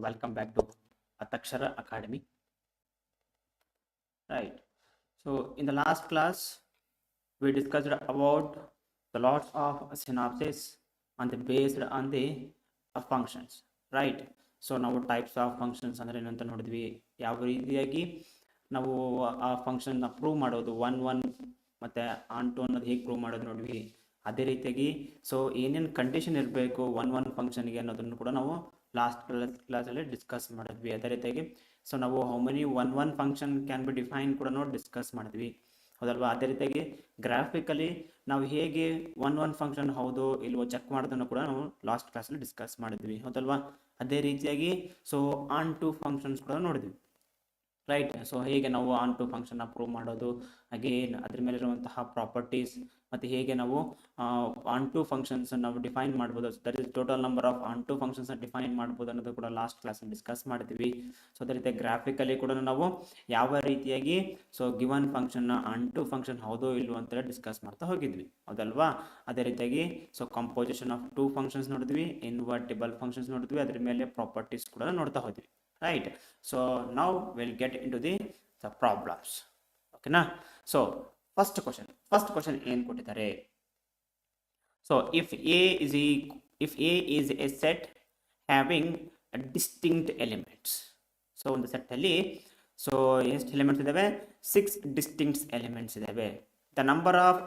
welcome back to Atakshara Academy. Right. So in the last class, we discussed about the lots of synapses and the based on the functions. Right. So ನಾವು types of functions ಅಂದರೆ ಏನಂತ ನೋಡಿದ್ವಿ, ಯಾವ ರೀತಿಯಾಗಿ ನಾವು ಆ ಫಂಕ್ಷನ್ನ prove ಮಾಡೋದು, ಒನ್ ಮತ್ತು ಆನ್ ಟು ಅನ್ನೋದು ಹೇಗೆ ಪ್ರೂವ್ ಮಾಡೋದು ನೋಡಿದ್ವಿ. ಅದೇ ರೀತಿಯಾಗಿ ಸೊ ಏನೇನು ಕಂಡೀಷನ್ ಇರಬೇಕು ಒನ್ ಫಂಕ್ಷನ್ಗೆ ಅನ್ನೋದನ್ನು ಕೂಡ ನಾವು ಲಾಸ್ಟ್ ಕ್ಲಾಸಲ್ಲಿ ಡಿಸ್ಕಸ್ ಮಾಡಿದ್ವಿ. ಅದೇ ರೀತಿಯಾಗಿ ಸೊ ನಾವು how many one function can be define ಕೂಡ ನಾವು ಡಿಸ್ಕಸ್ ಮಾಡಿದ್ವಿ, ಹೌದಲ್ವಾ. ಅದೇ ರೀತಿಯಾಗಿ ಗ್ರಾಫಿಕಲಿ ನಾವು ಹೇಗೆ ಒನ್ ಫಂಕ್ಷನ್ ಹೌದು ಇಲ್ವೋ ಚೆಕ್ ಮಾಡೋದನ್ನು ಕೂಡ ನಾವು ಲಾಸ್ಟ್ ಕ್ಲಾಸಲ್ಲಿ ಡಿಸ್ಕಸ್ ಮಾಡಿದ್ವಿ, ಹೌದಲ್ವಾ. ಅದೇ ರೀತಿಯಾಗಿ ಸೊ ಆನ್ ಟು ಫಂಕ್ಷನ್ಸ್ ಕೂಡ ನೋಡಿದ್ವಿ, ರೈಟ್. ಸೊ ಹೇಗೆ ನಾವು ಆನ್ ಟು ಫಂಕ್ಷನ್ನ ಪ್ರೂವ್ ಮಾಡೋದು, ಅಗೇನ್ ಅದ್ರ ಮೇಲಿರುವಂತಹ ಪ್ರಾಪರ್ಟೀಸ್, ಮತ್ತು ಹೇಗೆ ನಾವು ಆನ್ ಟು ಫಂಕ್ಷನ್ಸ್ ನಾವು ಡಿಫೈನ್ ಮಾಡ್ಬೋದು, that is total number of onto functions define ಮಾಡ್ಬೋದು ಅನ್ನೋದು ಕೂಡ ಲಾಸ್ಟ್ ಕ್ಲಾಸಲ್ಲಿ ಡಿಸ್ಕಸ್ ಮಾಡಿದ್ವಿ. ಸೊ ಅದೇ ರೀತಿ ಗ್ರಾಫಿಕಲಿ ಕೂಡ ನಾವು ಯಾವ ರೀತಿಯಾಗಿ ಸೊ ಗಿವನ್ ಫಂಕ್ಷನ್ನ ಆನ್ ಟು ಫಂಕ್ಷನ್ ಹೌದೋ ಇಲ್ವೋ ಅಂತ ಡಿಸ್ಕಸ್ ಮಾಡ್ತಾ ಹೋಗಿದ್ವಿ, ಹೌದಲ್ವಾ. ಅದೇ ರೀತಿಯಾಗಿ so composition of two functions ನೋಡಿದ್ವಿ, ಇನ್ವರ್ಟಿಬಲ್ ಫಂಕ್ಷನ್ಸ್ ನೋಡಿದ್ವಿ, ಅದ್ರ ಮೇಲೆ ಪ್ರಾಪರ್ಟೀಸ್ ಕೂಡ ನೋಡ್ತಾ ಹೋದ್ವಿ, right. So now we'll get into the problems, okay na. So first question ಏನು ಕೊಟ್ಟಿದ್ದಾರೆ. So if a is a set having a distinct elements, so ಒಂದು ಸೆಟ್ ಅಲ್ಲಿ ಸೊ ಎಷ್ಟು ಎಲಿಮೆಂಟ್ಸ್ ಇದಾವೆ, 6 distinct elements ಇದಾವೆ. The number of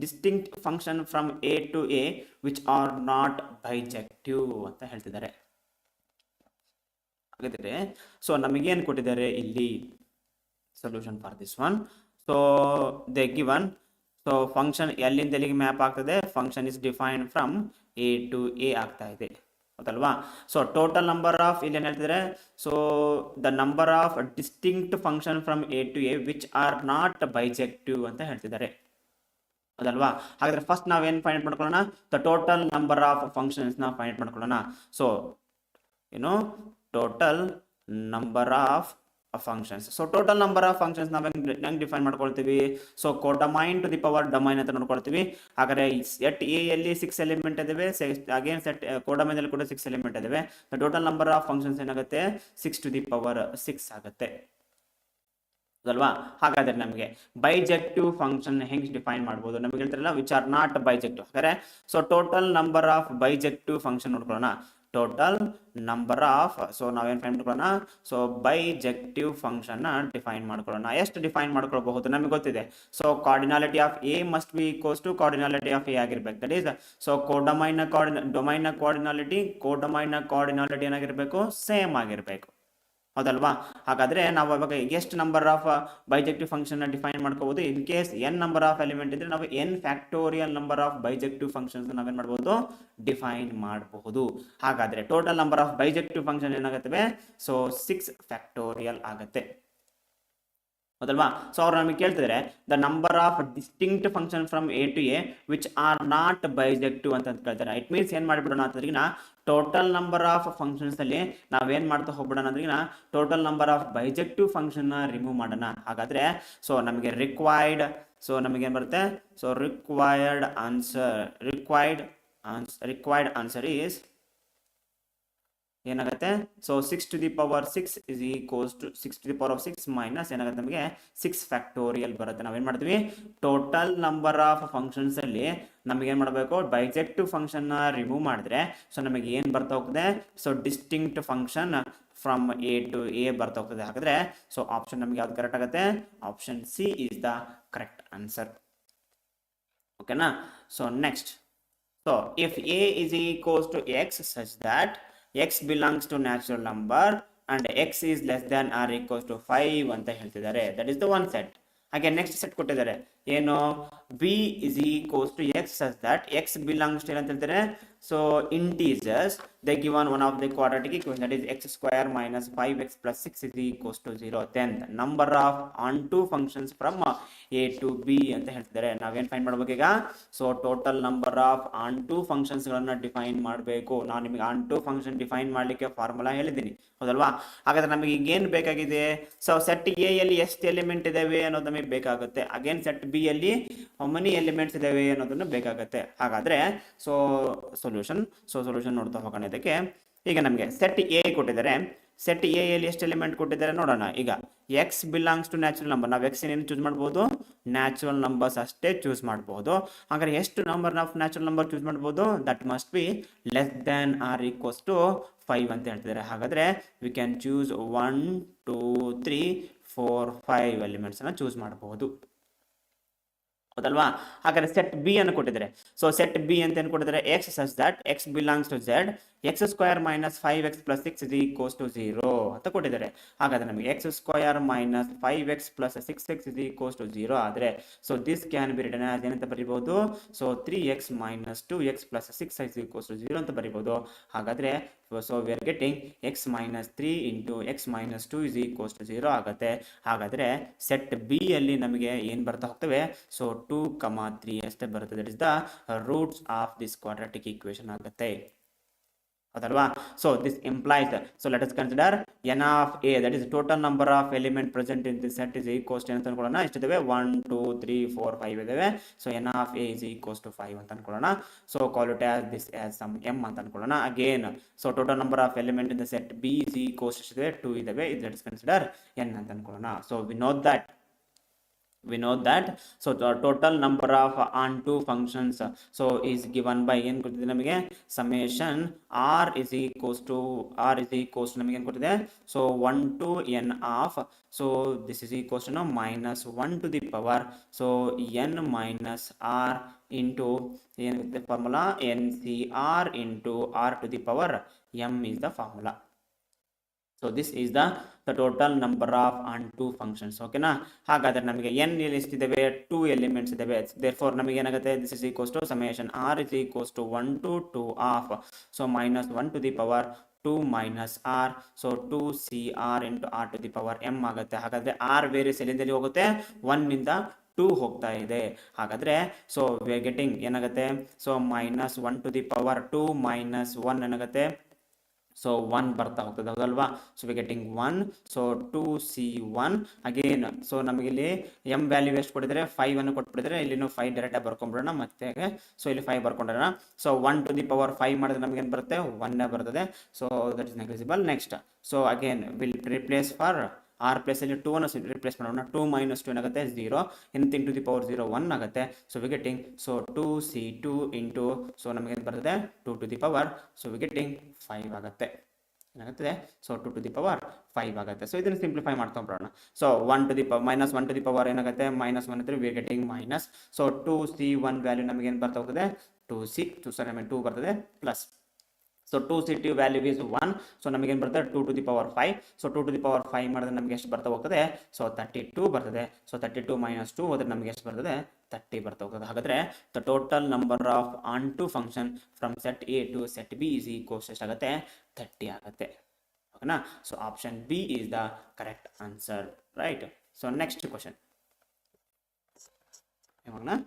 distinct function from a to a which are not bijective ಅಂತ ಹೇಳ್ತಿದ್ದಾರೆ. ಹಾಗಿದ್ರೆ ಸೊ ನಮಗೇನು ಕೊಟ್ಟಿದ್ದಾರೆ ಇಲ್ಲಿ solution for this one. So they given so function ಎಲ್ಲಿಂದ ಎಲ್ಲಿಗೆ ಮ್ಯಾಪ್ ಆಗ್ತದೆ, function is defined from A to A ಆಗ್ತಾ ಇದೆ, ಹೌದಲ್ವಾ. ಸೊ ಟೋಟಲ್ ನಂಬರ್ ಆಫ್ ಇಲ್ಲಿ ಏನು ಹೇಳ್ತಿದ್ದಾರೆ, so the number of distinct function from A to A which are not bijective ಅಂತ ಹೇಳ್ತಿದ್ದಾರೆ, ಹೌದಲ್ವಾ. ಹಾಗಾದ್ರೆ ಫಸ್ಟ್ ನಾವೇನು ಫೈಂಡ್ ಮಾಡ್ಕೊಳ್ಳೋಣ, the total number of functions ನಾವು ಫೈಂಡ್ ಮಾಡ್ಕೊಳ್ಳೋಣ. ಸೊ ಏನು total number of functions. So total number of functions ನಾವು ಹೆಂಗೆ ಡಿಫೈನ್ ಮಾಡ್ಕೊಳ್ತೀವಿ, so codomain to the power domain ಅಂತ ನೋಡ್ಕೊಳ್ತೀವಿ. ಹಾಗಾದ್ರೆ ಸೆಟ್ ಎ ಯಲ್ಲಿ 6 ಎಲಿಮೆಂಟ್ ಇದಾವೆ, ಅಗೇನ್ ಸೆಟ್ ಕೋಡಮೈನ್ ಅಲ್ಲಿ ಕೂಡ 6 ಎಲಿಮೆಂಟ್ ಇದಾವೆ. ಟೋಟಲ್ ನಂಬರ್ ಆಫ್ ಫಂಕ್ಷನ್ಸ್ ಏನಾಗುತ್ತೆ, 6 ಟು ದಿ ಪವರ್ 6 ಆಗುತ್ತೆ, ಅಲ್ವಾ. ಹಾಗಾದ್ರೆ ನಮಗೆ ಬೈಜೆಕ್ಟಿವ್ ಫಂಕ್ಷನ್ ಹೆಂಗೆ ಡಿಫೈನ್ ಮಾಡ್ಬೋದು, ನಮಗೆ ಹೇಳ್ತಾರಲ್ಲ ವಿಚ್ ಆರ್ ನಾಟ್ ಬೈಜೆಕ್ಟಿವ್. ಹಾಗಾದ್ರೆ so total number of bijective function ನೋಡ್ಕೊಳ್ಳೋಣ. ಟೋಟಲ್ ನಂಬರ್ ಆಫ್ ಸೊ ನಾವೇನು ಫೈನ್ ಮಾಡ್ಕೊಳ್ಳೋಣ, ಸೊ ಬೈಜೆಕ್ಟಿವ್ ಫಂಕ್ಷನ್ ಡಿಫೈನ್ ಮಾಡ್ಕೊಳ್ಳೋಣ. ಎಷ್ಟು ಡಿಫೈನ್ ಮಾಡ್ಕೊಳ್ಬಹುದು ನಮಗೆ ಗೊತ್ತಿದೆ. So cardinality of A must be equals to cardinality of A ಆಗಿರ್ಬೇಕು. ದಟ್ ಈಸ್ ಸೊ ಡೊಮೈನ್ ನ ಕಾರ್ಡಿನಾಲಿಟಿ ಏನಾಗಿರ್ಬೇಕು, ಸೇಮ್ ಆಗಿರ್ಬೇಕು, ಹೌದಲ್ವಾ. ಹಾಗಾದ್ರೆ ನಾವು ಇವಾಗ ಎಷ್ಟು number of bijective function define ಮಾಡ್ಕೋಬಹುದು. In case N number of element ಇದ್ರೆ ನಾವು N factorial number of bijective functions ನಾವೇನ್ ಮಾಡಬಹುದು, ಡಿಫೈನ್ ಮಾಡಬಹುದು. ಹಾಗಾದ್ರೆ total number of bijective function ಏನಾಗುತ್ತವೆ, ಸೊ 6 ಫ್ಯಾಕ್ಟೋರಿಯಲ್ ಆಗುತ್ತೆ, ಹೌದಲ್ವಾ. ಸೊ ಅವ್ರು ನಮಗೆ ಕೇಳ್ತಿದ್ರೆ the number of distinct function from A to A which are not bijective ಅಂತ ಕೇಳ್ತಾರೆ. ಇಟ್ ಮೀನ್ಸ್ ಏನ್ ಮಾಡಿಬಿಡೋಣ ಅಂತಂದ್ರೆ ಟೋಟಲ್ ನಂಬರ್ ಆಫ್ ಫಂಕ್ಷನ್ಸ್ ಅಲ್ಲಿ ನಾವೇನ್ ಮಾಡ್ತಾ ಹೋಗ್ಬಿಡೋಣ ಅಂದ್ರೆ total number of bijective function remove ಮಾಡೋಣ. ಹಾಗಾದ್ರೆ ಸೊ ನಮಗೆ ರಿಕ್ವೈರ್ಡ್ ಸೊ ನಮಗೆ ಏನ್ ಬರುತ್ತೆ, ಸೊ ರಿಕ್ವೈರ್ಡ್ ಆನ್ಸರ್ ಈಸ್ ಏನಾಗುತ್ತೆ, so 6 to the power 6 is equals to 6 to the power of 6 minus ಏನಾಗುತ್ತೆ ನಮಗೆ 6 ಫ್ಯಾಕ್ಟೋರಿಯಲ್ ಬರುತ್ತೆ. ನಾವೇನ್ ಮಾಡ್ತೀವಿ, ಟೋಟಲ್ ನಂಬರ್ ಆಫ್ ಫಂಕ್ಷನ್ಸ್ ಅಲ್ಲಿ ನಮಗೆ ಏನ್ ಮಾಡಬೇಕು, ಬೈಜೆಕ್ಟಿವ್ ಫಂಕ್ಷನ್ ನ ರಿಮೂವ್ ಮಾಡಿದ್ರೆ ಸೊ ನಮಗೆ ಏನ್ ಬರ್ತಾ ಹೋಗ್ತದೆ, so distinct function from A to A ಬರ್ತಾ ಹೋಗ್ತದೆ. ಹಾಗಾದ್ರೆ ಸೊ ಆಪ್ಷನ್ ನಮಗೆ ಯಾವ್ದು ಕರೆಕ್ಟ್ ಆಗುತ್ತೆ, option C is the correct answer, ಓಕೆನಾ. So next, so if A is equals to X such that x belongs to natural number and x is less than or equals to 5 ಅಂತ ಹೇಳ್ತಿದ್ದಾರೆ. that is the one set. ಹಾಗೆ next set ಕೊಟ್ಟಿದ್ದಾರೆ ಏನು, b is equals to x such that x belongs to ಅಂತ ಹೇಳ್ತಾರೆ, so integers they given one of the quadratic equation, that is x square minus 5x plus 6 is equals to 0. then the number of onto functions from a to b ಅಂತ ಹೇಳ್ತಿದ್ದಾರೆ. ನಾವೇನ್ find ಮಾಡ್ಬೇಕು ಈಗ, so total number of onto functions ಗಳನ್ನ define ಮಾಡಬೇಕು. ನಾನು ನಿಮಗೆ onto function define ಮಾಡ್ಲಿಕ್ಕೆ ಫಾರ್ಮುಲಾ ಹೇಳಿದ್ದೀನಿ, ಹೌದಲ್ವಾ. ಹಾಗಾದ್ರೆ ನಮಗೆ ಈಗ ಏನ್ ಬೇಕಾಗಿದೆ, ಸೊ ಸೆಟ್ ಎ ಯಲ್ಲಿ ಎಷ್ಟು ಎಲಿಮೆಂಟ್ ಇದಾವೆ ಅನ್ನೋದು ನಮಗೆ ಬೇಕಾಗುತ್ತೆ. ಅಗೇನ್ ಸೆಟ್ ಬಿ ಯಲ್ಲಿ ಹೌ ಮೆನಿ ಎಲಿಮೆಂಟ್ಸ್ ಇದಾವೆ ಅನ್ನೋದನ್ನು ಬೇಕಾಗುತ್ತೆ. ಹಾಗಾದ್ರೆ ಸೊ ಸೊಲ್ಯೂಷನ್ ನೋಡ್ತಾ ಹೋಗೋಣ. ಇದಕ್ಕೆ ಈಗ ನಮಗೆ ಸೆಟ್ ಎ ಕೊಟ್ಟಿದ್ದಾರೆ. ಸೆಟ್ ಎ ಯಲ್ಲಿ ಎಷ್ಟು ಎಲಿಮೆಂಟ್ ಕೊಟ್ಟಿದ್ದಾರೆ ನೋಡೋಣ. ಈಗ X belongs to natural number, ನಾವು ಎಕ್ಸ್ ಏನೇನು ಚೂಸ್ ಮಾಡ್ಬೋದು, ನ್ಯಾಚುರಲ್ ನಂಬರ್ಸ್ ಅಷ್ಟೇ ಚೂಸ್ ಮಾಡ್ಬೋದು. ಹಾಗಾದ್ರೆ ಎಷ್ಟು number of natural number choose ಮಾಡ್ಬೋದು, that must be less than or equals to 5 ಅಂತ ಹೇಳ್ತಿದ್ದಾರೆ. ಹಾಗಾದ್ರೆ ವಿ ಕ್ಯಾನ್ ಚೂಸ್ 1 2 3 4 5 ಎಲಿಮೆಂಟ್ಸ್ ಅನ್ನ ಚೂಸ್ ಮಾಡಬಹುದು, ಹೌದಲ್ವಾ. ಹಾಗಾದ್ರೆ ಸೆಟ್ ಬಿ ಅನ್ನು ಕೊಟ್ಟಿದ್ದಾರೆ. ಸೊ ಸೆಟ್ ಬಿ ಅಂತ ಏನು ಕೊಟ್ಟಿದ್ದಾರೆ, X such that X belongs to Z X square minus 5x plus 6 is equals to 0 ಅಂತ ಕೊಟ್ಟಿದ್ದಾರೆ. ಹಾಗಾದ್ರೆ ನಮಗೆ X square minus 5x plus 6x is equals to 0 ಆದರೆ so this can be written as ಏನಂತ ಬರೀಬಹುದು, so 3x minus 2x plus 6 is equals to 0 ಅಂತ ಬರೀಬಹುದು. ಹಾಗಾದ್ರೆ so we are getting x minus 3 into x minus 2 is equals to 0 ಆಗುತ್ತೆ. ಹಾಗಾದ್ರೆ set B ಅಲ್ಲಿ ನಮಗೆ ಏನು ಬರ್ತಾ ಹೋಗ್ತವೆ, ಸೊ 2, 3 ಅಷ್ಟೇ ಬರುತ್ತೆ. That is the roots of this quadratic equation ಆಗುತ್ತೆ, ಹೌದಲ್ವಾ. So this implies, so let us consider n of a, that is total number of element present in this set is equals to ಅಂತ ಅನ್ಕೊಳ್ಳೋಣ. ಎಷ್ಟಿದಾವೆ, 1 2 3 4 5 ಇದಾವೆ. So n of a is equals to 5 ಅಂತ ಅನ್ಕೊಳ್ಳೋಣ. So call it as this as some m ಅಂತ ಅನ್ಕೊಳ್ಳೋಣ. Again so total number of element in the set b is equals to ಎಷ್ಟಿದೆ, 2 ಇದಾವೆ. ಲೆಟ್ ಅಸ್ ಕನ್ಸಿಡರ್ n ಅಂತ ಅನ್ಕೊಳ್ಳೋಣ. So we know that so the total number of onto functions so is given by ಏನು ಕೊಟ್ಟಿದೆ ನಮಗೆ, summation r is equals to ನಮಗೆ ಏನು ಕೊಟ್ಟಿದೆ, so 1 to n of, so this is equals to minus 1 to the power so n minus r into ಏನು formula ncr into r to the power m is the formula. So this is the total number of onto functions. ಓಕೆನಾ. ಹಾಗಾದ್ರೆ ನಮಗೆ n ಇಲ್ಲಿ ಎಷ್ಟಿದಾವೆ, 2 elements ಇದಾವೆ. therefore ನಮಗೆ ಏನಾಗುತ್ತೆ, this is equals to summation r is equals to 1 to 2 of so minus 1 to the power 2 minus r so 2cr into r to the power m ಆಗುತ್ತೆ. ಹಾಗಾದ್ರೆ r various ಎಲ್ಲಿಂದ ಹೋಗುತ್ತೆ, 1 ಇಂದ 2 ಹೋಗ್ತಾ ಇದೆ. ಹಾಗಾದ್ರೆ ಸೊ ವಿ ಆರ್ ಗೆಟಿಂಗ್ ಏನಾಗುತ್ತೆ, so minus 1 to the power 2 minus 1 ಏನಾಗುತ್ತೆ, ಸೊ 1 ಬರ್ತಾ ಹೋಗ್ತದೆ, ಹೌದಲ್ವಾ. So we getting 1 so 2c1 again. So ನಮಗೆ ಇಲ್ಲಿ m ವ್ಯಾಲ್ಯೂ ಎಷ್ಟು ಕೊಟ್ಟಿದ್ದಾರೆ, 5 ಅನ್ನು ಕೊಟ್ಬಿಟ್ಟಿದ್ದಾರೆ. ಇಲ್ಲಿನೂ 5 ಡೈರೆಕ್ಟ್ ಆಗಿ ಬರ್ಕೊಂಡ್ಬಿಡೋಣ ಮತ್ತೆ. ಸೊ ಇಲ್ಲಿ 5 ಬರ್ಕೊಂಡ್ರೆ ಸೊ 1 to the power 5 ಮಾಡಿದ್ರೆ ನಮಗೆ ಏನು ಬರುತ್ತೆ, 1 ಬರ್ತದೆ. So that is negligible. Next so again will replace for r place ಅಲ್ಲಿ 2 ಅನ್ನು ರಿಪ್ಲೇಸ್ ಮಾಡೋಣ. 2 minus 2 ಏನಾಗುತ್ತೆ, 0. ಎನಿಥಿಂಗ್ ಟು ದಿ ಪವರ್ 0 1 ಆಗುತ್ತೆ. So we getting so 2c2 into so ನಮಗೆ ಏನು ಬರ್ತದೆ, 2 to the power so we getting 5 ಆಗುತ್ತೆ. ಏನಾಗುತ್ತೆ, ಸೊ 2 to the power 5 ಆಗುತ್ತೆ. ಸೊ ಇದನ್ನು ಸಿಂಪ್ಲಿಫೈ ಮಾಡ್ಕೊಂಡ್ಬಿಡೋಣ. So 1 to the power minus 1 to the power ಏನಾಗುತ್ತೆ, minus 1 ಇದ್ರೆ V are getting minus. So 2c1 value ನಮಗೆ ಏನು ಬರ್ತಾ ಹೋಗ್ತದೆ, 2 ಬರ್ತದೆ plus. So 2c2 value is 1. So ನಮಗೆ ಏನು ಬರ್ತದೆ, 2 to the power 5. So 2 to the power 5 ಮಾಡಿದ್ರೆ ನಮಗೆ ಎಷ್ಟು ಬರ್ತಾ ಹೋಗ್ತದೆ, ಸೊ 32 ಬರ್ತದೆ. ಸೊ 32 minus 2 ಹೋದ್ರೆ ನಮಗೆ ಎಷ್ಟು ಬರ್ತದೆ, 30 ಬರ್ತಾ ಹೋಗ್ತದೆ. ಹಾಗಾದ್ರೆ the total number of onto function from set A to set B is equals ಎಷ್ಟಾಗುತ್ತೆ, 30 ಆಗುತ್ತೆ. ಓಕೆನಾ. So option B is the correct answer, right. So next question ಇವಾಗ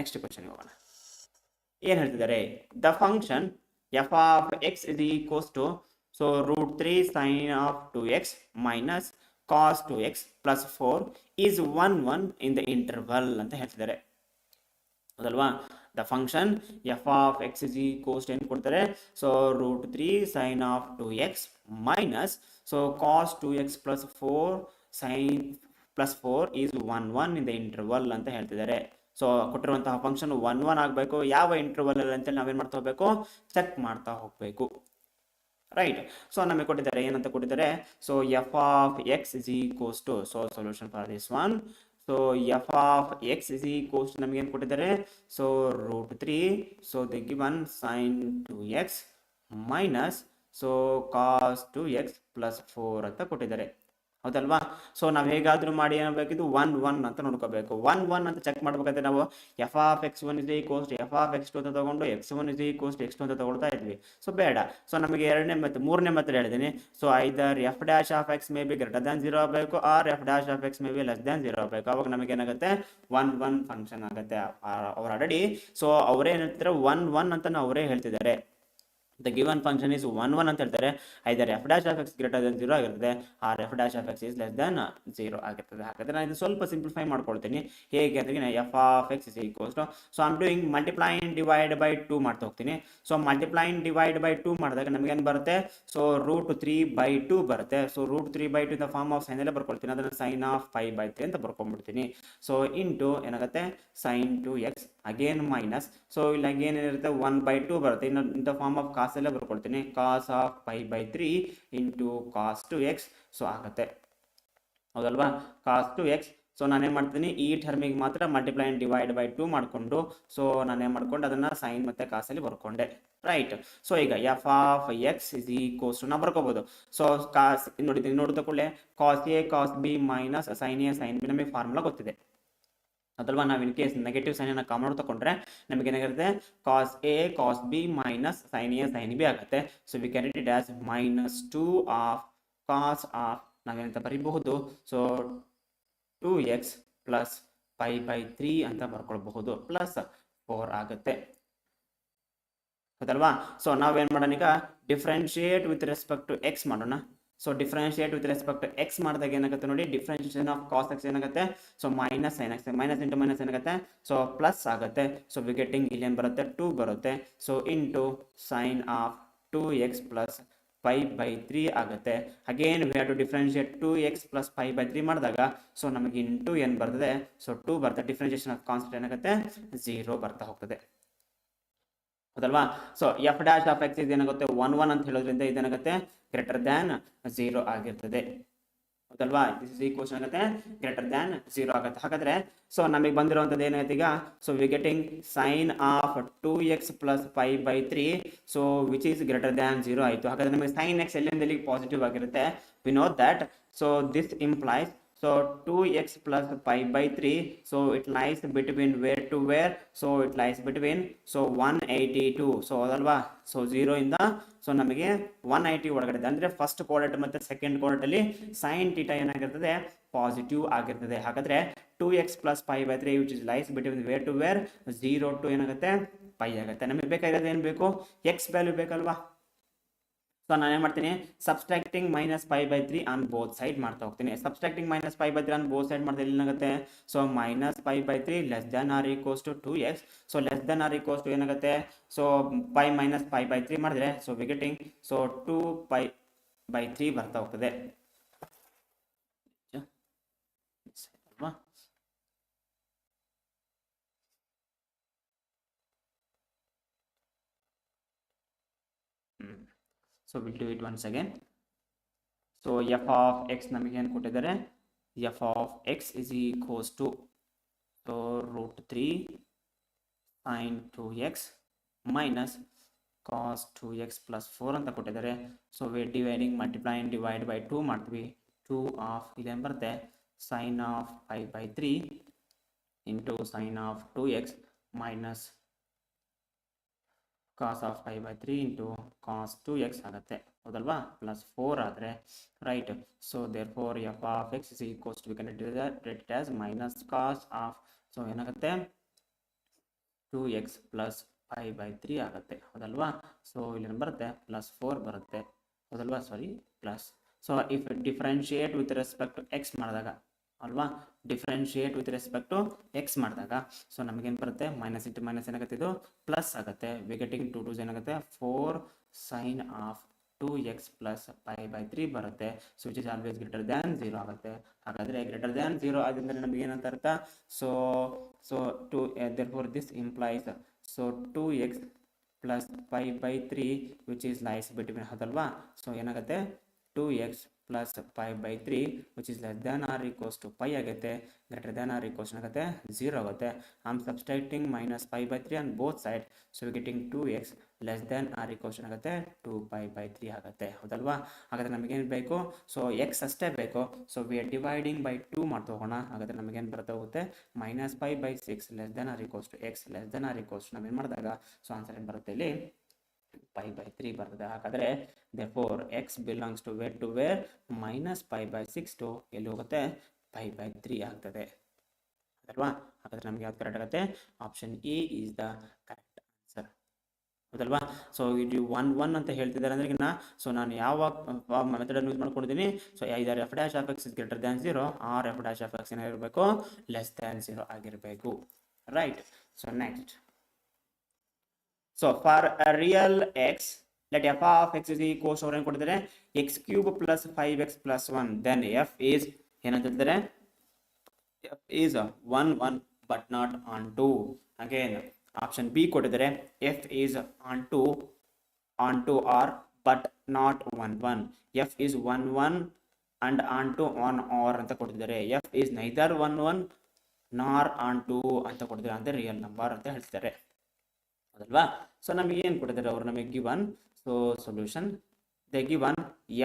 ನೆಕ್ಸ್ಟ್ ಕ್ವಶನ್ ಹೋಗೋಣ. ಏನು ಹೇಳ್ತಿದ್ದಾರೆ, the function f of x is equals to so root 3 sin of 2x minus cos 2x plus 4 is 1 1 in the interval ಅಂತ ಹೇಳ್ತಿದ್ದಾರೆ, ಹೌದಲ್ವಾ. The function f of x is equals to ಏನು ಕೊಡ್ತಾರೆ, so root 3 sin of 2x minus so cos 2x plus 4 sin plus 4 is 1 1 in the interval ಅಂತ ಹೇಳ್ತಿದ್ದಾರೆ. So ಕೊಟ್ಟಿರುವಂತಹ function 1 1 ಆಗಬೇಕು. ಯಾವ ಇಂಟರ್ವಲ್ ಅಲ್ಲಿ ಅಂತೇಳಿ ನಾವೇನು ಮಾಡ್ತಾ ಹೋಗ್ಬೇಕು, ಚೆಕ್ ಮಾಡ್ತಾ ಹೋಗ್ಬೇಕು, ರೈಟ್. ಸೊ ನಮಗೆ ಕೊಟ್ಟಿದ್ದಾರೆ, ಏನಂತ ಕೊಟ್ಟಿದ್ದಾರೆ, so F of X is equals to, so solution for this one. So F of X is equals to ನಮಗೆ ಏನು ಕೊಟ್ಟಿದ್ದಾರೆ, so root 3 so the given sine 2x minus so cos 2x plus 4 ಅಂತ ಕೊಟ್ಟಿದ್ದಾರೆ, ಹೌದಲ್ವಾ. So ನಾವು ಹೇಗಾದ್ರೂ ಮಾಡಿ ಏನಾಗಬೇಕಿದ್ದು 1 1 ಅಂತ ನೋಡ್ಕೋಬೇಕು. 1 1 ಅಂತ ಚೆಕ್ ಮಾಡ್ಬೇಕಾದ್ರೆ ನಾವು f of x1 is equals to f of x2 ಅಂತ ತಗೊಂಡು x1 is equals to x2 ಅಂತ ತಗೊಳ್ತಾ ಇದ್ವಿ. ಸೊ ಬೇಡ. ಸೊ ನಮಗೆ ಮೂರನೇ ಮೆಥಡ್ ಹೇಳಿದ್ದೀನಿ. So either F dash of x may be greater than 0 ಆಗಬೇಕು, or F dash of x may be less than 0 ಆಗಬೇಕು. ಅವಾಗ ನಮಗೆ ಏನಾಗುತ್ತೆ, 1 1 ಫಂಕ್ಷನ್ ಆಗುತ್ತೆ. ಅವ್ರು ಆಲ್ರೆಡಿ ಸೊ ಅವರೇ ಹೇಳ್ತಿದ್ದಾರೆ 1 1 ಅಂತ ಅವರೇ ಹೇಳ್ತಿದ್ದಾರೆ. ದ ಗಿವನ್ ಫಂಕ್ಷನ್ ಇಸ್ 1 ಅಂತ ಹೇಳ್ತಾರೆ. Either F dash of X greater than 0 ಆಗಿರ್ತದೆ, or F dash of X is less than 0 ಆಗಿರ್ತದೆ. ಹಾಗಾದ್ರೆ ನಾನು ಇದು ಸ್ವಲ್ಪ ಸಿಂಪ್ಲಿಫೈ ಮಾಡ್ಕೊಳ್ತೀನಿ. ಹೇಗೆ ಅಂದ್ರೆ F of X is equals to, so I'm doing multiply and divide by 2 ಮಾಡ್ತಾ ಹೋಗ್ತೀನಿ. ಸೊ ಮಲ್ಟಿಪ್ಲೈನ್ ಡಿವೈಡ್ ಬೈ 2 ಮಾಡಿದಾಗ ನಮ್ಗೆ ಏನು ಬರುತ್ತೆ, ಸೊ √3/2 ಬರುತ್ತೆ. So √3/2 the form of sine ಎಲ್ಲ ಬರ್ಕೊಳ್ತೀನಿ, ಅದನ್ನು ಸೈನ್ ಆಫ್ 5/3 ಅಂತ ಬರ್ಕೊಂಡ್ಬಿಡ್ತೀನಿ. ಸೊ ಇಂಟು ಏನಾಗುತ್ತೆ sine 2x again minus, so ಇಲ್ಲಿ ಅಗೇನ್ ಏನಿರುತ್ತೆ 1/2 ಬರುತ್ತೆ, ಇನ್ನು ಇಂಥ ಫಾರ್ಮ್ ಆಫ್ ಕಾಸ್ ಎಲ್ಲ ಬರ್ಕೊಳ್ತೀನಿ, cos of 5/3 into cos 2x. So ಆಗುತ್ತೆ, ಹೌದಲ್ವಾ, ಕಾಸ್ 2x. ಸೊ ನಾನೇನು ಮಾಡ್ತೀನಿ, ಈ ಟರ್ಮಿಗೆ ಮಾತ್ರ ಮಲ್ಟಿಪ್ಲೈ ಅಂಡ್ ಡಿವೈಡ್ ಬೈ 2 ಮಾಡಿಕೊಂಡು, ಸೊ ನಾನೇನು ಮಾಡ್ಕೊಂಡು ಅದನ್ನು ಸೈನ್ ಮತ್ತು ಕಾಸಲ್ಲಿ ಬರ್ಕೊಂಡೆ, ರೈಟ್. ಸೊ ಈಗ F of X is equals to ನಾವು ಬರ್ಕೋಬೋದು. ಸೊ ಕಾಸ್ ನೋಡಿದ ಕೂಡಲೇ cos A cos B minus sine A sine B ನಮಗೆ ಫಾರ್ಮುಲಾ ಗೊತ್ತಿದೆ, ಅದಲ್ವಾ. ನಾವು ಇನ್ ಕೇಸ್ ನೆಗೆಟಿವ್ ಸೈನ್ ಅನ್ನು ಕಾಮನ್ ತಗೊಂಡ್ರೆ ನಮಗೆ ಏನಾಗಿರುತ್ತೆ, cos A cos B minus sine A sine B ಆಗುತ್ತೆ. So we can it as -2 of cos of ನಾವೇನಂತ ಬರೀಬಹುದು, ಸೊ 2x ಪ್ಲಸ್ 5/3 ಅಂತ ಬರ್ಕೊಳ್ಬಹುದು, ಪ್ಲಸ್ 4 ಆಗುತ್ತೆ, ಹೌದಲ್ವಾ. ಸೊ ನಾವೇನ್ ಮಾಡೋಣ ಈಗ, differentiate with respect to X ಮಾಡೋಣ. So differentiate with respect to X ಮಾಡಿದಾಗ ಏನಾಗುತ್ತೆ ನೋಡಿ, ಡಿಫ್ರೆನ್ಶಿಯೇಷನ್ ಆಫ್ ಕಾಸ್ ಎಕ್ಸ್ ಏನಾಗುತ್ತೆ, so minus sine X, minus into minus ಏನಾಗುತ್ತೆ, ಸೊ ಪ್ಲಸ್ ಆಗುತ್ತೆ. ಸೊ ವಿ ಗೆಟಿಂಗ್ ಇಲ್ಲಿ ಏನು ಬರುತ್ತೆ 2 ಬರುತ್ತೆ. So into sine of 2x plus 5/3 ಆಗುತ್ತೆ. Again we have to differentiate 2x plus 5/3 ಮಾಡಿದಾಗ ಸೊ ನಮಗೆ ಇಂಟು ಏನು ಬರ್ತದೆ, ಸೊ 2 ಬರ್ತದೆ. ಡಿಫ್ರೆನ್ಶಿಯೇಷನ್ ಆಫ್ ಕಾನ್ಸ್ಟೆಂಟ್ ಏನಾಗುತ್ತೆ 0 ಬರ್ತಾ ಹೋಗ್ತದೆ, ಹೌದಲ್ವಾ. So F dash of X ಇದೇನಾಗುತ್ತೆ 1 ಅಂತ ಹೇಳೋದ್ರಿಂದ ಇದೇನಾಗುತ್ತೆ ಗ್ರೇಟರ್ ದ್ಯಾನ್ 0 ಆಗಿರ್ತದೆ, ಹೌದಲ್ವಾ. ದಿಸ್ ಇಸ್ ಈಕ್ವಲ್ಸ್ ಆಗುತ್ತೆ ಗ್ರೇಟರ್ ದ್ಯಾನ್ 0 ಆಗುತ್ತೆ. ಹಾಗಾದ್ರೆ ಸೊ ನಮಗೆ ಬಂದಿರುವಂಥದ್ದು ಏನಾಯ್ತು ಈಗ, so we getting sine of 2x plus 5/3 so which is greater than 0 ಆಯಿತು. ಹಾಗಾದ್ರೆ ನಮಗೆ ಸೈನ್ ಎಕ್ಸ್ ಎಲ್ಲಿಂದ ಪಾಸಿಟಿವ್ ಆಗಿರುತ್ತೆ, we know that. So this implies, so 2x plus 5/3, so it lies between where to where, so it lies between so 182. so ಅದಲ್ವಾ, so 0 ಇಂದ so ನಮಗೆ 180 ಒಳಗಡೆ ಇದೆ. ಅಂದ್ರೆ ಫಸ್ಟ್ ಕ್ವಾಡ್ರಂಟ್ ಮತ್ತೆ ಸೆಕೆಂಡ್ ಕ್ವಾಡ್ರಂಟ್ ಅಲ್ಲಿ sine theta ಏನಾಗಿರ್ತದೆ positive ಆಗಿರ್ತದೆ. ಹಾಗಾದ್ರೆ 2x plus 5/3 which is lies between where to where 0 to ಏನಾಗುತ್ತೆ ಪೈ ಆಗುತ್ತೆ. ನಮಗೆ ಬೇಕಾಗಿರೋದು ಏನು ಬೇಕು, x ವ್ಯಾಲ್ಯೂ ಬೇಕಲ್ವಾ. ಸೊ ನಾನು ಏನು ಮಾಡ್ತೀನಿ, ಸಬ್ಸ್ಟ್ರಾಕ್ಟಿಂಗ್ -5/3 ಆನ್ ಬೋತ್ ಸೈಡ್ ಮಾಡ್ತಾ ಹೋಗ್ತೀನಿ. ಸಬ್ಸ್ಟ್ರಾಕ್ಟಿಂಗ್ -5/3 ಆನ್ ಬೋತ್ ಸೈಡ್ ಮಾಡಿದ್ರೆ ಏನಾಗುತ್ತೆ, so -5/3 less than or equals to 2x. So less than or equals to ಏನಾಗುತ್ತೆ, ಸೊ 5 - 5/3 ಮಾಡಿದ್ರೆ ಸೊ ವಿ ಗೆಟಿಂಗ್ ಸೊ 2π/3 ಬರ್ತಾ ಹೋಗ್ತದೆ, ಅಲ್ವಾ. So will do it once again. So F of x ನಮಗೆ ಏನು ಕೊಟ್ಟಿದ್ದಾರೆ, f of X is equals to so √3 sin 2x minus cos 2x plus 4 ಅಂತ ಕೊಟ್ಟಿದ್ದಾರೆ. So we dividing multiply divide by 2 ಮಾಡ್ತೀವಿ. 2 of ಇದೇನು ಬರುತ್ತೆ sine of 5/3 into sine of 2x minus cos of 5/3 into cos 2x ಆಗುತ್ತೆ, ಹೌದಲ್ವಾ, plus 4 ಆದರೆ right. So therefore F of X is equals to we can write it as minus cos of, so ಏನಾಗುತ್ತೆ 2x plus 5/3 ಆಗುತ್ತೆ, ಹೌದಲ್ವಾ. So ಇಲ್ಲಿ ಬರುತ್ತೆ plus 4 ಬರುತ್ತೆ, ಹೌದಲ್ವಾ, sorry plus. So if differentiate with respect to X ಮಾಡಿದಾಗ ಅಲ್ವಾ, differentiate with respect to X ಮಾಡಿದಾಗ ಸೊ ನಮಗೇನು ಬರುತ್ತೆ ಮೈನಸ್ ಇಂಟು ಮೈನಸ್ ಏನಾಗುತ್ತೆ ಇದು ಪ್ಲಸ್ ಆಗುತ್ತೆ. ವಿ ಗೆಟಿಂಗ್ 2 2s ಏನಾಗುತ್ತೆ 4 ಸೈನ್ ಆಫ್ 2x ಪ್ಲಸ್ 5/3 ಬರುತ್ತೆ. So which is always greater than 0 ಆಗುತ್ತೆ. ಹಾಗಾದರೆ ಗ್ರೇಟರ್ ದ್ಯಾನ್ 0 ಆದ್ರಿಂದ ನಮಗೆ ಏನಂತ ಅರ್ಥ, so so therefore this implies so 2x plus 5/3 which is lies between, ಹೌದಲ್ವಾ. ಸೊ ಏನಾಗುತ್ತೆ 2x plus 5/3 which is less than or equals to pi ಆಗುತ್ತೆ, greater than or equals ಆಗುತ್ತೆ 0 ಆಗುತ್ತೆ. I am subtracting -5/3 on both sides, so we getting 2x less than or equals ಆಗುತ್ತೆ 2π/3 ಆಗುತ್ತೆ, ಹೌದಲ್ವಾ. ಹಾಗಾದ್ರೆ ನಮಗೇನು ಬೇಕು, ಸೊ x ಅಷ್ಟೇ ಬೇಕು. So we are dividing by 2 ಮಾಡ್ತಾ ಹೋಗೋಣ. ಹಾಗಾದ್ರೆ ನಮಗೇನು ಬರ್ತಾ ಹೋಗುತ್ತೆ -5/6 less than or equals to x less than or equals ನಾವೇನು ಮಾಡಿದಾಗ ಸೊ ಆನ್ಸರ್ ಏನು ಬರುತ್ತೆ ಇಲ್ಲಿ π/3 ಬರ್ತದೆ. ಹಾಗಾದರೆ therefore x belongs to where -π/6 to ಎಲ್ಲಿ ಹೋಗುತ್ತೆ π/3 ಆಗ್ತದೆ, ಅಲ್ವಾ. ಹಾಗಾದ್ರೆ ನಮಗೆ ಯಾವ್ದು ಕರೆಕ್ಟ್ ಆಗುತ್ತೆ, option A is the correct answer. ಹೌದಲ್ವಾ? ಸೊ ಇದು ಒನ್ ಅಂತ ಹೇಳ್ತಿದ್ದಾರೆ ಅಂದ್ರೆ ನಾ ಸೊ ನಾನು ಯಾವ ಮೆಥಡನ್ನು ಯೂಸ್ ಮಾಡ್ಕೊಂಡಿದ್ದೀನಿ, so either F dash of X is greater than 0 or F dash of x ಏನಾಗಿರಬೇಕು, ಲೆಸ್ ದ್ಯಾನ್ 0 ಆಗಿರಬೇಕು. Right. So next, so for real x let f of X is equals ಅವ್ರು ಏನು ಕೊಟ್ಟಿದ್ದಾರೆ, x cube plus 5x plus 1 then f is ಏನಂತ ಹೇಳ್ತಾರೆ, F is 1 1 but not on 2. Again option B ಕೊಟ್ಟಿದ್ದಾರೆ, F is on 2 or but not 1 1. F is 1 1 and onto on or ಅಂತ ಕೊಟ್ಟಿದ್ದಾರೆ. F is neither 1 1 nor onto ಅಂತ ಕೊಟ್ಟಿದ್ದಾರೆ, ಅಂದ್ರೆ real number ಅಂತ ಹೇಳ್ತಾರೆ. ಹೌದಲ್ವಾ? ಸೊ ನಮಗೆ ಏನು ಕೊಟ್ಟಿದ್ದಾರೆ ಅವರು, ನಮಗೆ given, so solution they given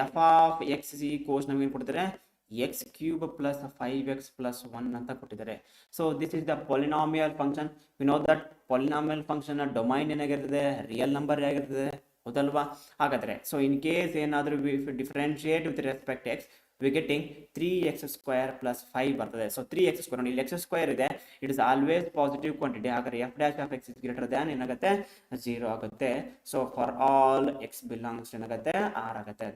f of X is equals ನಮಗೆ ಏನು ಕೊಟ್ಟಿದ್ದಾರೆ, x cube plus 5x plus 1 ಅಂತ ಕೊಟ್ಟಿದ್ದಾರೆ. So this is the polynomial function. We know that polynomial function domain ಏನಾಗಿರ್ತದೆ, ರಿಯಲ್ ನಂಬರ್ ಆಗಿರ್ತದೆ. ಹೌದಲ್ವಾ? ಹಾಗಾದ್ರೆ ಸೊ ಇನ್ ಕೇಸ್ ಏನಾದರೂ differentiate with respect X we getting 3x square plus 5 ಬರ್ತದೆ. So 3x square ನೋಡಿ, ಇಲ್ಲಿ ಎಕ್ಸ್ ಸ್ಕ್ವೇರ್ ಇದೆ, it is always positive quantity. ಹಾಗಾದ್ರೆ F dash of X is greater than ಏನಾಗುತ್ತೆ, 0 ಆಗುತ್ತೆ. So for all X belongs ಏನಾಗುತ್ತೆ, R ಆಗುತ್ತೆ.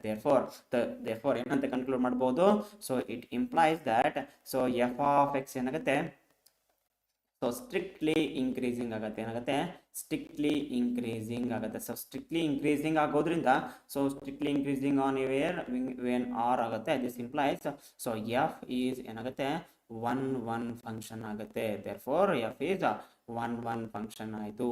Therefore ಏನಂತ ಕನ್ಕ್ಲೂಡ್ ಮಾಡ್ಬೋದು, so it implies that so F of X ಏನಾಗುತ್ತೆ, ಸೊ ಸ್ಟ್ರಿಕ್ಟ್ಲಿ ಇನ್ಕ್ರೀಸಿಂಗ್ ಆಗುತ್ತೆ. ಏನಾಗುತ್ತೆ, ಸ್ಟ್ರಿಕ್ಟ್ಲಿ ಇನ್ಕ್ರೀಸಿಂಗ್ ಆಗುತ್ತೆ. ಸೊ ಸ್ಟ್ರಿಕ್ಟ್ಲಿ ಇನ್ಕ್ರೀಸಿಂಗ್ ಆಗೋದ್ರಿಂದ, so strictly increasing on when R ಆಗುತ್ತೆ. This implies so F is ಏನಾಗುತ್ತೆ, 1 1 ಫಂಕ್ಷನ್ ಆಗುತ್ತೆ. ದೇರ್ಫೋರ್ ಎಫ್ ಈಸ್ 1 1 ಫಂಕ್ಷನ್ ಆಯಿತು.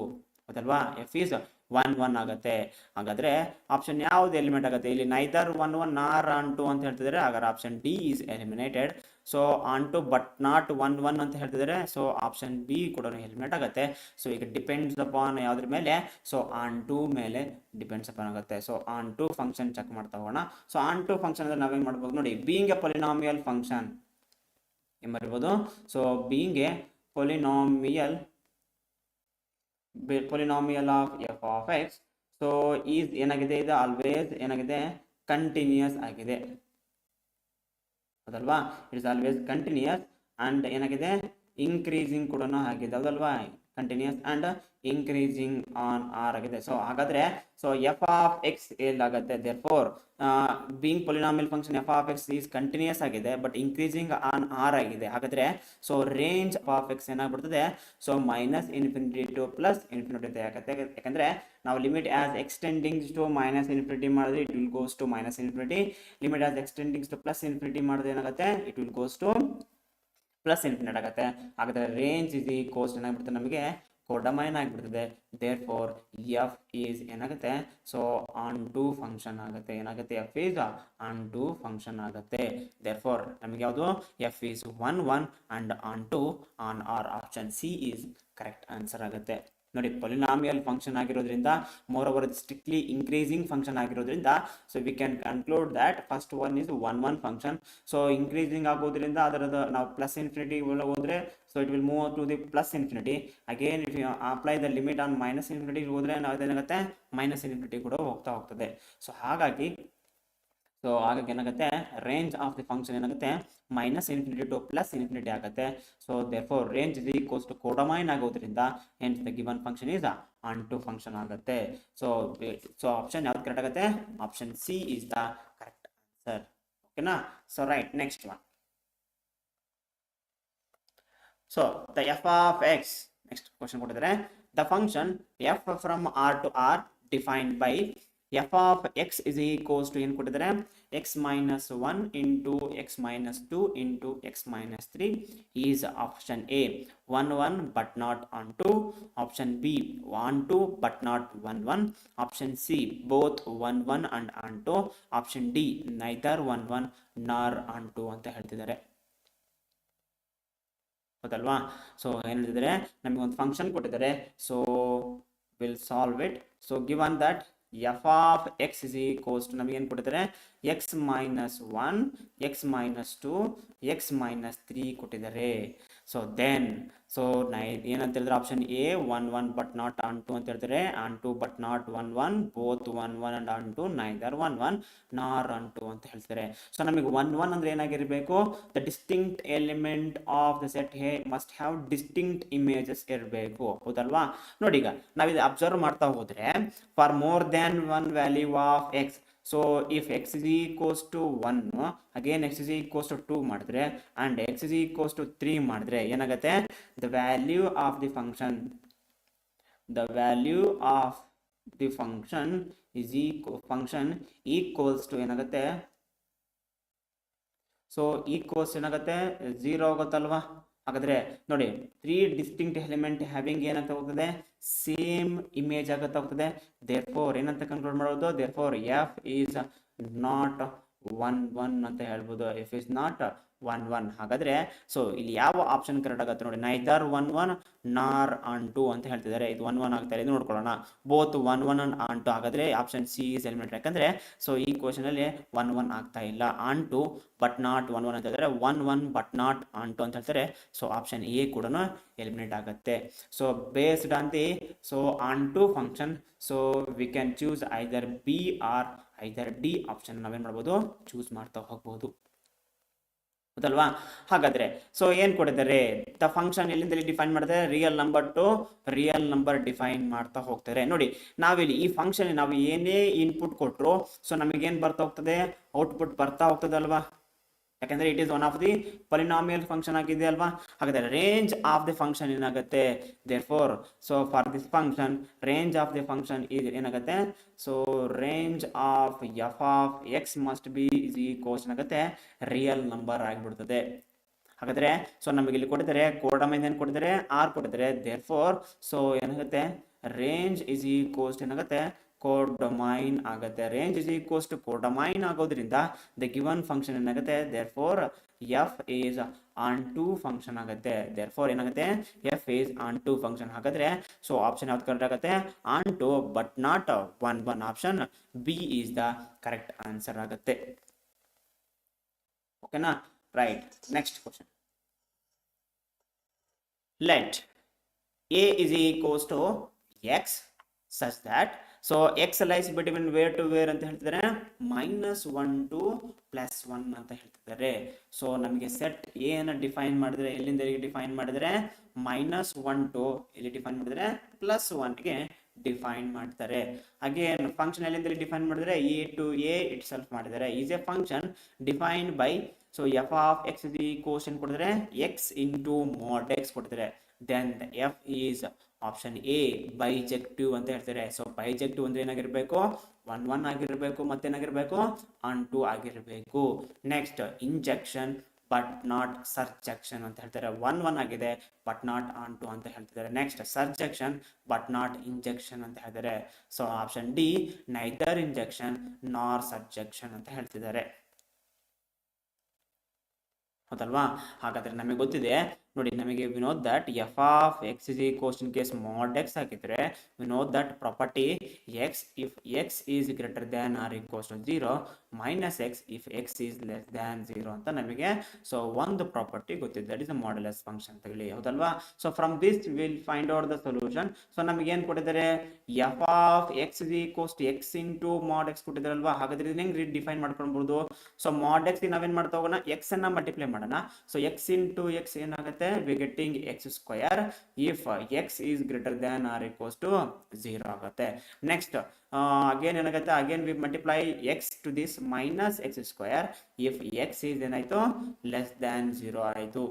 ಹೌದಲ್ವಾ? ಎಫ್ ಈಸ್ 1 1 ಆಗುತ್ತೆ. ಹಾಗಾದ್ರೆ ಆಪ್ಷನ್ ಯಾವ್ದು ಎಲಿಮೆಂಟ್ ಆಗುತ್ತೆ ಇಲ್ಲಿ, ನೈದರ್ 1 1 ನಾರ್ ಆನ್ 2 ಅಂತ ಹೇಳ್ತಿದ್ದಾರೆ. ಹಾಗಾದ್ರೆ option D is eliminated. So onto but not 1 1 ಅಂತ ಹೇಳ್ತಿದ್ದಾರೆ. ಸೊ ಆಪ್ಷನ್ ಬಿ ಕೂಡ ಎಲಿಮಿನೇಟ್ ಆಗುತ್ತೆ. ಸೊ ಈಗ ಡಿಪೆಂಡ್ಸ್ ಅಪಾನ್ ಯಾವ್ದ್ರ ಮೇಲೆ, ಸೊ ಆನ್ ಟು ಮೇಲೆ ಡಿಪೆಂಡ್ಸ್ ಅಪಾನ್ ಆಗುತ್ತೆ. So onto function check ಮಾಡ್ತಾ ಹೋಗೋಣ. ಸೊ ಆನ್ ಟು ಫಂಕ್ಷನ್ ಅಂದ್ರೆ ನಾವೇನ್ ಮಾಡ್ಬೋದು ನೋಡಿ, ಬೀಯಿಂಗ್ ಎ ಪೊಲಿನಾಮಿಯಲ್ ಫಂಕ್ಷನ್ ಏನ್ ಬರಿಬೋದು, so being A polynomial of f of x, so is ಏನಾಗಿದೆ, ಇದು ಆಲ್ವೇಸ್ ಏನಾಗಿದೆ, ಕಂಟಿನ್ಯೂಸ್ ಆಗಿದೆ. ಹೌದಲ್ವಾ? It is always continuous and ಏನಾಗಿದೆ, ಇನ್ಕ್ರೀಸಿಂಗ್ ಕೂಡ ಆಗಿದೆ. ಹೌದಲ್ವಾ? Continuous and increasing on R ಆಗಿದೆ. ಸೊ ಹಾಗಾದ್ರೆ ಸೊ ಎಫ್ ಆಫ್ ಎಕ್ಸ್ ಎಲ್ಲಾಗುತ್ತೆ, therefore being polynomial function F of X is continuous ಆಗಿದೆ ಬಟ್ ಇನ್ಕ್ರೀಸಿಂಗ್ ಆನ್ ಆರ್ ಆಗಿದೆ. ಹಾಗಾದ್ರೆ ಸೊ ರೇಂಜ್ ಆಫ್ ಎಕ್ಸ್ ಏನಾಗ್ಬಿಡ್ತದೆ, so minus infinity to plus infinity ಆಗುತ್ತೆ. ಯಾಕಂದ್ರೆ ನಾವು limit as ಎಕ್ಸ್ಟೆಂಡಿಂಗ್ಸ್ to minus infinity ಮಾಡಿದ್ರೆ it will goes to minus infinity. Limit as ಎಕ್ಸ್ಟೆಂಡಿಂಗ್ಸ್ to plus infinity ಮಾಡಿದ್ರೆ ಏನಾಗುತ್ತೆ, it will goes to plus infinite ಆಗುತ್ತೆ. ಹಾಗಾದ್ರೆ range is equals ಏನಾಗ್ಬಿಡುತ್ತೆ, ನಮಗೆ ಕೋಡಮೈನ್ ಆಗಿಬಿಡ್ತದೆ. ದೇರ್ ಫೋರ್ ಎಫ್ ಈಸ್ ಏನಾಗುತ್ತೆ, ಸೊ ಆನ್ ಟು ಫಂಕ್ಷನ್ ಆಗುತ್ತೆ. ಏನಾಗುತ್ತೆ, f is onto function ಆಗುತ್ತೆ. ದೇರ್ ಫೋರ್ ನಮಗೆ ಯಾವುದು, f is 1 1 and onto on R. Option C is correct answer ಆಗುತ್ತೆ. ನೋಡಿ, ಪೊಲಿನಾಮಿಯಲ್ ಫಂಕ್ಷನ್ ಆಗಿರೋದ್ರಿಂದ, moreover strictly increasing function ಆಗಿರೋದ್ರಿಂದ, so we can conclude that first one is 1 1 function. So increasing ಆಗೋದ್ರಿಂದ ಅದರದ ನಾವು plus infinity ಹೋದ್ರೆ, so it will move to the plus infinity. Again if you apply the limit on minus infinity ಹೋದ್ರೆ ನಾವು ಏನಾಗುತ್ತೆ, minus infinity ಕೂಡ ಹೋಗ್ತದೆ. So ಹಾಗಾಗಿ ಏನಾಗುತ್ತೆ, ರೇಂಜ್ ಆಫ್ ದಿ ಫಂಕ್ಷನ್ ಏನಾಗುತ್ತೆ, minus infinity to plus infinity ಆಗುತ್ತೆ. So therefore range is equals to codomain ಆಗೋದ್ರಿಂದ hence the given function is onto function ಆಗುತ್ತೆ. ಸೊ ಆಪ್ಷನ್ ಯಾವ್ದು ಕರೆಕ್ಟ್ ಆಗುತ್ತೆ, option C is the correct answer. ಓಕೆನಾ? So right, next one. So the f of x, next question ಕೊಟ್ಟಿದ್ದಾರೆ, the function f from R to R defined by f of X is equals to ಏನು ಕೊಟ್ಟಿದ್ದಾರೆ, x minus 1 into X minus 2 into X minus 3 is option A 1 1 but not on 2, option B on 2 but not 1 1, option C both 1 1 and on 2, option D neither 1 1 ನಾರ್ on 2 ಅಂತ ಹೇಳ್ತಿದ್ದಾರೆ. ಹೌದಲ್ವಾ? So ಏನು ಹೇಳ್ತಿದ್ದಾರೆ, ನಮಗೆ ಒಂದು ಫಂಕ್ಷನ್ ಕೊಟ್ಟಿದ್ದಾರೆ. So will solve it. So given that f of X is equals to ನಮಗೆ ಏನು ಕೊಟ್ಟಿದ್ದಾರೆ, x minus 1 x minus 2 x minus 3 ಕೊಟ್ಟಿದ್ದಾರೆ. ಸೊ ದೆನ್ ಸೊ ಏನಂತ ಹೇಳಿದ್ರೆ option A 1 1 but not onto ಅಂತ ಹೇಳ್ತಾರೆ, onto but not 1 1, both 1 1 and onto neither 1 1 ನಾರ್ on to ಅಂತ ಹೇಳ್ತಾರೆ. ಸೊ ನಮಗೆ 1 1 ಅಂದ್ರೆ ಏನಾಗಿರ್ಬೇಕು, the distinct element of the set they must have distinct images ಇರಬೇಕು, ಹೌದಲ್ವಾ. ನೋಡಿ ಈಗ ನಾವಿದು ಅಬ್ಸರ್ವ್ ಮಾಡ್ತಾ ಹೋದ್ರೆ for more than one value of x, so if x is equals to 1 again x is equals to 2 ಮಾಡಿದ್ರೆ and x is equals to 3 ಮಾಡಿದ್ರೆ ಏನಾಗುತ್ತೆ, the value of the function is equals to ಏನಾಗುತ್ತೆ, so equals ಏನಾಗುತ್ತೆ 0 ಆಗುತ್ತಲ್ವಾ. ಹಾಗಾದ್ರೆ ನೋಡಿ 3 distinct element having ಏನಾಗ್ತಾ ಹೋಗ್ತದೆ, same image ಆಗುತ್ತಾ ಹೋಗ್ತದೆ. ದೇರ್ಫೋರ್ ಏನಂತ ಕನ್ಕ್ಲೂಡ್ ಮಾಡೋದು, ದೇರ್ಫೋರ್ ಎಫ್ ಈಸ್ ನಾಟ್ 1 1 ಅಂತ ಹೇಳ್ಬೋದು, ಎಫ್ ಇಸ್ ನಾಟ್ 1 1. ಹಾಗಾದ್ರೆ ಸೊ ಇಲ್ಲಿ ಯಾವ ಆಪ್ಷನ್ ಕರೆಕ್ಟ್ ಆಗುತ್ತೆ ನೋಡಿ, ನೈದರ್ 1 1 ನಾರ್ ಆನ್ ಟು ಅಂತ ಹೇಳ್ತಿದ್ದಾರೆ, ಇದು 1 1 ಆಗ್ತಾ ಇದೆ ನೋಡ್ಕೊಳ್ಳೋಣ, ಬೋತ್ 1 1 ಅಂಡ್ ಆನ್ ಟು. ಹಾಗಾದ್ರೆ ಆಪ್ಷನ್ ಸಿ ಇಸ್ ಎಲಿಮಿನೇಟ್, ಯಾಕಂದ್ರೆ ಸೊ ಈ ಕ್ವಶನ್ ಅಲ್ಲಿ 1 1 ಆಗ್ತಾ ಇಲ್ಲ, ಆನ್ ಟು ಬಟ್ ನಾಟ್ 1 1 ಅಂತ ಹೇಳಿದ್ರೆ 1 1 ಬಟ್ ನಾಟ್ ಆನ್ ಟು ಅಂತ ಹೇಳ್ತಾರೆ. ಸೊ ಆಪ್ಷನ್ ಎ ಕೂಡ ಎಲಿಮಿನೇಟ್ ಆಗುತ್ತೆ. So based on the so onto function, so we can choose either B or either D option ನಾವೇನ್ ಮಾಡ್ಬೋದು, ಚೂಸ್ ಮಾಡ್ತಾ ಹೋಗ್ಬೋದು, ಹೌದಲ್ವಾ. ಹಾಗಾದ್ರೆ ಸೊ ಏನ್ ಕೊಟ್ಟಿದ್ದಾರೆ, ದ ಫಂಕ್ಷನ್ ಎಲ್ಲಿಂದ ಡಿಫೈನ್ ಮಾಡಿದ್ರೆ real number to real number define ಮಾಡ್ತಾ ಹೋಗ್ತಾರೆ. ನೋಡಿ ನಾವಿಲ್ಲಿ ಈ ಫಂಕ್ಷನ್ ನಾವು ಏನೇ ಇನ್ಪುಟ್ ಕೊಟ್ರು ಸೊ ನಮಗೇನ್ ಬರ್ತಾ ಹೋಗ್ತದೆ, ಔಟ್ಪುಟ್ ಬರ್ತಾ ಹೋಗ್ತದೆ ಅಲ್ವಾ, ಯಾಕಂದ್ರೆ it is one of the polynomial function ಆಗಿದೆ ಅಲ್ವಾ. ಹಾಗಾದ್ರೆ ರೇಂಜ್ ಆಫ್ ದಿ ಫಂಕ್ಷನ್ ಏನಾಗುತ್ತೆ, therefore so for this function range of the function ಏನಾಗುತ್ತೆ, so range of f of x must be is equals ಏನಾಗುತ್ತೆ, ರಿಯಲ್ ನಂಬರ್ ಆಗಿಬಿಡ್ತದೆ. ಹಾಗಾದ್ರೆ so ನಮಗೆ ಇಲ್ಲಿ ಕೊಟ್ಟಿದ್ದಾರೆ ಕೋಡಮೈನ್ ಏನ್ ಕೊಟ್ಟಿದ್ದಾರೆ, ಆರ್ ಕೊಟ್ಟಿದ್ದಾರೆ, ದೇರ್ಫೋರ್ ಸೊ ಏನಾಗುತ್ತೆ ರೇಂಜ್ ಇಸ್ ಈಕ್ವಲ್ಸ್ ಏನಾಗುತ್ತೆ ಕೋಡಮೈನ್ ಆಗುತ್ತೆ. Range is equals to codomain ಆಗೋದ್ರಿಂದ ದ ಗಿವನ್ ಫಂಕ್ಷನ್ ಏನಾಗುತ್ತೆ, therefore f is onto function ಆಗುತ್ತೆ. ದೇರ್ಫೋರ್ ಏನಾಗುತ್ತೆ, f is onto function. ಹಾಗಾದ್ರೆ ಸೊ ಆಪ್ಷನ್ ಯಾವ್ದು ಕರೆಕ್ಟ್ ಆಗುತ್ತೆ, onto but not 1 1, option B is the correct answer ಆಗುತ್ತೆ. ಓಕೆನಾ, right. Next question, let A is equals to x such that so x lies between where to where ಅಂತ ಹೇಳ್ತಿದ್ದಾರೆ, -1 to +1 ಅಂತ ಹೇಳ್ತಿದ್ದಾರೆ. So ನಮಗೆ set A ಅನ್ನ define ಮಾಡಿದ್ರೆ ಎಲ್ಲಿಂದ ಡಿಫೈನ್ ಮಾಡಿದ್ರೆ -1 to ಇಲ್ಲಿ ಡಿಫೈನ್ ಮಾಡಿದ್ರೆ +1 ಗೆ ಡಿಫೈನ್ ಮಾಡ್ತಾರೆ. ಅಗೇನ್ ಫಂಕ್ಷನ್ ಎಲ್ಲಿಂದ ಡಿಫೈನ್ ಮಾಡಿದ್ರೆ A to A itself ಮಾಡಿದ್ದಾರೆ. Is a function defined by so F of x the question ಕೊಟ್ಟಿದ್ರೆ ಎಕ್ಸ್ ಇಂಟು mod x ಕೊಟ್ಟಿದ್ದಾರೆ. Then f is option A bijective ಅಂತ ಹೇಳ್ತಾರೆ. ಸೊ ಬೈಜೆಕ್ಟಿವ್ ಅಂದ್ರೆ ಏನಾಗಿರ್ಬೇಕು, 1 1 ಆಗಿರ್ಬೇಕು, ಮತ್ತೇನಾಗಿರ್ಬೇಕು ಆನ್ ಟು ಆಗಿರ್ಬೇಕು. Next injection but not surjection ಅಂತ ಹೇಳ್ತಾರೆ. 1 1 ಆಗಿದೆ ಬಟ್ ನಾಟ್ ಆನ್ ಟು ಅಂತ ಹೇಳ್ತಿದ್ದಾರೆ. ನೆಕ್ಸ್ಟ್ ಸರ್ಜೆಕ್ಷನ್ ಬಟ್ ನಾಟ್ ಇಂಜೆಕ್ಷನ್ ಅಂತ ಹೇಳ್ತಾರೆ. So option D neither injection ನಾರ್ ಸರ್ಜೆಕ್ಷನ್ ಅಂತ ಹೇಳ್ತಿದ್ದಾರೆ, ಹೌದಲ್ವಾ. ಹಾಗಾದ್ರೆ ನಮಗೆ ಗೊತ್ತಿದೆ ನೋಡಿ, ನಮಗೆ we know that f of X is equals in case mod x ಹಾಕಿದ್ರೆ we know that property x if x is greater than or equals to 0 minus x if x is less than 0 ಅಂತ ನಮಗೆ so ಒಂದು property ಗೊತ್ತಿದೆ, that is a modulus function ಅಂತ ಹೇಳಿ, ಹೌದಲ್ವಾ. So from this will find out the solution. So ನಮಗೆ ಏನ್ ಕೊಟ್ಟಿದ್ದಾರೆ, f of X is equals to x into mod x ಕೊಟ್ಟಿದ್ದಾರಲ್ವಾ. ಹಾಗಾದ್ರೆ ಇದನ್ನ ಹೆಂಗ್ ಡಿಫೈನ್ ಮಾಡ್ಕೊಳ್ಬಹುದು, ಸೊ mod x ನಾವೇನ್ ಮಾಡ್ತಾ ಹೋಗೋಣ, ಎಕ್ಸ್ ಅನ್ನ ಮಲ್ಟಿಪ್ಲೈ ಮಾಡೋಣ. ಸೊ ಎಕ್ಸ್ ಇಂಟು ಎಕ್ಸ್ ಏನಾಗುತ್ತೆ, we getting x square if x is greater than or equals to 0 ಆಗುತ್ತೆ. ನೆಕ್ಸ್ಟ್ ಅಗೇನ್ ಏನಾಗುತ್ತೆ, again we multiply x to this minus x square if x is ಏನಾಯ್ತು less than 0 ಆಯ್ತು.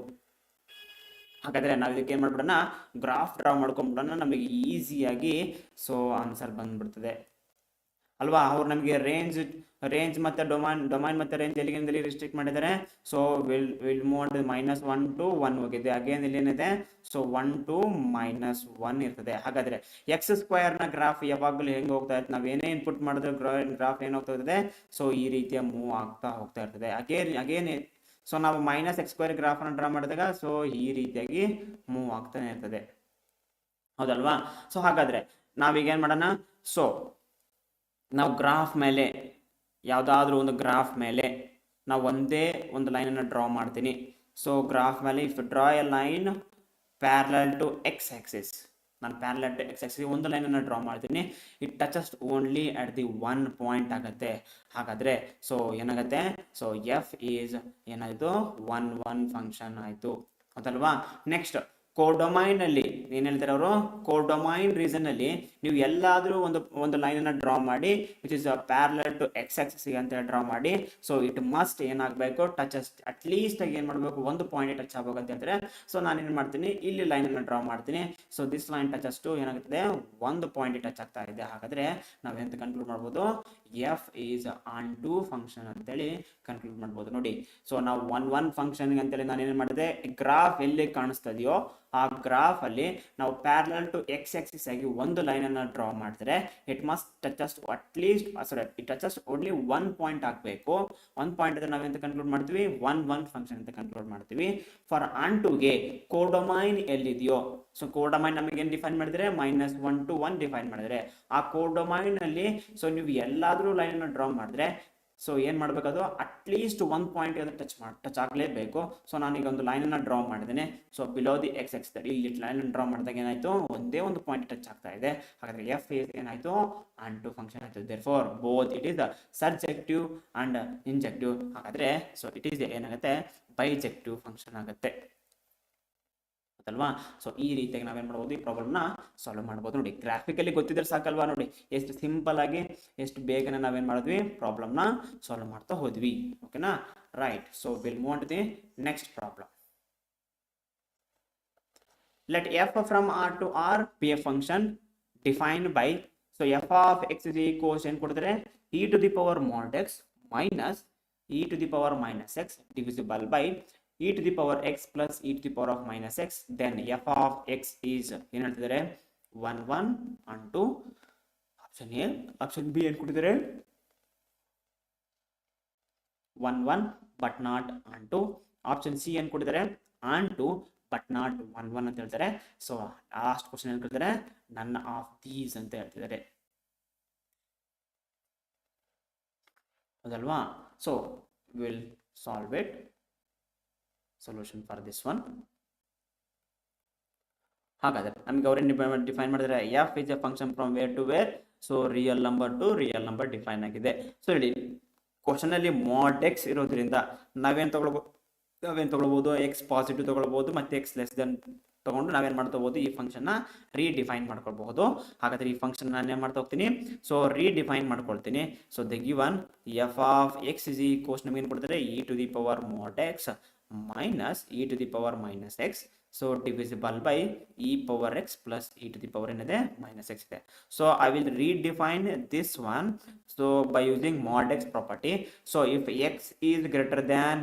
ಹಾಗಾದ್ರೆ ನಾವು ಇದಕ್ಕೆ ಏನ್ ಮಾಡ್ಬಿಡೋಣ, graph draw ಮಾಡ್ಕೊಂಡ್ಬಿಡೋಣ, ನಮಗೆ ಈಸಿಯಾಗಿ ಸೊ ಆನ್ಸರ್ ಬಂದ್ಬಿಡ್ತದೆ ಅಲ್ವಾ. ಅವ್ರು ನಮಗೆ ರೇಂಜ್ ಮತ್ತೆ ಡೊಮೈನ್ ಮತ್ತೆ ರೇಂಜ್ ಎಲ್ಲಿಗೆ ರಿಸ್ಟ್ರಿಕ್ಟ್ ಮಾಡಿದ್ದಾರೆ. ಸೊ ವಿಲ್ ಮೋಡ್ -1 to 1 ಹೋಗಿದೆ. ಅಗೇನ್ ಇಲ್ಲಿ ಏನಿದೆ, ಸೊ 1 to -1 ಇರ್ತದೆ. ಹಾಗಾದ್ರೆ ಎಕ್ಸ್ ಸ್ಕ್ವೇರ್ ನ ಗ್ರಾಫ್ ಯಾವಾಗಲೂ ಹೆಂಗ್ ಹೋಗ್ತಾ ಇರ್ತದೆ, ನಾವ್ ಏನೇ ಇನ್ಪುಟ್ ಮಾಡಿದ್ರೆ ಗ್ರಾಫ್ ಏನ್ ಹೋಗ್ತಾ ಇರ್ತದೆ, ಸೊ ಈ ರೀತಿಯ ಮೂವ್ ಆಗ್ತಾ ಹೋಗ್ತಾ ಇರ್ತದೆ. ಅಗೇನ್ ಸೊ ನಾವು -x² ಗ್ರಾಫ್ ಅನ್ನು ಡ್ರಾ ಮಾಡಿದಾಗ ಸೊ ಈ ರೀತಿಯಾಗಿ ಮೂವ್ ಆಗ್ತಾನೆ ಇರ್ತದೆ, ಹೌದಲ್ವಾ. ಸೊ ಹಾಗಾದ್ರೆ ನಾವೀಗ ಏನ್ ಮಾಡೋಣ, ಸೊ ನಾವು ಗ್ರಾಫ್ ಮೇಲೆ ಯಾವುದಾದ್ರೂ ಒಂದು ಗ್ರಾಫ್ ಮೇಲೆ ನಾವು ಒಂದೇ ಒಂದು ಲೈನ್ ಅನ್ನು ಡ್ರಾ ಮಾಡ್ತೀನಿ. ಸೊ ಗ್ರಾಫ್ ಮೇಲೆ if draw a line parallel to x axis. ನಾನು ಪ್ಯಾರಲಲ್ ಟು ಎಕ್ಸ್ ಆಕ್ಸಿಸ್ ಒಂದು ಲೈನನ್ನು ಡ್ರಾ ಮಾಡ್ತೀನಿ. It touches only at the one point ಆಗುತ್ತೆ. ಹಾಗಾದರೆ ಸೊ ಏನಾಗುತ್ತೆ, ಸೊ ಎಫ್ ಈಸ್ ಏನಾಯಿತು, ಒನ್ ಫಂಕ್ಷನ್ ಆಯಿತು ಅದಲ್ವಾ. ನೆಕ್ಸ್ಟ್ ಕೋಡೊಮೈನ್ ಅಲ್ಲಿ ಏನ್ ಹೇಳ್ತಾರೆ ಅವರು, ಕೋಡೊಮೈನ್ ರೀಸನ್ ಅಲ್ಲಿ ನೀವು ಎಲ್ಲಾದ್ರೂ ಒಂದು ಲೈನ್ ಅನ್ನ ಡ್ರಾ ಮಾಡಿ which is parallel to x axis ಅಂತ ಡ್ರಾ ಮಾಡಿ. ಸೊ ಇಟ್ ಮಸ್ಟ್ ಏನಾಗಬೇಕು, ಟಚ್ ಅಟ್ ಲೀಸ್ಟ್ ಆಗಿ ಏನ್ ಮಾಡಬೇಕು, ಒಂದು ಪಾಯಿಂಟ್ ಟಚ್ ಆಗಬೇಕು ಅಂತ ಹೇಳ್ತಾರೆ. ಸೊ ನಾನು ಏನ್ ಮಾಡ್ತೀನಿ, ಇಲ್ಲಿ ಲೈನ್ ಅನ್ನ ಡ್ರಾ ಮಾಡ್ತೀನಿ. So this line touches to ಏನಾಗುತ್ತದೆ, ಒಂದು ಪಾಯಿಂಟ್ ಟಚ್ ಆಗ್ತಾ ಇದೆ. ಹಾಗಾದ್ರೆ ನಾವೆಂತ ಕನ್ಕ್ಲೂಡ್ ಮಾಡ್ಬೋದು, f is onto function ಅಂತೇಳಿ ಕನ್ಕ್ಲೂಡ್ ಮಾಡ್ಬೋದು ನೋಡಿ. ಸೊ ನಾವು ಒನ್ ಫಂಕ್ಷನ್ ಅಂತೇಳಿ ನಾನು ಏನ್ ಮಾಡಿದೆ, ಗ್ರಾಫ್ ಎಲ್ಲಿ ಕಾಣಿಸ್ತದೆಯೋ ಆ ಗ್ರಾಫ್ ಅಲ್ಲಿ ನಾವು ಪ್ಯಾರಲಲ್ ಟು ಎಕ್ಸ್ ಆಕ್ಸಿಸ್ ಆಗಿ ಒಂದು ಲೈನ್ ಅನ್ನ ಡ್ರಾ ಮಾಡಿದ್ರೆ it must touches at least it touches only one point ಆಗಬೇಕು. ಒನ್ ಪಾಯಿಂಟ್ ಅಂದ್ರೆ ನಾವೆಂತ ಕನ್ಕ್ಲೂಡ್ ಮಾಡ್ತೀವಿ, ಒನ್ ಫಂಕ್ಷನ್ ಅಂತ ಕನ್ಕ್ಲೂಡ್ ಮಾಡ್ತೀವಿ. ಫಾರ್ ಆನ್ ಟುಗೆ ಕೋಡೊಮೈನ್ ಎಲ್ಲಿದೆಯೋ, ಸೊ ಕೋಡೊಮೈನ್ ನಮಗೆ ಏನು ಡಿಫೈನ್ ಮಾಡಿದ್ರೆ, -1 to 1 ಡಿಫೈನ್ ಮಾಡಿದ್ರೆ ಆ ಕೋಡೊಮೈನ್ ಅಲ್ಲಿ ಸೊ ನೀವು ಎಲ್ಲಾದ್ರೂ ಲೈನ್ ಅನ್ನು ಡ್ರಾ ಮಾಡಿದ್ರೆ ಸೊ ಏನ್ ಮಾಡ್ಬೇಕದು, ಅಟ್ಲೀಸ್ಟ್ ಒನ್ ಪಾಯಿಂಟ್ ಟಚ್ ಆಗಲೇಬೇಕು. ಸೊ ನಾನೀಗ ಒಂದು ಲೈನ್ ಅನ್ನ ಡ್ರಾ ಮಾಡಿದ್ದೇನೆ. So below the X X ಇಲ್ಲಿ ಲೈನ್ ಡ್ರಾ ಮಾಡಿದಾಗ ಏನಾಯ್ತು, ಒಂದೇ ಒಂದು ಪಾಯಿಂಟ್ ಟಚ್ ಆಗ್ತಾ ಇದೆ. ಹಾಗಾದ್ರೆ ಎಫ್ ಏನಾಯ್ತು, ಆನ್ ಟು ಫಂಕ್ಷನ್ ಆಯ್ತು. Therefore both it is surjective and injective. ಹಾಗಾದ್ರೆ ಸೊ ಇಟ್ ಈಸ್ ಏನಾಗುತ್ತೆ, ಬೈಜೆಕ್ಟಿವ್ ಫಂಕ್ಷನ್ ಆಗುತ್ತೆ ಅಲ್ವಾ. ಸೊ ಈ ರೀತಿಯಾಗಿ ನಾವೇನ್ ಮಾಡಬಹುದು, ಈ ಪ್ರಾಬ್ಲಮ್ನ ಸಾಲ್ವ್ ಮಾಡಬಹುದು ನೋಡಿ. ಗ್ರಾಫಿಕಲಿ ಗೊತ್ತಿದ್ರೆ ಸಾಕಲ್ವಾ ನೋಡಿ, ಎಷ್ಟು ಸಿಂಪಲ್ ಆಗಿ ಎಷ್ಟು ಬೇಗನೆ ನಾವೇನ್ ಮಾಡಿದ್ವಿ, ಪ್ರಾಬ್ಲಮ್ನ ಸಾಲ್ವ್ ಮಾಡ್ತಾ ಹೋದ್ವಿ. ಓಕೆನಾ, right. So will move on to the next problem. Let f from R to R be a function defined by, so F of X is equals ಏನು ಕೊಡ್ತಾರೆ, e to the power mod x minus e to the power minus x divisible by e to the power x plus e to the power of minus x. then f of x is ಏನು ಹೇಳ್ತಿದ್ದಾರೆ, 1 and 2. Option A. Option B ಏನು ಕೊಟ್ಟಿದ್ದಾರೆ, 1 but not and 2. Option C ಏನು ಕೊಟ್ಟಿದ್ದಾರೆ, and 2 but not 1 ಅಂತ ಹೇಳ್ತಾರೆ. So last question ಏನು ಕೊಡ್ತಾರೆ, ನನ್ ಆಫ್ ದೀಸ್ ಅಂತ ಹೇಳ್ತಿದ್ದಾರೆ ಅದಲ್ವಾ. So will solve it. solution for this one. ಹಾಗಾದ್ರೆ ನಮಗೆ ಅವರೇನು ಡಿಫೈನ್ ಮಾಡಿದ್ರೆ, f is a function from wear to wear. So real number to real number define ಆಗಿದೆ. ಸೊ ಹೇಳಿ ಕ್ವಶನ್ ಅಲ್ಲಿ mod x ಇರೋದ್ರಿಂದ ನಾವೇನು ತಗೊಳ್ಬಹುದು, ಎಕ್ಸ್ ಪಾಸಿಟಿವ್ ತಗೊಳ್ಬಹುದು ಮತ್ತೆ ಎಕ್ಸ್ ಲೆಸ್ ದೆನ್ ತಗೊಂಡು ನಾವೇನ್ ಮಾಡ್ಕೋಬಹುದು, ಈ ಫಂಕ್ಷನ್ ನ ರೀಡಿಫೈನ್ ಮಾಡ್ಕೊಳ್ಬಹುದು. ಹಾಗಾದ್ರೆ ಈ ಫಂಕ್ಷನ್ ನಾನು ಏನ್ ಮಾಡ್ತಾ ಹೋಗ್ತೀನಿ, ಸೊ ರೀಡಿಫೈನ್ ಮಾಡ್ಕೊಳ್ತೀನಿ. So the given f of X is equals ನಮಗೆ ಏನು ಕೊಡ್ತಾರೆ, e to the power mod x minus e to the power minus x. so divisible by e power x plus e to the power ಏನಿದೆ minus x ಇದೆ. so I will redefine this one so by using mod x property. so if x is greater than,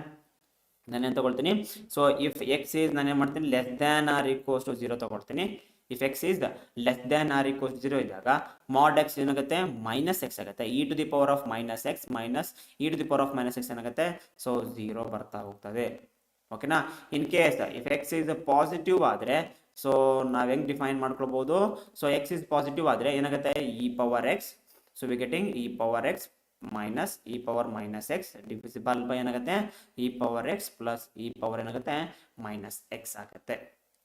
ನಾನು ಏನು ತಗೊಳ್ತೀನಿ, so if x is ನಾನು ಏನು ಮಾಡ್ತೀನಿ, less than or equals to 0 ತಗೊಳ್ತೀನಿ. If x is less than or equals 0 ಇದ್ದಾಗ mod x ಏನಾಗುತ್ತೆ, minus x ಆಗುತ್ತೆ. E to the power of minus x minus e to the power of minus x ಏನಾಗುತ್ತೆ, so 0 ಬರ್ತಾ ಹೋಗ್ತದೆ. ಓಕೆನಾ. In case if x is positive ಆದರೆ so ನಾವ್ ಹೆಂಗ್ ಡಿಫೈನ್ ಮಾಡ್ಕೊಳ್ಬಹುದು, ಸೊ ಎಕ್ಸ್ ಇಸ್ ಪಾಸಿಟಿವ್ ಆದರೆ ಏನಾಗುತ್ತೆ, e power x. So we getting e power x minus e power minus x divisible by ಏನಾಗುತ್ತೆ, e power x plus e power ಏನಾಗುತ್ತೆ minus x ಆಗುತ್ತೆ.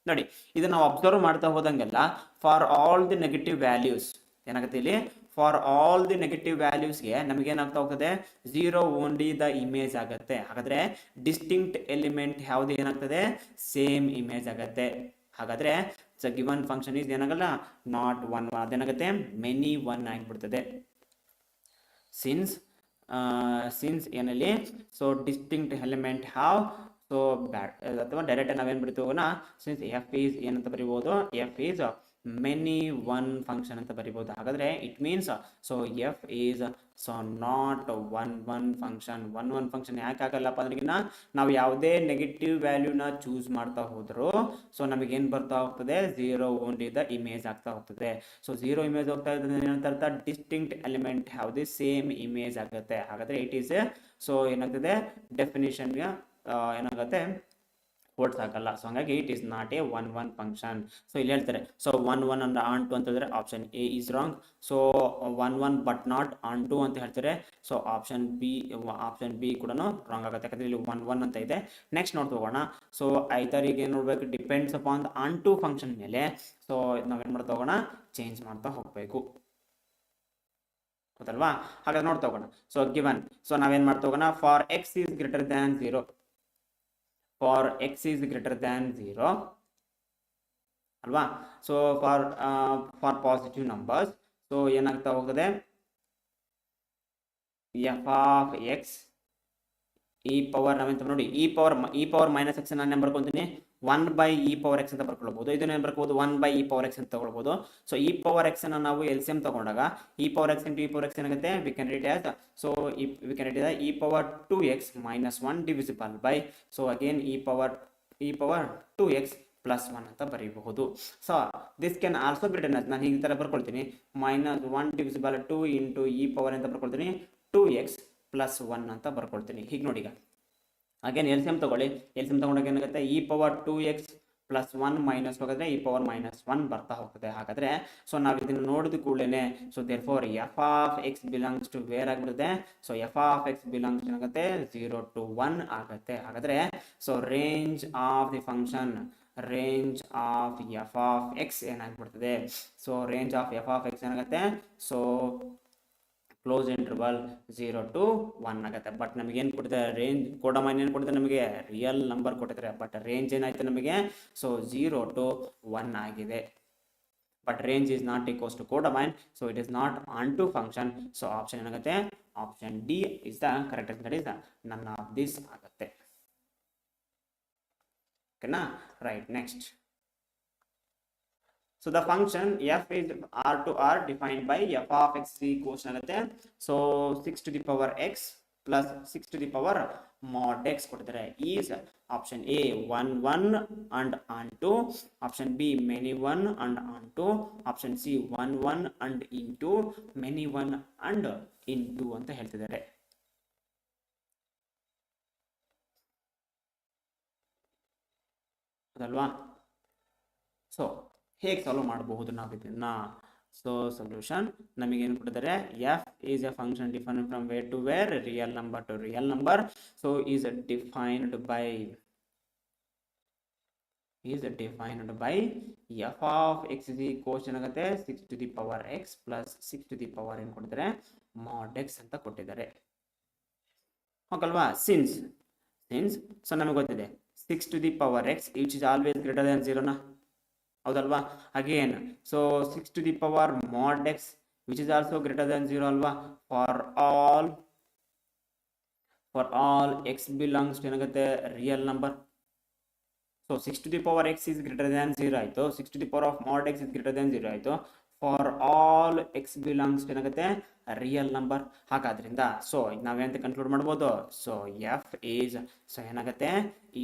ನೋಡಿ ಇದನ್ನ ನಾವು ಅಬ್ಸರ್ವ್ ಮಾಡ್ತಾ ಹೋದಂಗೆಲ್ಲ for all the negative values ಏನಾಗುತ್ತೆ ಇಲ್ಲಿ, ಫಾರ್ ಆಲ್ ದಿ ನೆಗೆಟಿವ್ ವ್ಯಾಲ್ಯೂಸ್ಗೆ ನಮಗೆ ಏನಾಗ್ತಾ ಹೋಗ್ತದೆ, 0 ಓನ್ಲಿ ದ ಇಮೇಜ್ ಆಗುತ್ತೆ. ಹಾಗಾದ್ರೆ ಡಿಸ್ಟಿಂಕ್ಟ್ ಎಲಿಮೆಂಟ್ ಯಾವ್ದು ಏನಾಗ್ತದೆ, ಸೇಮ್ ಇಮೇಜ್ ಆಗುತ್ತೆ. ಹಾಗಾದ್ರೆ ಗಿವನ್ ಫಂಕ್ಷನ್ ಇಸ್ ಏನಾಗಲ್ಲ, ನಾಟ್ 1 ಅದೇನಾಗುತ್ತೆ, ಮೆನಿ 1 ಆಗಿಬಿಡ್ತದೆ. ಸಿನ್ಸ್ ಏನಲ್ಲಿ so distinct element have so bad ಅಥವಾ ಡೈರೆಕ್ಟ್ ನಾವೇನ್ ಬಿಡ್ತೀವೋಣ, ಸಿನ್ಸ್ ಎಫ್ ಈಸ್ ಏನಂತ ಬರೀಬಹುದು, ಎಫ್ ಈಸ್ ಮೆನಿ 1 ಫಂಕ್ಷನ್ ಅಂತ ಬರೀಬಹುದು. ಹಾಗಾದ್ರೆ it means so F is so not 1 function. 1 function ಯಾಕೆ ಆಗಲ್ಲಪ್ಪ ಅಂದ್ರೆ, ನಾವು ಯಾವುದೇ ನೆಗೆಟಿವ್ ವ್ಯಾಲ್ಯೂನ ಚೂಸ್ ಮಾಡ್ತಾ ಹೋದ್ರು ಸೊ ನಮಗೆ ಏನ್ ಬರ್ತಾ ಹೋಗ್ತದೆ, 0 ಓನ್ಲಿ ದ ಇಮೇಜ್ ಆಗ್ತಾ ಹೋಗ್ತದೆ. ಸೊ 0 ಇಮೇಜ್ ಹೋಗ್ತಾ ಇದ್ರೆ ಏನಂತ, ಡಿಸ್ಟಿಂಕ್ಟ್ ಎಲಿಮೆಂಟ್ ಯಾವ್ದು ಸೇಮ್ ಇಮೇಜ್ ಆಗುತ್ತೆ. ಹಾಗಾದ್ರೆ ಇಟ್ ಈಸ್ ಸೊ ಏನಾಗ್ತದೆ, ಡೆಫಿನಿಷನ್ಗೆ ಏನಾಗುತ್ತೆ ಓಡಿಸಾಗಲ್ಲ. ಸೊ ಹಂಗಾಗಿ it is not a one function. So ಇಲ್ಲಿ ಹೇಳ್ತಾರೆ, so one and onto ಅಂತಂದ್ರೆ option A is wrong. So one but not onto ಅಂತ ಹೇಳ್ತಾರೆ. ಸೊ ಆಪ್ಷನ್ ಬಿ ಕೂಡ ರಾಂಗ್ ಆಗುತ್ತೆ, ಯಾಕಂದ್ರೆ ಇಲ್ಲಿ ಒನ್ ಅಂತ ಇದೆ. ನೆಕ್ಸ್ಟ್ ನೋಡ್ತೋಗೋಣ. ಸೊ ಐದರ್ ಈಗ ಏನು ನೋಡ್ಬೇಕು, depends upon the onto function ಮೇಲೆ. ಸೊ ನಾವೇನ್ ಮಾಡ್ತಾ ಹೋಗೋಣ, ಚೇಂಜ್ ಮಾಡ್ತಾ ಹೋಗ್ಬೇಕು, ಹೌದಲ್ವಾ? ಹಾಗಾದ್ರೆ ನೋಡ್ತಾ ಹೋಗೋಣ. ಸೊ ಗಿವನ್, ಸೊ ನಾವೇನ್ ಮಾಡ್ತಾ ಹೋಗೋಣ, for X is greater than 0, for X is greater than 0 ಅಲ್ವಾ? So for positive numbers, so ಏನಾಗ್ತಾ ಹೋಗ್ತದೆ, f of X E power, ನಾವೆಂತ ನೋಡಿ, ಇ ಪವರ್ ಮೈನಸ್ ಎಕ್ಸ್ ನಾನು ಏನು ಬರ್ಕೊತೀನಿ, 1/e⁴x ಅಂತ ಬರ್ಕೊಳ್ಬಹುದು. ಇದನ್ನ ಏನು ಬರ್ಕೋಬಹುದು, 1/e⁴x ಅಂತ ತಗೊಳ್ಬಹುದು. ಸೊ e⁴x ಅನ್ನ ನಾವು LCM ತಗೊಂಡಾಗ e⁴x into e⁴x ಏನಾಗುತ್ತೆ, we can write as, so we can write as e⁴2x minus 1 divisible by, so again e⁴2x plus 1 ಅಂತ ಬರೀಬಹುದು. So this can also be written as, ನಾನು ಈ ತರ ಬರ್ಕೊಳ್ತೀನಿ, -1 divisible 2 into e ಪವರ್ ಅಂತ ಬರ್ಕೊಳ್ತೀನಿ 2x plus 1 ಅಂತ ಬರ್ಕೊಳ್ತೀನಿ. ಹೀಗೆ ನೋಡಿ, ಈಗ ಅಗೇನ್ LCM ತಗೊಳ್ಳಿ. LCM ತಗೊಂಡಾಗ ಏನಾಗುತ್ತೆ, e⁴2x plus 1 ಮೈನಸ್ ಹೋಗಿದ್ರೆ e⁻−1 ಬರ್ತಾ ಹೋಗ್ತದೆ. ಹಾಗಾದ್ರೆ ಸೊ ನಾವು ಇದನ್ನು ನೋಡಿದ ಕೂಡಲೇ, so therefore f of x belongs to where ಆಗಿಬಿಡುತ್ತೆ. So F of x belongs ಏನಾಗುತ್ತೆ, 0 to 1 ಆಗುತ್ತೆ. ಹಾಗಾದ್ರೆ so range of the function, range of f of X ಏನಾಗ್ಬಿಡ್ತದೆ, so range of f of X ಏನಾಗುತ್ತೆ, so close interval 0 to 1 ಆಗುತ್ತೆ. But ನಮಗೆ ಏನು ಕೊಡ್ತಾರೆ, ರೇಂಜ್ ಕೋಡಮೈನ್ ಏನು ಕೊಡ್ತಾರೆ, ನಮಗೆ ರಿಯಲ್ ನಂಬರ್ ಕೊಟ್ಟಿದ್ದಾರೆ. ಬಟ್ ರೇಂಜ್ ಏನಾಯ್ತು ನಮಗೆ, ಸೊ 0 to 1 ಆಗಿದೆ. But range is not equals to codomain, so it is not onto function. So option ಏನಾಗುತ್ತೆ, option D is the correct answer, is none of this ಆಗುತ್ತೆ. ಓಕೆನಾ, right. Next, so the function f is r to r defined by f of x equals ಆಗುತ್ತೆ. so 6 to the power x plus 6 to the power mod x ಕೊಡ್ತಾರೆ. is option A 1 and onto, option B many 1 and onto, option C 1 and into, many 1 and into ಅಂತ ಹೇಳ್ತಿದ್ದಾರೆ. ಅದಲ್ವಾ? So ಹೇಗೆ solve ಮಾಡಬಹುದು ನಾವು ಇದನ್ನ? So solution ನಮಗೆ ಏನು ಕೊಟ್ಟಿದ್ದಾರೆ, F is a function defined from wear to R, real number to real number. So is defined by f of X is equals ಏನಾಗುತ್ತೆ, 6 to the power x plus 6 to the power ಏನು ಕೊಟ್ಟಿದ್ದಾರೆ, mod x ಅಂತ ಕೊಟ್ಟಿದ್ದಾರೆ. ಓಕಲ್ವಾ? Since so ನಮಗೆ ಗೊತ್ತಿದೆ 6 to the power x which is always greater than 0 ನಾ, ಹೌದಲ್ವಾ? Again so 6 to the power mod x which is also greater than 0 ಅಲ್ವಾ? for all x belongs to ಏನಾಗುತ್ತೆ, real number. So 6 to the power x is greater than 0 ಆಯ್ತು, 6 to the power of mod x is greater than 0 ಆಯ್ತು. For all X belongs ಏನಾಗುತ್ತೆ, real number. ಹಾಗಾದ್ರಿಂದ so ನಾವೇಂತ conclude ಮಾಡ್ಬೋದು, so F is, so ಏನಾಗುತ್ತೆ,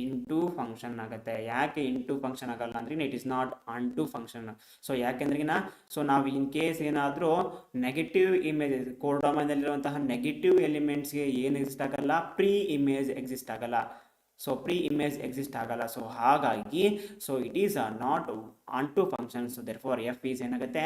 into function ಆಗುತ್ತೆ. ಯಾಕೆ into function ಆಗಲ್ಲ ಅಂದ್ರೆ, it is not onto function. So ಯಾಕೆಂದ್ರಿಗಿನ, ಸೊ ನಾವು ಇನ್ ಕೇಸ್ ಏನಾದರೂ ನೆಗೆಟಿವ್ ಇಮೇಜ್, ಕೋಡೊಮೈನಲ್ಲಿರುವಂತಹ ನೆಗೆಟಿವ್ ಎಲಿಮೆಂಟ್ಸ್ಗೆ ಏನು ಎಕ್ಸಿಸ್ಟ್ ಆಗಲ್ಲ, ಪ್ರೀ ಇಮೇಜ್ ಎಕ್ಸಿಸ್ಟ್ ಆಗಲ್ಲ. ಸೊ ಪ್ರೀ ಇಮೇಜ್ ಎಕ್ಸಿಸ್ಟ್ ಆಗಲ್ಲ. ಸೊ ಹಾಗಾಗಿ so it is not onto function. So therefore F is ಏನಾಗುತ್ತೆ,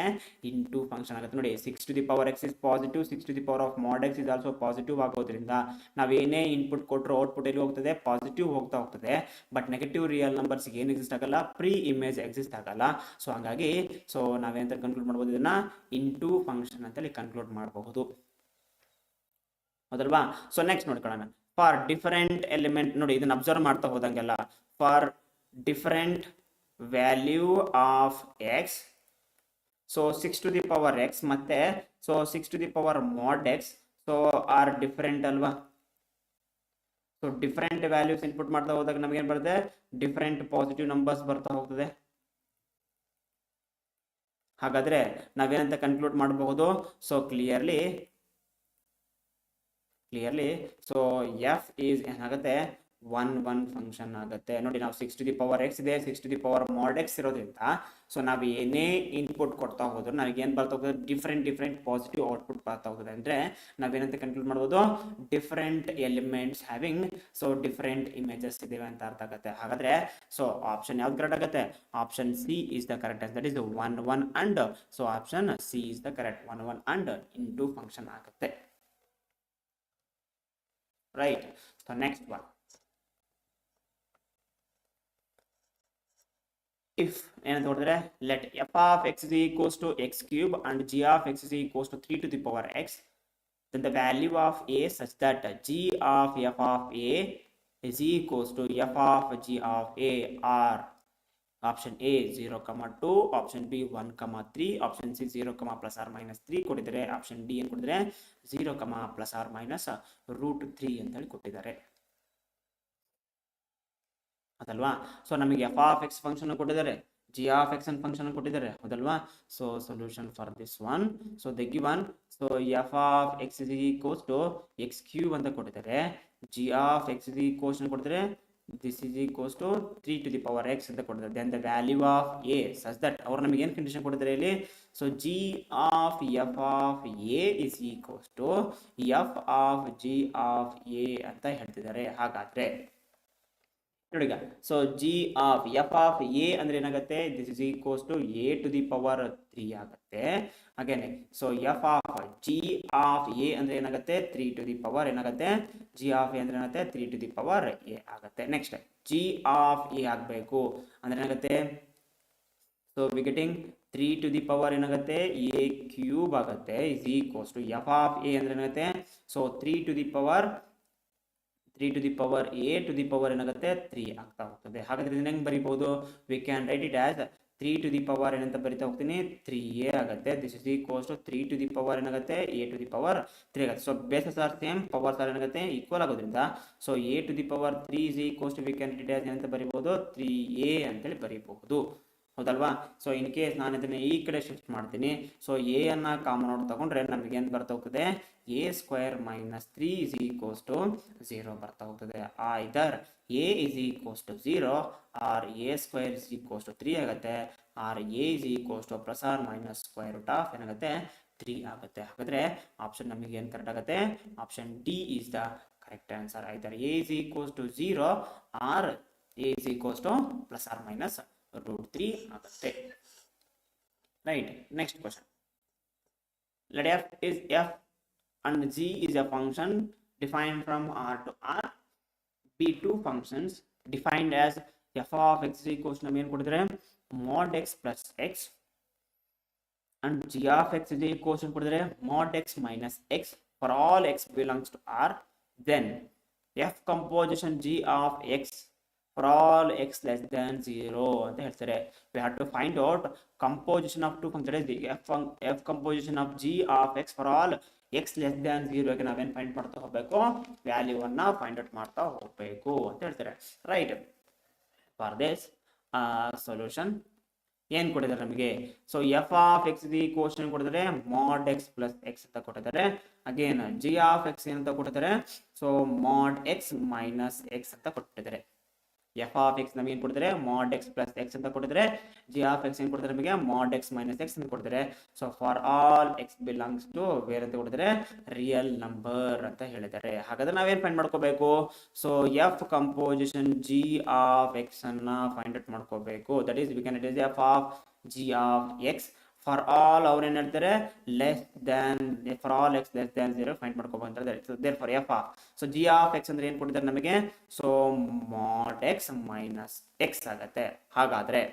ಇಂಟು ಫಂಕ್ಷನ್ ಆಗುತ್ತೆ. ನೋಡಿ 6 to the power x is positive, 6 to the power of mod x is also positive ಆಗೋದ್ರಿಂದ ನಾವೇನೇ input ಕೊಟ್ಟರು output ಎಲ್ಲಿ ಹೋಗ್ತದೆ, positive ಹೋಗ್ತಾ ಹೋಗ್ತದೆ. But negative real ನಂಬರ್ಸ್ಗೆ ಏನು ಎಕ್ಸಿಸ್ಟ್ ಆಗಲ್ಲ, ಪ್ರೀ ಇಮೇಜ್ ಎಕ್ಸಿಸ್ಟ್ ಆಗಲ್ಲ. ಸೊ ಹಾಗಾಗಿ ಸೊ ನಾವೇಂತ ಕನ್ಕ್ಲೂಡ್ ಮಾಡ್ಬೋದು, ಇದನ್ನ ಇಂಟು ಫಂಕ್ಷನ್ ಅಂತೇಳಿ ಕನ್ಕ್ಲೂಡ್ ಮಾಡಬಹುದು, ಹೌದಲ್ವಾ? ಸೊ ನೆಕ್ಸ್ಟ್ ನೋಡ್ಕೊಳ್ಳೋಣ. ಫಾರ್ ಡಿಫರೆಂಟ್ ಎಲಿಮೆಂಟ್, ನೋಡಿ ಇದನ್ನ ಅಬ್ಸರ್ವ್ ಮಾಡ್ತಾ ಹೋದಂಗೆಲ್ಲ, for different value of x, so 6 to the power x ಮತ್ತೆ so 6 to the power mod x so are different ಅಲ್ವಾ? ಸೊ ಡಿಫರೆಂಟ್ ವ್ಯಾಲ್ಯೂಸ್ ಇನ್ಪುಟ್ ಮಾಡ್ತಾ ಹೋದಾಗ ನಮ್ಗೆ ಏನ್ ಬರುತ್ತೆ, ಡಿಫರೆಂಟ್ ಪಾಸಿಟಿವ್ ನಂಬರ್ಸ್ ಬರ್ತಾ ಹೋಗ್ತದೆ. ಹಾಗಾದ್ರೆ ನಾವೇನಂತ ಕನ್ಕ್ಲೂಡ್ ಮಾಡಬಹುದು, so clearly so F is ಏನಾಗುತ್ತೆ, 1 ಫಂಕ್ಷನ್ ಆಗುತ್ತೆ. ನೋಡಿ ನಾವು 6 to the power x ಇದೆ, 6 to the power mod x ಇರೋದ್ರಿಂದ ಸೊ ನಾವು ಏನೇ ಇನ್ಪುಟ್ ಕೊಡ್ತಾ ಹೋದ್ರು ನನಗೆ ಏನು ಬರ್ತಾ ಹೋಗ್ತದೆ, ಡಿಫ್ರೆಂಟ್ ಪಾಸಿಟಿವ್ ಔಟ್ಪುಟ್ ಬರ್ತಾ ಹೋಗ್ತದೆ. ಅಂದರೆ ನಾವೇನಂತ ಕನ್ಕ್ಲೂಡ್ ಮಾಡ್ಬೋದು, different elements having so different images ಇದಾವೆ ಅಂತ ಅರ್ಥ ಆಗುತ್ತೆ. ಹಾಗಾದ್ರೆ ಸೊ ಆಪ್ಷನ್ ಯಾವ್ದು ಕರೆಕ್ಟ್ ಆಗುತ್ತೆ? Option C is the correct answer. That is 1 and so option C is the correct. 1 and into function ಆಗುತ್ತೆ. Right. So next one, if ಏನಂತ ನೋಡಿದ್ರೆ let f of x is equals to x cube and g of x is equals to 3 to the power x, then the value of a such that g of f of a is equals to f of g of a are option A 0, 2, option B 1, 3, option C 0, plus or minus 3 ಕೊಟ್ಟಿದ್ದಾರೆ. Option D ಏನು ಕೊಟ್ಟಿದ್ದಾರೆ? 0, plus or minus √3 ಅಂತ ಹೇಳಿ ಕೊಟ್ಟಿದ್ದಾರೆ ಅದಲ್ವಾ. So ನಮಗೆ f of x function ಕೊಟ್ಟಿದ್ದಾರೆ, g of x an function ಕೊಟ್ಟಿದ್ದಾರೆ, ಹೌದಲ್ವಾ. So solution for this one, so the given so F of X is equals to x cube ಅಂತ ಕೊಟ್ಟಿದ್ದಾರೆ, g of X is equals ಕೊಟ್ಟಿದ್ದಾರೆ, this is equals to 3 to the power x ಅಂತ ಕೊಟ್ಟಿದ್ದಾರೆ. Then the value of a such that ಅವ್ರು ನಮಗೆ ಏನು condition ಕೊಟ್ಟಿದ್ದಾರೆ ಇಲ್ಲಿ? So g of f of a is equals to f of g of a ಅಂತ ಹೇಳ್ತಿದ್ದಾರೆ. ಹಾಗಾದ್ರೆ ನೋಡಿ, so g of f of a ಅಂದ್ರೆ ಏನಾಗುತ್ತೆ? This is equals to a to the power 3 ಆಗುತ್ತೆ. ಹಾಗೇನೆ so F of g of a ಅಂದ್ರೆ ಏನಾಗುತ್ತೆ? 3 to the power ಏನಾಗುತ್ತೆ? ಜಿ ಆಫ್ ಎ ಅಂದ್ರೆ ಏನಾಗುತ್ತೆ? 3 to the power ಎ ಆಗುತ್ತೆ. ನೆಕ್ಸ್ಟ್ ಜಿ ಆಫ್ ಎ ಆಗಬೇಕು ಅಂದ್ರೆ ಏನಾಗುತ್ತೆ? So we getting 3 to the power ಏನಾಗುತ್ತೆ? ಎ ಕ್ಯೂಬ್ ಆಗುತ್ತೆ is equals to f of a ಅಂದ್ರೆ ಏನಾಗುತ್ತೆ? So 3 to the power a to the power ಏನಾಗುತ್ತೆ? 3 ಆಗ್ತಾ ಹೋಗ್ತದೆ. ಹಾಗಾದ್ರೆ ಇದನ್ನ ಹೆಂಗ್ ಬರೀಬಹುದು? We can write it as 3 to the power ಏನಂತ ಬರಿತಾ ಹೋಗ್ತೀನಿ? 3a ಆಗುತ್ತೆ. This is equals to 3 to the power ಏನಾಗುತ್ತೆ? a to the power 3 ಆಗುತ್ತೆ. So bases are same, powers are ಏನಾಗುತ್ತೆ? ಈಕ್ವಲ್ ಆಗೋದ್ರಿಂದ so a to the power 3 is equals to we can write it as ಏನಂತ ಬರೀಬಹುದು? 3a ಅಂತೇಳಿ ಬರೀಬಹುದು, ಹೌದಲ್ವಾ. So in case ನಾನು ಇದನ್ನ ಈ ಕಡೆ ಶಿಫ್ಟ್ ಮಾಡ್ತೀನಿ, ಸೊ ಎ ಅನ್ನ ಕಾಮನ್ ಔಟ್ ತಗೊಂಡ್ರೆ ನಮಗೆ ಏನು ಬರ್ತಾ ಹೋಗ್ತದೆ? a square minus 3 is equals to 0 ಬರ್ತಾ ಹೋಗ್ತದೆ. ಐದರ್ a is equals to 0 or a square is equals to 3 ಆಗುತ್ತೆ, or a is equals to plus or minus square root of ಏನಾಗುತ್ತೆ? 3 ಆಗುತ್ತೆ. ಹಾಗಾದ್ರೆ ಆಪ್ಷನ್ ನಮಗೆ ಏನು ಕರೆಕ್ಟ್ ಆಗುತ್ತೆ? Option D is the correct answer. Either a is equals to 0 or a is equals to plus or minus √3 ಆಗುತ್ತೆ. Right. Next question, let f is f and g is a function defined from R to R. Be two functions defined as f of x is equals to ಏನು ಕೊಟ್ಟಿದ್ದಾರೆ? mod x plus x and g of x is equals to ಕೊಟ್ಟಿದ್ದಾರೆ mod x minus x for all x belongs to R. Then f composition g of x for all x less than 0 ಅಂತ ಹೇಳ್ತಾರೆ. We have to find out composition of two functions. f composition of g of x for all x less than 0 ಗೆ ನಾವೇನು find ಮಾಡ್ತಾ ಹೋಗಬೇಕು? ವ್ಯಾಲ್ಯೂವನ್ನು find out ಮಾಡ್ತಾ ಹೋಗಬೇಕು ಅಂತ ಹೇಳ್ತಾರೆ. ರೈಟ್. ಫಾರ್ ದಿಸ್ ಸೊಲ್ಯೂಷನ್ ಏನು ಕೊಟ್ಟಿದ್ದಾರೆ ನಮಗೆ? So F of x the question ಕೊಟ್ಟಿದ್ದಾರೆ ಮಾಡ್ ಎಕ್ಸ್ ಪ್ಲಸ್ ಎಕ್ಸ್ ಅಂತ ಕೊಟ್ಟಿದ್ದಾರೆ. ಅಗೇನ್ ಜಿ ಆಫ್ ಎಕ್ಸ್ ಏನಂತ ಕೊಟ್ಟಿದ್ದಾರೆ? So mod x minus x ಅಂತ ಕೊಟ್ಟಿದ್ದಾರೆ. ಎಫ್ ಆಫ್ ಎಕ್ಸ್ ನಮಗೆ ಏನು ಕೊಡ್ತಾರೆ? ಮಾಡ್ ಎಕ್ಸ್ ಪ್ಲಸ್ ಎಕ್ಸ್ ಅಂತ ಕೊಟ್ಟಿದ್ದಾರೆ. ಜಿ ಆಫ್ ಎಕ್ಸ್ ಏನು ಕೊಡ್ತಾರೆ ನಮಗೆ? ಮಾಡ್ ಎಕ್ಸ್ ಮೈನಸ್ ಎಕ್ಸ್ ಅಂತ ಕೊಡ್ತಾರೆ. So for all X belongs to R ಅಂತ ಕೊಟ್ಟಿದ್ದಾರೆ? ರಿಯಲ್ ನಂಬರ್ ಅಂತ ಹೇಳಿದ್ದಾರೆ. ಹಾಗಾದ್ರೆ ನಾವೇನು ಫೈಂಡ್ ಮಾಡ್ಕೋಬೇಕು? So f composition g of x ಅನ್ನ ಫೈಂಡ್ ಔಟ್ ಮಾಡ್ಕೋಬೇಕು. That is we can it is f of g of x for all ಅವ್ರು ಏನು ಹೇಳ್ತಾರೆ? Less than, for all x less than 0 find ಮಾಡ್ಕೋಬಹುದು. Therefore f of so g of x ಅಂದ್ರೆ ಏನು ಕೊಟ್ಟಿದ್ದಾರೆ ನಮಗೆ? So mod x minus x ಆಗುತ್ತೆ. ಹಾಗಾದ್ರೆ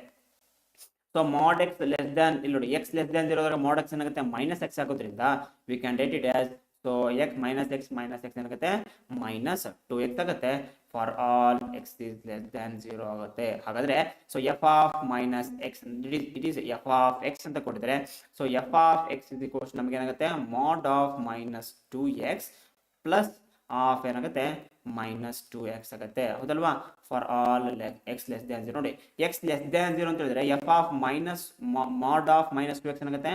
so mod x less than, ಇಲ್ಲಿ ನೋಡಿ X less than 0 mod x ಏನಾಗುತ್ತೆ? ಮೈನಸ್ ಎಕ್ಸ್ ಆಗೋದ್ರಿಂದ V can write it as so X minus x ಏನಾಗುತ್ತೆ? ಮೈನಸ್ 2x ಆಗುತ್ತೆ. For all X is less than 0 ಆಗುತ್ತೆ. ಹಾಗಾದ್ರೆ so F of minus X it is F of x ಅಂತ ಕೊಟ್ಟಿದ್ದಾರೆ. So F of X is equals ನಮಗೆ ಏನಾಗುತ್ತೆ? ಮಾಡ್ of minus 2x plus of ಏನಾಗುತ್ತೆ? ಮೈನಸ್ 2x ಆಗುತ್ತೆ, ಹೌದಲ್ವಾ. For all x less than 0. ನೋಡಿ ಎಕ್ಸ್ ಲೆಸ್ ದ್ಯಾನ್ 0 ಅಂತ ಹೇಳಿದ್ರೆ ಎಫ್ ಆಫ್ ಮೈನಸ್ ಮಾಡ್ ಆಫ್ ಮೈನಸ್ 2x ಏನಾಗುತ್ತೆ?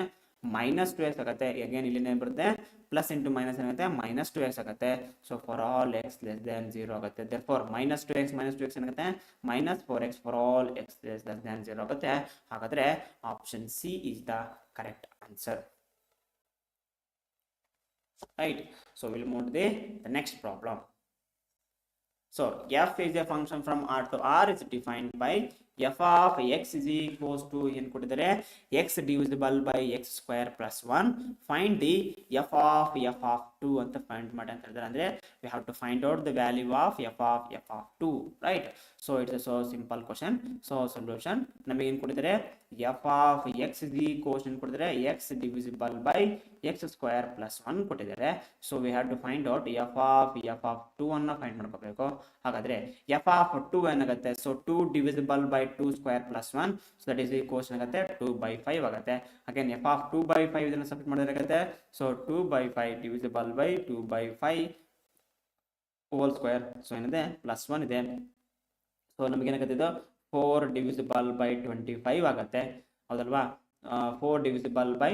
minus 2x ಆಗುತ್ತೆ. ಅಗೇನ್ ಇಲ್ಲಿ ಏನು ಬರುತ್ತೆ ಪ್ಲಸ್ ಇಂಟು ಮೈನಸ್ ಏನಾಗುತ್ತೆ minus 2x ಆಗುತ್ತೆ. So for all x less than 0 ಆಗುತ್ತೆ. ದೇರ್ಫೋರ್ minus 2x ಏನಾಗುತ್ತೆ minus 4x for all x less than 0 ಆಗುತ್ತೆ. ಹಾಗಾದ್ರೆ option C is the correct answer. Right, so we'll move to the next problem. So f is a function from R to R is defined by f of x is equals to ಏನು ಕೊಟ್ಟಿದ್ದಾರೆ x divisible by x square plus 1. Find the f of 2 ಅಂತ find ಮಾಡಿ ಅಂತ ಹೇಳಿದ್ರೆ ಅಂದ್ರೆ we have to find out the value of f of 2, right? So it's a so simple question. So solution ನಮಗೆ ಏನು ಕೊಟ್ಟಿದ್ದಾರೆ f of x is equals ಏನು ಕೊಟ್ಟಿದ್ದಾರೆ x divisible by x square plus 1 ಕೊಟ್ಟಿದ್ದಾರೆ. So we have to find out f of 2 ಅನ್ನು find ಮಾಡ್ಕೋಬೇಕು. ಹಾಗಾದ್ರೆ f of 2 ಏನಾಗುತ್ತೆ so 2 divisible by 2 square plus 1, so that is equals ಆಗುತ್ತೆ 2/5 ಆಗುತ್ತೆ. Again f of 2/5 ಇದನ್ನ ಸಬ್ಸ್ಟಿಟ್ಯೂಟ್ ಮಾಡಿದ್ರೆ ಆಗುತ್ತೆ so 2/5 divisible by 2/5 whole square, so ಏನಿದೆ ಪ್ಲಸ್ 1 ಇದೆ. ಸೊ ನಮಗೆ ಏನಾಗುತ್ತೆ ಇದು 4 divisible by 25 ಆಗುತ್ತೆ ಹೌದಲ್ವಾ. 4 divisible by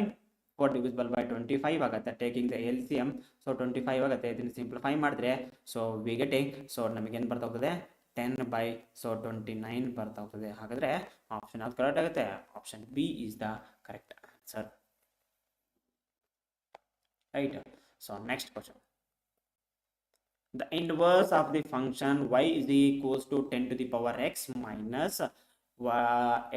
25 ಆಗುತ್ತೆ ಟೇಕಿಂಗ್ ದ LCM. ಸೊ 25 ಆಗುತ್ತೆ. ಇದನ್ನು ಸಿಂಪ್ಲಿಫೈ ಮಾಡಿದ್ರೆ ಸೊ ವಿ ಗೆಟಿಂಗ್ ಸೊ ನಮಗೆ ಏನು ಬರ್ತಾ ಹೋಗ್ತದೆ 10/29 ಬರ್ತಾ ಹೋಗ್ತದೆ. ಹಾಗಾದ್ರೆ ಆಪ್ಷನ್ ಯಾವ್ದು ಕರೆಕ್ಟ್ ಆಗುತ್ತೆ option B is the correct answer. Right, so next question. The inverse of the function y is equals to 10 to the power x minus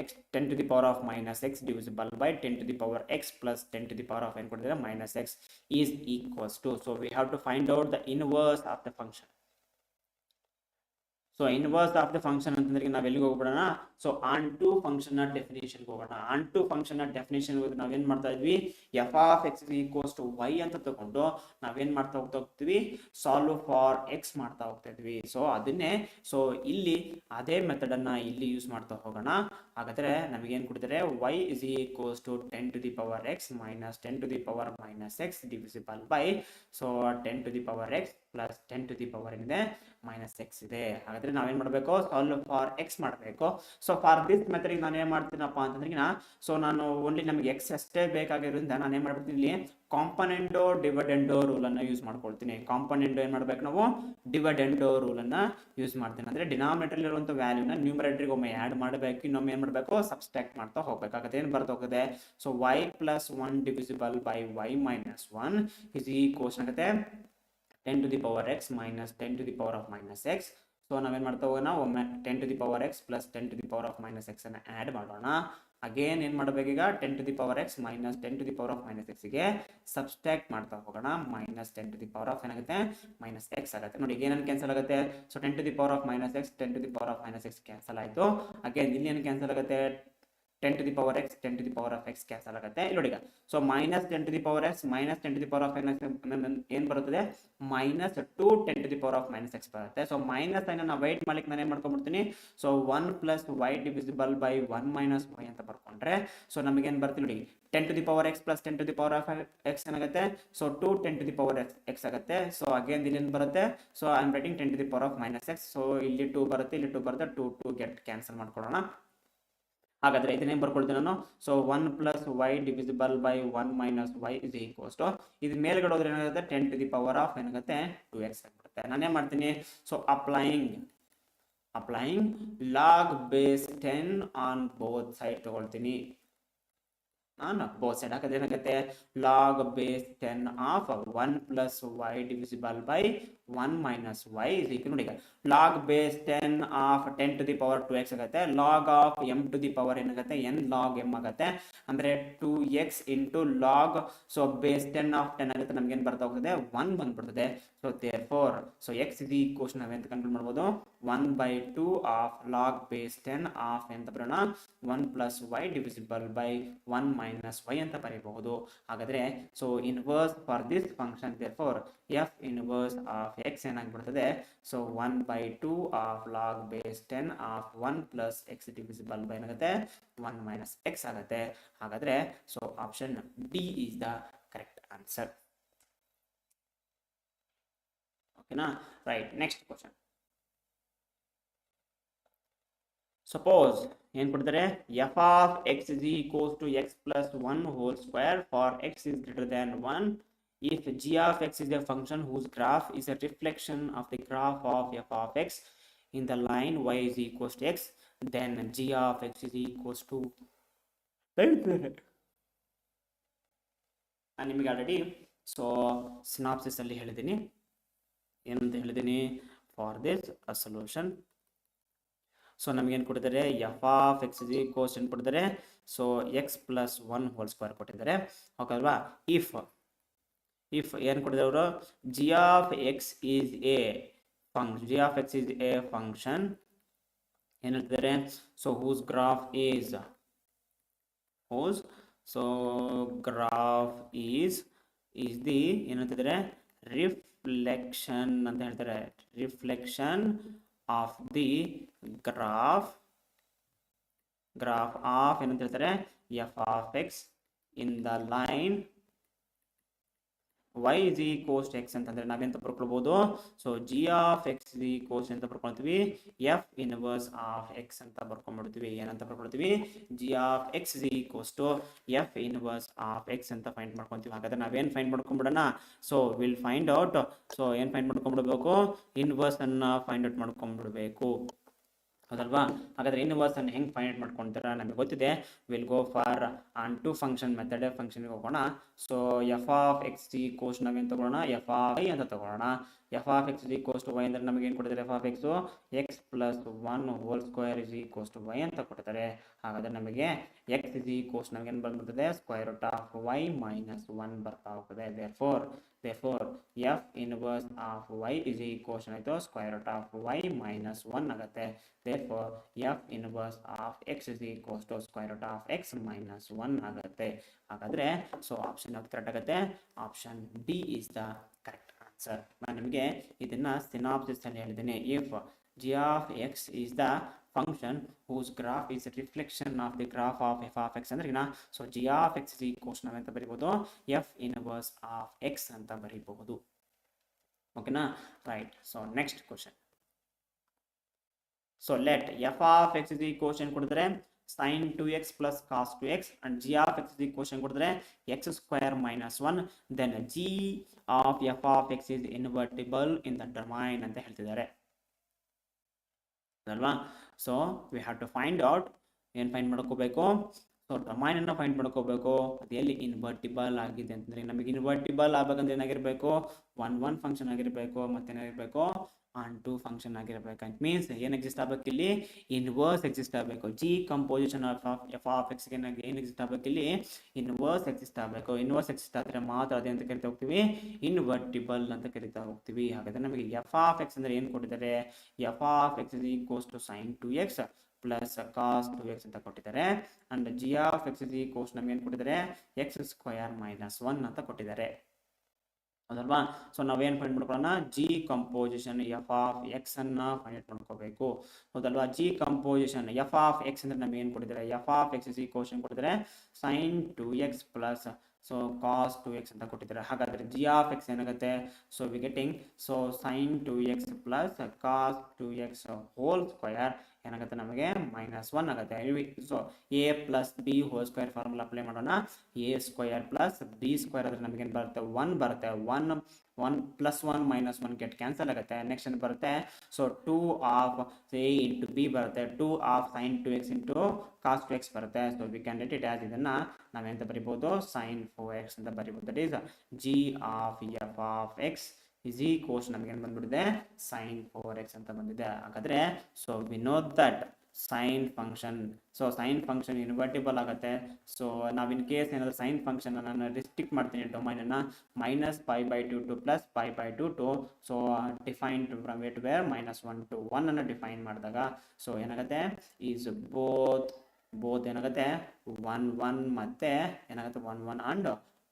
x 10 to the power of minus x divisible by 10 to the power x plus 10 to the power of n minus x is equals to. So we have to find out the inverse of the function. So inverse of the function ಅಂತಂದ್ರೆ ನಾವು ಎಲ್ಲಿಗೆ ಹೋಗ್ಬಿಡೋಣ so onto function ನ definition ಹೋಗೋಣ. Onto function ನ definition ನಾವೇನ್ ಮಾಡ್ತಾ ಇದ್ವಿ f of x equals to y ಅಂತ ತಗೊಂಡು ನಾವೇನ್ ಮಾಡ್ತಾ ಹೋಗ್ತೀವಿ ಸಾಲ್ವ್ ಫಾರ್ ಎಕ್ಸ್ ಮಾಡ್ತಾ ಹೋಗ್ತಾ ಇದ್ವಿ. ಸೊ ಅದನ್ನೇ ಸೊ ಇಲ್ಲಿ ಅದೇ ಮೆಥಡ್ ಅನ್ನ ಇಲ್ಲಿ ಯೂಸ್ ಮಾಡ್ತಾ ಹೋಗೋಣ. ಹಾಗಾದ್ರೆ ನಮಗೇನ್ ಕೊಡ್ತಾರೆ y is equals to 10 to the power x minus 10 to the power minus x divisible by so 10 to the power x plus 10 to the power ಏನಿದೆ ಮೈನಸ್ ಎಕ್ಸ್ ಇದೆ. ಹಾಗಾದ್ರೆ ನಾವೇನ್ ಮಾಡಬೇಕು ಸಾಲ್ವ್ ಫಾರ್ ಎಕ್ಸ್ ಮಾಡಬೇಕು. ಸೊ ಫಾರ್ ದಿಸ್ ಮೆಥಡ್ ನಾನು ಏನ್ ಮಾಡ್ತೀನಪ್ಪ ಅಂತಂದ್ರೆ so ನಾನು ಓನ್ಲಿ ನಮಗೆ ಎಕ್ಸ್ ಅಷ್ಟೇ ಬೇಕಾಗಿರೋದ್ರಿಂದ ನಾನು ಏನ್ ಮಾಡ್ಬಿಡ್ತೀನಿ ಇಲ್ಲಿ ಕಾಂಪೊನೆಂಟೋ ಡಿವಿಡೆಂಡೋ ರೂಲ್ ಅನ್ನ ಯೂಸ್ ಮಾಡ್ಕೊಳ್ತೀನಿ. ಕಾಂಪೊನೆಂಟೋ ಏನ್ ಮಾಡ್ಬೇಕು ನಾವು ಡಿವಿಡೆಂಡೋ ರೂಲ್ ಅನ್ನ ಯೂಸ್ ಮಾಡ್ತೀನಿ. ಅಂದ್ರೆ ಡಿನಾಮಿನೇಟರ್ ಇರುವಂತ ವ್ಯಾಲ್ಯೂನ ನ್ಯೂಮರೇಟರ್ಗೆ ಒಮ್ಮೆ ಆಡ್ ಮಾಡಬೇಕು, ಇನ್ನೊಮ್ಮೆ ಏನ್ ಮಾಡಬೇಕು ಸಬ್ಸ್ಟ್ರಾಕ್ಟ್ ಮಾಡ್ತಾ ಹೋಗ್ಬೇಕಾಗುತ್ತೆ. ಏನ್ ಬರ್ತಾ ಹೋಗುತ್ತೆ so y plus 1 divisible by y minus 1 is equals ಆಗುತ್ತೆ 10 to the power x minus 10 to the power of minus x. So ನಾವೇನ್ ಮಾಡ್ತಾ ಹೋಗೋಣ ಒಮ್ಮೆ 10 to the power x plus 10 to the power of minus x ಅನ್ನ add ಮಾಡೋಣ. Again ಏನ್ ಮಾಡಬೇಕೀಗ 10 to the power x minus 10 to the power of minus x ಗೆ subtract ಮಾಡ್ತಾ ಹೋಗೋಣ. Minus 10 to the power of ಏನಾಗುತ್ತೆ ಮೈನಸ್ x ಆಗುತ್ತೆ. ನೋಡಿ ಏನನ್ನು ಕ್ಯಾನ್ಸಲ್ ಆಗುತ್ತೆ so 10 to the power of minus x 10 to the power of minus x cancel ಆಯ್ತು. Again ಇಲ್ಲಿ ಏನು ಕ್ಯಾನ್ಸಲ್ ಆಗುತ್ತೆ 10 to the power x 10 to the power of x cancel ಆಗುತ್ತೆ. ಇಲ್ಲಿ ನೋಡಿ so minus 10 to the power x minus 10 to the power of ಏನ್ ಬರುತ್ತದೆ minus 2 10 to the power of minus x ಬರುತ್ತೆ. ಸೊ ಮೈನಸ್ ಅನ್ನ ನಾವು white ಮಾಡ್ಲಿಕ್ಕೆ ನಾನು ಏನ್ ಮಾಡ್ಕೊಂಡ್ಬಿಡ್ತೀನಿ so 1 plus y divisible by 1 minus y ಅಂತ ಬರ್ಕೊಂಡ್ರೆ ಸೊ ನಮಗೆ ಏನ್ ಬರುತ್ತೆ ನೋಡಿ 10 to the power x plus 10 to the power of x ಏನಾಗುತ್ತೆ so 2 10 to the power x ಆಗುತ್ತೆ. ಸೊ ಅಗೇನ್ ಇಲ್ಲಿ ಏನ್ ಬರುತ್ತೆ so I am writing 10 to the power of minus x. So ಇಲ್ಲಿ 2 ಬರುತ್ತೆ ಇಲ್ಲಿ 2 ಬರುತ್ತೆ 2 ಗೆಟ್ ಕ್ಯಾನ್ಸಲ್ ಮಾಡ್ಕೊಳ್ಳೋಣ. ಹಾಗಾದ್ರೆ ಇದನ್ನೇ ಬರ್ಕೊಳ್ತೀನಿ ನಾನು so 1 plus y divisible by 1 minus y is equals to ಇದು ಮೇಲ್ಗಡೆ ಹೋದ್ರೆ ಏನಾಗುತ್ತೆ 10 to the power of ಏನಾಗುತ್ತೆ 2x ಆಗಿಬಿಡುತ್ತೆ. ನಾನೇನ್ ಮಾಡ್ತೀನಿ so applying log base 10 on both side ತಗೊಳ್ತೀನಿ. ನಾನು ಬೋತ್ ಸೈಡ್ ಹಾಕಿದ್ರೆ ಏನಾಗುತ್ತೆ log base 10 of 1 plus y divisible by 1 minus y is equal ನೋಡಿ log base 10 of 10 to the power 2x ಆಗುತ್ತೆ. log of m to the power ಏನಾಗುತ್ತೆ n log m ಆಗುತ್ತೆ ಅಂದ್ರೆ 2x into log so base 10 of 10 ಆಗುತ್ತೆ. ನಮ್ಗೆ ಏನು ಬರ್ತಾ ಹೋಗ್ತದೆ 1 ಬಂದ್ಬಿಡ್ತದೆ. So therefore so x is equals ನಾವೇಂತ ಕಂಪ್ಲೀಟ್ ಮಾಡ್ಬೋದು 1/2 of log base 10 of ಎಂತ ಬರೋಣ 1 plus y divisible by 1 minus y ಅಂತ ಬರೀಬಹುದು. ಹಾಗಾದ್ರೆ so inverse for this function therefore f inverse of x ಏನಾಗ್ಬಿಡ್ತದೆ so 1/2 of log base 10 of 1 plus x divisible by ಏನಾಗುತ್ತೆ 1 minus x ಆಗುತ್ತೆ. ಹಾಗಾದ್ರೆ so option D is the correct answer. ಓಕೆನಾ right. Next question. Suppose ಏನು ಕೊಡ್ತಾರೆ, f of X is equals to x plus 1 whole square for x is greater than 1 if g of x is a function whose graph is a reflection of the graph of f of x in the line y is equals to x, then g of x is equals to ನಾನು ನಿಮಗೆ already so synopsis ಅಲ್ಲಿ ಹೇಳಿದ್ದೀನಿ, ಏನಂತ ಹೇಳಿದ್ದೀನಿ, for this a solution. So ನಮಗೇನು ಕೊಟ್ಟಿದ್ದಾರೆ, f of X is equals ಏನು ಕೊಟ್ಟಿದ್ದಾರೆ, so x plus 1 whole square ಕೊಟ್ಟಿದ್ದಾರೆ, ಓಕೆಲ್ವಾ. ಇಫ್ ಏನು ಕೊಟ್ಟಿದ್ದಾರೆ ಅವರು, g of X is a function ಏನು ಹೇಳ್ತಿದ್ದಾರೆ, so whose graph is the ಏನು ಹೇಳ್ತಿದ್ದಾರೆ, ರಿಫ್ಲೆಕ್ಷನ್ ಅಂತ ಹೇಳ್ತಾರೆ, reflection of the graph of ಏನಂತ ಹೇಳ್ತಾರೆ, f of x in the line y is equals to x ಅಂತಂದ್ರೆ ನಾವೆಂತ ಬರ್ಕೊಳ್ಬಹುದು, so g of x is equals ಅಂತ ಬರ್ಕೊಳ್ತೀವಿ, f inverse of x ಅಂತ ಬರ್ಕೊಂಡ್ಬಿಡ್ತೀವಿ. ಏನಂತ ಬರ್ಕೊಳ್ತೀವಿ, g of x is equals to f inverse of x ಅಂತ find ಮಾಡ್ಕೊಂತೀವಿ. ಹಾಗಾದ್ರೆ ನಾವೇನ್ ಫೈಂಡ್ ಮಾಡ್ಕೊಂಡ್ಬಿಡೋಣ, so will find out, so ಏನ್ ಫೈಂಡ್ ಮಾಡ್ಕೊಂಡ್ಬಿಡ್ಬೇಕು, ಇನ್ವರ್ಸ್ ಅನ್ನ ಫೈಂಡ್ ಔಟ್ ಮಾಡ್ಕೊಂಡ್ಬಿಡ್ಬೇಕು, ಹೌದಲ್ವಾ. ಹಾಗಾದ್ರೆ ಇನ್ವರ್ಸ್ ಅನ್ನು ಹೆಂಗೆ ಫೈಂಡ್ ಮಾಡ್ಕೊಂತೀರಾ ನಮಗೆ ಗೊತ್ತಿದೆ. Will go for onto function method, ಫಂಕ್ಷನ್ಗೆ ಹೋಗೋಣ. So F of x equals ನಾವೇನು ತಗೊಳ್ಳೋಣ, ಎಫ್ ಆಫ್ ಐ ಅಂತ ತಗೊಳ್ಳೋಣ. F of x equals to y ಅಂದ್ರೆ ನಮಗೆ ಏನು ಕೊಡ್ತಾರೆ, f of x x plus 1 whole square is equals to y ಅಂತ ಕೊಡ್ತಾರೆ. ಹಾಗಾದ್ರೆ ನಮಗೆ ಎಕ್ಸ್ ಇಸ್ ಈಕ್ವಲ್ಸ್ ನಮಗೆ ಏನು ಬಂದ್ಬಿಡ್ತದೆ, square root of y minus 1 ಬರ್ತಾ ಹೋಗ್ತದೆ. therefore f inverse of y is equals ಆಯಿತು square root of y minus 1 ಆಗುತ್ತೆ. therefore f inverse of X is equals to square root of x minus 1 ಆಗುತ್ತೆ. ಹಾಗಾದ್ರೆ so option ಯಾವ್ದು correct ಆಗುತ್ತೆ, option D is the correct answer. ನಾನು ನಿಮಗೆ ಇದನ್ನ synopsis ಅಲ್ಲಿ ಹೇಳಿದ್ದೀನಿ. If g of x is the function whose graph is a reflection of the graph of f of x ಅಂದ್ರೆ so g of x is equals ನಾವೆಂತ ಬರೀಬಹುದು, f inverse of x ಅಂತ ಬರೀಬಹುದು. ಓಕೆನಾ, right. So next question. So let f of x is equals ಏನು ಕೊಡ್ತಾರೆ, sin 2x plus cos 2x and g of x is equals ಏನು ಕೊಡ್ತಾರೆ, x square minus 1, then g of f of x is invertible in the domain ಅಂತ ಹೇಳ್ತಿದ್ದಾರೆ ಅಲ್ವಾ. So we have to find out, ಏನು find ಮಾಡ್ಕೋಬೇಕು, so domain ಅನ್ನು find ಮಾಡ್ಕೋಬೇಕು. ಅದು ಎಲ್ಲಿ ಇನ್ವರ್ಟಿಬಲ್ ಆಗಿದೆ ಅಂತಂದ್ರೆ, ನಮಗೆ ಇನ್ವರ್ಟಿಬಲ್ ಆಗ್ಬೇಕಂದ್ರೆ ಏನಾಗಿರ್ಬೇಕು, 1 ಫಂಕ್ಷನ್ ಆಗಿರಬೇಕು, ಮತ್ತೇನಾಗಿರ್ಬೇಕು, ಆನ್ ಟು ಫಂಕ್ಷನ್ ಆಗಿರಬೇಕು. ಇಟ್ ಮೀನ್ಸ್ ಏನು ಎಕ್ಸಿಸ್ಟ್ ಆಗಬೇಕು ಇಲ್ಲಿ, ಇನ್ವರ್ಸ್ ಎಕ್ಸಿಸ್ಟ್ ಆಗಬೇಕು. G composition of f of X ಏನು ಎಕ್ಸಿಸ್ಟ್ ಆಗಬೇಕು ಇಲ್ಲಿ, ಇನ್ವರ್ಸ್ ಎಕ್ಸಿಸ್ಟ್ ಆಗಬೇಕು. ಇನ್ವರ್ಸ್ ಎಕ್ಸಿಸ್ಟ್ ಆದರೆ ಮಾತ್ರ ಅದೇ ಅಂತ ಕರಿತಾ ಹೋಗ್ತೀವಿ, ಇನ್ವರ್ಟಿಬಲ್ ಅಂತ ಕರಿತಾ ಹೋಗ್ತೀವಿ. ಹಾಗಾದ್ರೆ ನಮಗೆ ಎಫ್ ಆಫ್ ಎಕ್ಸ್ ಅಂದ್ರೆ ಏನು ಕೊಟ್ಟಿದ್ದಾರೆ, f of X is equals to sin 2x plus cos 2x ಅಂತ ಕೊಟ್ಟಿದ್ದಾರೆ. And g of X is equals ನಮ್ಗೆ ಏನು ಕೊಟ್ಟಿದ್ದಾರೆ, ಎಕ್ಸ್ ಸ್ಕ್ವೇರ್ ಮೈನಸ್ 1 ಅಂತ ಕೊಟ್ಟಿದ್ದಾರೆ, ಹೌದಲ್ವಾ. ಸೊ ನಾವೇನು ಫೈಂಡ್ ಮಾಡ್ಕೊಳ್ಳೋಣ, G composition f of x ಅನ್ನ ಫೈಂಡ್ ಮಾಡ್ಕೋಬೇಕು, ಹೌದಲ್ವಾ. G composition f of x ಅಂದ್ರೆ ನಮ್ಗೆ ಏನು ಕೊಟ್ಟಿದ್ದಾರೆ, f of X is equals ಏನು ಕೊಟ್ಟಿದ್ದಾರೆ, sin 2x plus so cos 2x ಅಂತ ಕೊಟ್ಟಿದ್ದಾರೆ. ಹಾಗಾದ್ರೆ ಜಿ ಆಫ್ ಎಕ್ಸ್ ಏನಾಗುತ್ತೆ, so we getting so sin 2x plus cos 2x whole square ಏನಾಗುತ್ತೆ ನಮಗೆ -1 ಆಗುತ್ತೆ. So a plus b whole square formula apply ಮಾಡೋಣ. A square plus b square ಆದರೆ ನಮಗೇನು ಬರುತ್ತೆ, 1 ಬರುತ್ತೆ. 1 ಪ್ಲಸ್ 1 ಮೈನಸ್ 1 ಗೆಟ್ ಕ್ಯಾನ್ಸಲ್ ಆಗುತ್ತೆ. ನೆಕ್ಸ್ಟ್ ಏನು ಬರುತ್ತೆ, so 2 of a into b ಬರುತ್ತೆ, 2 of sin 2x into cos 2x ಬರುತ್ತೆ. So we can get it as ಇದನ್ನ ನಾವೆಂತ ಬರಿಬೋದು, sin 4x ಅಂತ ಬರಿಬೋದು. That is g of f of X is equals ನಮಗೆ ಏನು ಬಂದ್ಬಿಟ್ಟಿದೆ, sin 4x ಅಂತ ಬಂದಿದೆ. ಹಾಗಾದ್ರೆ so we know that sine function, so sine function invertible ಆಗುತ್ತೆ. ಸೊ ನಾವು ಇನ್ ಕೇಸ್ ಏನಾದರೂ ಸೈನ್ ಫಂಕ್ಷನ್ ನಾನು ರಿಸ್ಟ್ರಿಕ್ಟ್ ಮಾಡ್ತೀನಿ ಡೊಮೈನನ್ನು -π/2 to +π/2 to so define from wear to R -1 to 1 ಅನ್ನು ಡಿಫೈನ್ ಮಾಡಿದಾಗ ಸೊ ಏನಾಗುತ್ತೆ, ಈಸ್ ಬೋತ್ ಏನಾಗುತ್ತೆ 1 ಮತ್ತೆ ಏನಾಗುತ್ತೆ 1 ಅಂಡ್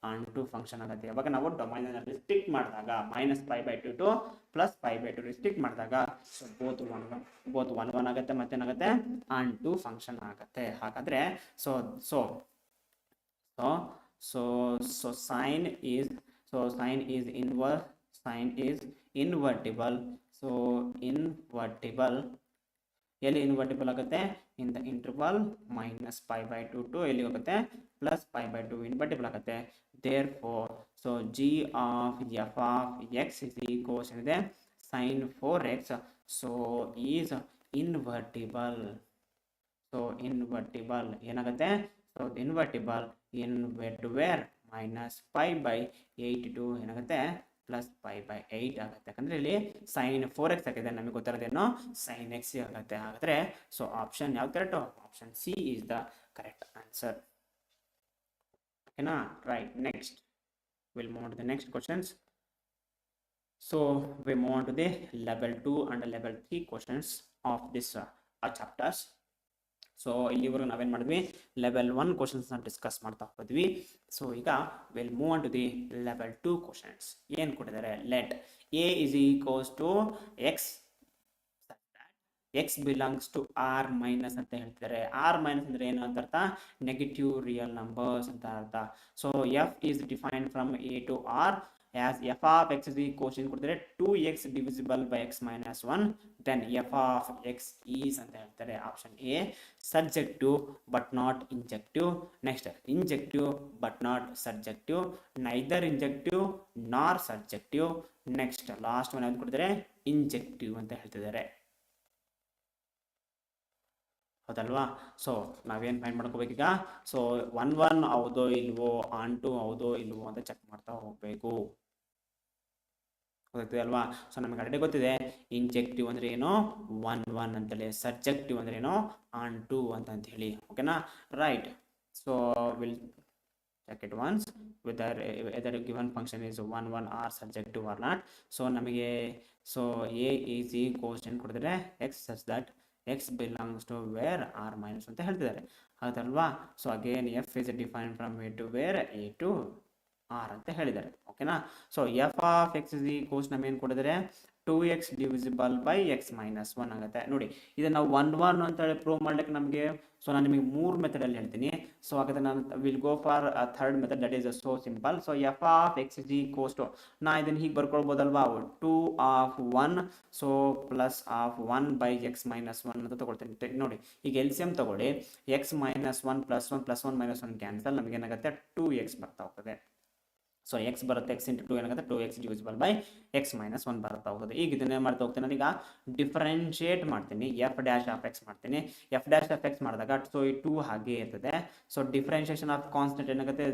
ಆನ್ ಟು ಫಂಕ್ಷನ್ ಆಗುತ್ತೆ. ಯಾವಾಗ ನಾವು ಡೊಮೈನ್ ಅನ್ನು ರಿಸ್ಟ್ರಿಕ್ಟ್ ಮಾಡಿದಾಗ -π/2 to +π/2 ರಿಸ್ಟ್ರಿಕ್ಟ್ ಮಾಡಿದಾಗ ಸೊ ಬೋತ್ 1 ಆಗುತ್ತೆ, ಮತ್ತೇನಾಗುತ್ತೆ ಆನ್ ಟು ಫಂಕ್ಷನ್ ಆಗುತ್ತೆ. ಹಾಗಾದ್ರೆ so so so so so sine is invertible. So invertible ಎಲ್ಲಿ ಇನ್ವರ್ಟಿಬಲ್ ಆಗುತ್ತೆ, in the interval minus pi by 2 to ಎಲ್ಲಿ ಹೋಗುತ್ತೆ plus pi by 2 invertible ಆಗುತ್ತೆ. Therefore so g of f of x is equals ಏನಿದೆ sin 4x so is invertible. So invertible ಏನಾಗುತ್ತೆ so invertible in where minus pi by 8 to ಏನಾಗುತ್ತೆ plus pi by 8 ಆಗುತ್ತೆ. ಯಾಕಂದ್ರೆ ಇಲ್ಲಿ sign 4x ಆಗಿದೆ, ನಮಗೆ ಗೊತ್ತಿರೋದೇನೋ sign x ಆಗುತ್ತೆ. ಹಾಗಾದ್ರೆ ಸೊ ಆಪ್ಷನ್ ಯಾವ್ದು correct? Option C is the correct answer. ಓಕೆನಾ? Right. Next will move to the next questions. So we move on to the level 2 and level 3 questions of this chapters. So ಇಲ್ಲಿವರೆಗೂ ನಾವೇನು ಮಾಡಿದ್ವಿ, level 1 ಕ್ವಶನ್ಸ್ನ discuss ಮಾಡ್ತಾ ಹೋದ್ವಿ. So ಈಗ will move on to the level 2 questions. ಏನು ಕೊಟ್ಟಿದ್ದಾರೆ? Let A is equals to ಎಕ್ಸ್, x belongs to R minus ಅಂತ ಹೇಳ್ತಿದ್ದಾರೆ. ಆರ್ ಮೈನಸ್ ಅಂದ್ರೆ ಏನು ಅಂತ ಅರ್ಥ? ನೆಗೆಟಿವ್ ರಿಯಲ್ ನಂಬರ್ಸ್ ಅಂತ ಅರ್ಥ. So F is defined from A to R as f of x is equal to ಕೊಡ್ತಾರೆ 2x divisible by x minus 1, then f of x is ಅಂತ ಹೇಳ್ತಾರೆ. Option A subjective but not injective. next injective but not subjective, neither injective nor subjective. next last one ಯಾವ್ದು ಕೊಡ್ತಾರೆ? injective ಅಂತ ಹೇಳ್ತಿದ್ದಾರೆ. ಹೌದಲ್ವಾ? So ನಾವೇನು find ಮಾಡ್ಕೋಬೇಕೀಗ? So 1 ಹೌದೋ ಇಲ್ವೋ, on to ಹೌದೋ ಇಲ್ವೋ ಅಂತ ಚೆಕ್ ಮಾಡ್ತಾ ಹೋಗ್ಬೇಕು. ಗೊತ್ತಿದೆ ಅಲ್ವಾ? ಸೊ ನಮಗೆ ಆಲ್ರೆಡಿ ಗೊತ್ತಿದೆ ಇಂಜೆಕ್ಟಿವ್ ಅಂದ್ರೆ ಏನೋ 1 ಅಂತೇಳಿ, ಸಬ್ಜೆಕ್ಟಿವ್ ಅಂದ್ರೆ ಏನೋ ಆನ್ ಟು ಅಂತ ಹೇಳಿ. ಓಕೆನಾ? Right. So will check it once whether given function is 1 or subjective or not. So ನಮಗೆ so a is equals to ಕೊಡ್ತಾರೆ x such that x belongs to where r minus ಅಂತ ಹೇಳ್ತಿದ್ದಾರೆ. ಹೌದಲ್ವಾ? So again f is defined from a to where a to r ಅಂತ ಹೇಳಿದ್ದಾರೆ. ಓಕೆನಾ? So f of x is equals ನಮಗೆ ಏನು ಕೊಡಿದರೆ 2x divisible by x minus 1 ಆಗುತ್ತೆ. ನೋಡಿ ಇದನ್ನ ನಾವು 1 ಅಂತ ಹೇಳಿ ಪ್ರೂವ್ ಮಾಡ್ಲಿಕ್ಕೆ ನಮಗೆ ಸೊ ನಾನು ನಿಮಗೆ 3 ಮೆಥಡ್ ಅಲ್ಲಿ ಹೇಳ್ತೀನಿ. ಸೊ ಹಾಗಾದ್ರೆ ನಾನು will go for third method, that is so simple. So f of x is equals to ನಾ ಇದನ್ನ ಹೀಗೆ ಬರ್ಕೊಳ್ಬೋದಲ್ವಾ? 2 of 1 so plus of 1 by x minus 1 ಅಂತ ತಗೊಳ್ತೀನಿ. ನೋಡಿ ಈಗ LCM ತಗೊಳ್ಳಿ, x minus 1 plus 1 plus 1 minus 1 cancel, ನಮಗೆ ಏನಾಗುತ್ತೆ 2x ಬರ್ತಾ ಹೋಗ್ತದೆ. ಸೊ ಎಕ್ಸ್ ಬರುತ್ತೆ, ಎಕ್ಸ್ ಇಂಟು 2 ಏನಾಗುತ್ತೆ 2x divisible by x minus 1 ಬರ್ತಾ ಹೋಗುತ್ತೆ. ಈಗ ಇದನ್ನ ಏನು ಮಾಡ್ತಾ ಹೋಗ್ತೀನಿ, ನಾನೀಗ ಡಿಫ್ರೆನ್ಶಿಯೇಟ್ ಮಾಡ್ತೀನಿ, ಎಫ್ ಡ್ಯಾಶ್ ಆಫ್ ಎಕ್ಸ್ ಮಾಡ್ತೀನಿ. ಎಫ್ ಡ್ಯಾಶ್ ಆಫ್ ಎಕ್ಸ್ ಮಾಡಿದಾಗ ಸೊ ಈ 2 ಹಾಗೆ ಇರ್ತದೆ. ಸೊ ಡಿಫ್ರೆನ್ಶಿಯೇಷನ್ ಆಫ್ ಕಾನ್ಸ್ಟೆಂಟ್ ಏನಾಗುತ್ತೆ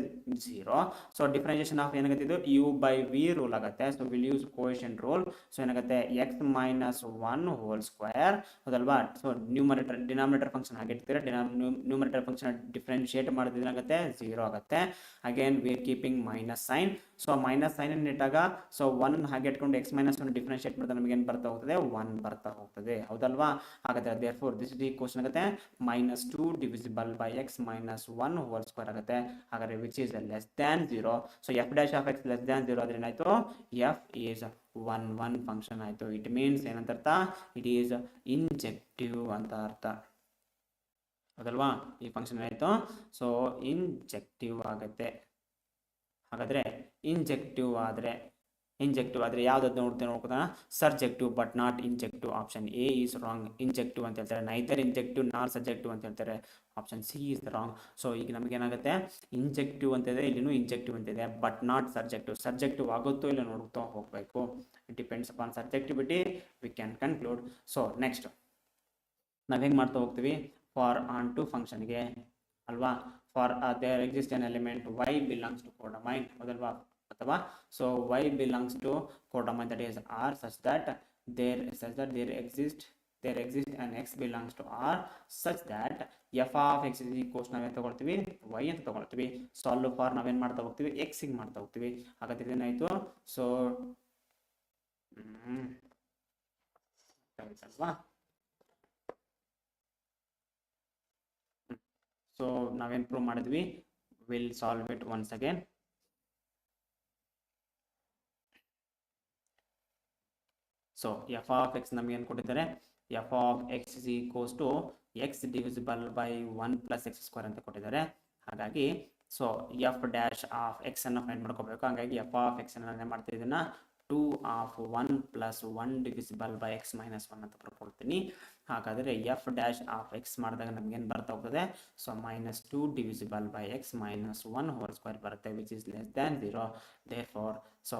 0. ಸೊ ಡಿಫ್ರೆನ್ಶಿಯೇಷನ್ ಆಫ್ ಏನಾಗುತ್ತೆ ಇದು ಯು ಬೈ ವಿ ರೂಲ್ ಆಗುತ್ತೆ. So will use coefficient rule. So ಏನಾಗುತ್ತೆ ಎಕ್ಸ್ ಮೈನಸ್ 1 ಹೋಲ್ ಸ್ಕ್ವೇರ್, ಹೌದಲ್ವಾ? ಸೊ ನ್ಯೂಮರೇಟರ್ ಡಿನಾಮಿನೇಟರ್ ಫಂಕ್ಷನ್ ಹಾಗೆ ಇರ್ತೀರ, ನ್ಯೂಮರೇಟರ್ ಫಂಕ್ಷನ್ ಡಿಫ್ರೆನ್ಶಿಯೇಟ್ ಮಾಡಿದ್ರೆ ಏನಾಗುತ್ತೆ 0 ಆಗುತ್ತೆ. Again we are keeping minus sign. So minus sign ಇಟ್ಟಾಗ ಸೊ 1 ಹಾಗೆ ಇಟ್ಕೊಂಡು ಎಕ್ಸ್ ಮೈನಸ್ 1 ಡಿಫ್ರೆನ್ಶಿಯೇಟ್ ಮಾಡಿದ್ರೆ ನಮಗೆ ಏನು ಬರ್ತಾ ಹೋಗ್ತದೆ 1 ಬರ್ತಾ ಹೋಗ್ತದೆ. ಹೌದಲ್ವಾ? ಹಾಗಾದ್ರೆ therefore this is equals ಆಗುತ್ತೆ -2 divisible by x minus 1 whole square ಆಗುತ್ತೆ. ಹಾಗಾದ್ರೆ which is less than 0. So f dash of x less than 0 ಆದ್ರೆ ಏನಾಯ್ತು f is 1 ಫಂಕ್ಷನ್ ಆಯ್ತು. ಇಟ್ ಮೀನ್ಸ್ ಏನಂತ ಅರ್ಥ? ಇಟ್ ಈಸ್ ಇಂಜೆಕ್ಟಿವ್ ಅಂತ ಅರ್ಥ. ಹೌದಲ್ವಾ? ಈ ಫಂಕ್ಷನ್ ಆಯ್ತು ಸೊ ಇಂಜೆಕ್ಟಿವ್ ಆಗುತ್ತೆ. ಹಾಗಾದ್ರೆ ಇಂಜೆಕ್ಟಿವ್ ಆದ್ರೆ ಯಾವ್ದು ನೋಡ್ಕೋಣ? Surjective but not injective. Option A is wrong. Injective ಅಂತ ಹೇಳ್ತಾರೆ, ನೈದರ್ ಇಂಜೆಕ್ಟಿವ್ ನಾರ್ ಸಬ್ಜೆಕ್ಟಿವ್ ಅಂತ ಹೇಳ್ತಾರೆ. Option C is wrong. So ಈಗ ನಮಗೆ ಏನಾಗುತ್ತೆ ಇಂಜೆಕ್ಟಿವ್ ಅಂತ ಇದೆ, ಇಲ್ಲಿನೂ ಇಂಜೆಕ್ಟಿವ್ ಅಂತ ಇದೆ, ಬಟ್ ನಾಟ್ ಸರ್ಜೆಕ್ಟಿವ್. ಸರ್ಜೆಕ್ಟಿವ್ ಆಗುತ್ತೋ ಇಲ್ಲ ನೋಡ್ತಾ ಹೋಗ್ಬೇಕು. It depends upon surjectivity we can conclude. So next ನಾವ್ ಹೆಂಗ್ ಮಾಡ್ತಾ ಹೋಗ್ತೀವಿ? ಫಾರ್ ಆನ್ ಟು ಫಂಕ್ಷನ್ಗೆ ಅಲ್ವಾ? For there exist an element y belongs to codomain, ಹೌದಲ್ವಾ? ಅಥವಾ so y belongs to codomain that is r such that there exists and x belongs to r such that f of x is equals ನಾವೇನು ತಗೊಳ್ತೀವಿ y ಅಂತ ತಗೊಳ್ತೀವಿ. Solve for ನಾವೇನ್ ಮಾಡ್ತಾ ಹೋಗ್ತೀವಿ x ಗೆ ಮಾಡ್ತಾ ಹೋಗ್ತೀವಿ. ಹಾಗಾದ್ರೆ ಏನಾಯ್ತು ಸೊ ಅಲ್ವಾ? ಸೊ ನಾವೇನು ಪ್ರೂವ್ ಮಾಡಿದ್ವಿ? Will solve it once again. So F of x ನಮಗೆ ಏನು ಕೊಟ್ಟಿದ್ದಾರೆ? F of X is equals to x divisible by 1 plus x square ಅಂತ ಕೊಟ್ಟಿದ್ದಾರೆ. ಹಾಗಾಗಿ so F dash of x ಅನ್ನು ಫೈಂಡ್ ಮಾಡ್ಕೋಬೇಕು. ಹಾಗಾಗಿ ಎಫ್ ಆಫ್ ಎಕ್ಸ್ ಅನ್ನು ಮಾಡ್ತೀವಿ, ಇದನ್ನ 2 of 1 plus 1 divisible by x minus 1 ಅಂತ ಬರ್ಕೊಳ್ತೀನಿ. ಹಾಗಾದರೆ ಎಫ್ ಡ್ಯಾಶ್ ಆಫ್ ಎಕ್ಸ್ ಮಾಡಿದಾಗ ನಮ್ಗೆ ಏನು ಬರ್ತಾ ಹೋಗ್ತದೆ, so minus 2 divisible by x minus 1 whole square ಬರುತ್ತೆ, which is less than 0. Therefore so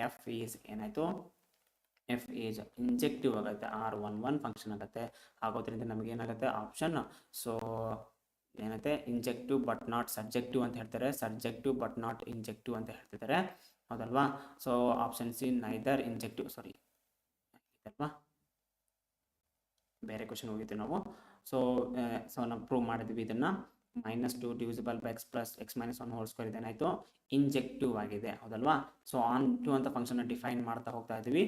F is ಏನಾಯಿತು, ಎಫ್ ಈಸ್ ಇಂಜೆಕ್ಟಿವ್ ಆಗುತ್ತೆ, R11 ಫಂಕ್ಷನ್ ಆಗುತ್ತೆ. ಆಗೋದ್ರಿಂದ ನಮಗೆ ಏನಾಗುತ್ತೆ ಆಪ್ಷನ್, ಸೊ ಏನಂತೆ ಇಂಜೆಕ್ಟಿವ್ ಬಟ್ ನಾಟ್ ಸಬ್ಜೆಕ್ಟಿವ್ ಅಂತ ಹೇಳ್ತಾರೆ, ಸಬ್ಜೆಕ್ಟಿವ್ ಬಟ್ ನಾಟ್ ಇಂಜೆಕ್ಟಿವ್ ಅಂತ ಹೇಳ್ತಿದ್ದಾರೆ, ಹೌದಲ್ವಾ. ಸೊ ಆಪ್ಷನ್ ಸಿ ನೈದರ್ ಇಂಜೆಕ್ಟಿವ್, ಸಾರಿ ಅಲ್ವಾ, ಬೇರೆ ಕ್ವಶನ್ ಹೋಗಿದ್ವಿ ನಾವು. ಸೊ ನಾವು ಪ್ರೂವ್ ಮಾಡಿದ್ವಿ ಇದನ್ನು, -2 divisible by x plus x minus 1 whole square ಇದೇನಾಯಿತು ಇಂಜೆಕ್ಟಿವ್ ಆಗಿದೆ, ಹೌದಲ್ವಾ. ಸೊ ಆನ್ ಟು ಅಂತ ಫಂಕ್ಷನ್ ಡಿಫೈನ್ ಮಾಡ್ತಾ ಹೋಗ್ತಾ ಇದ್ವಿ.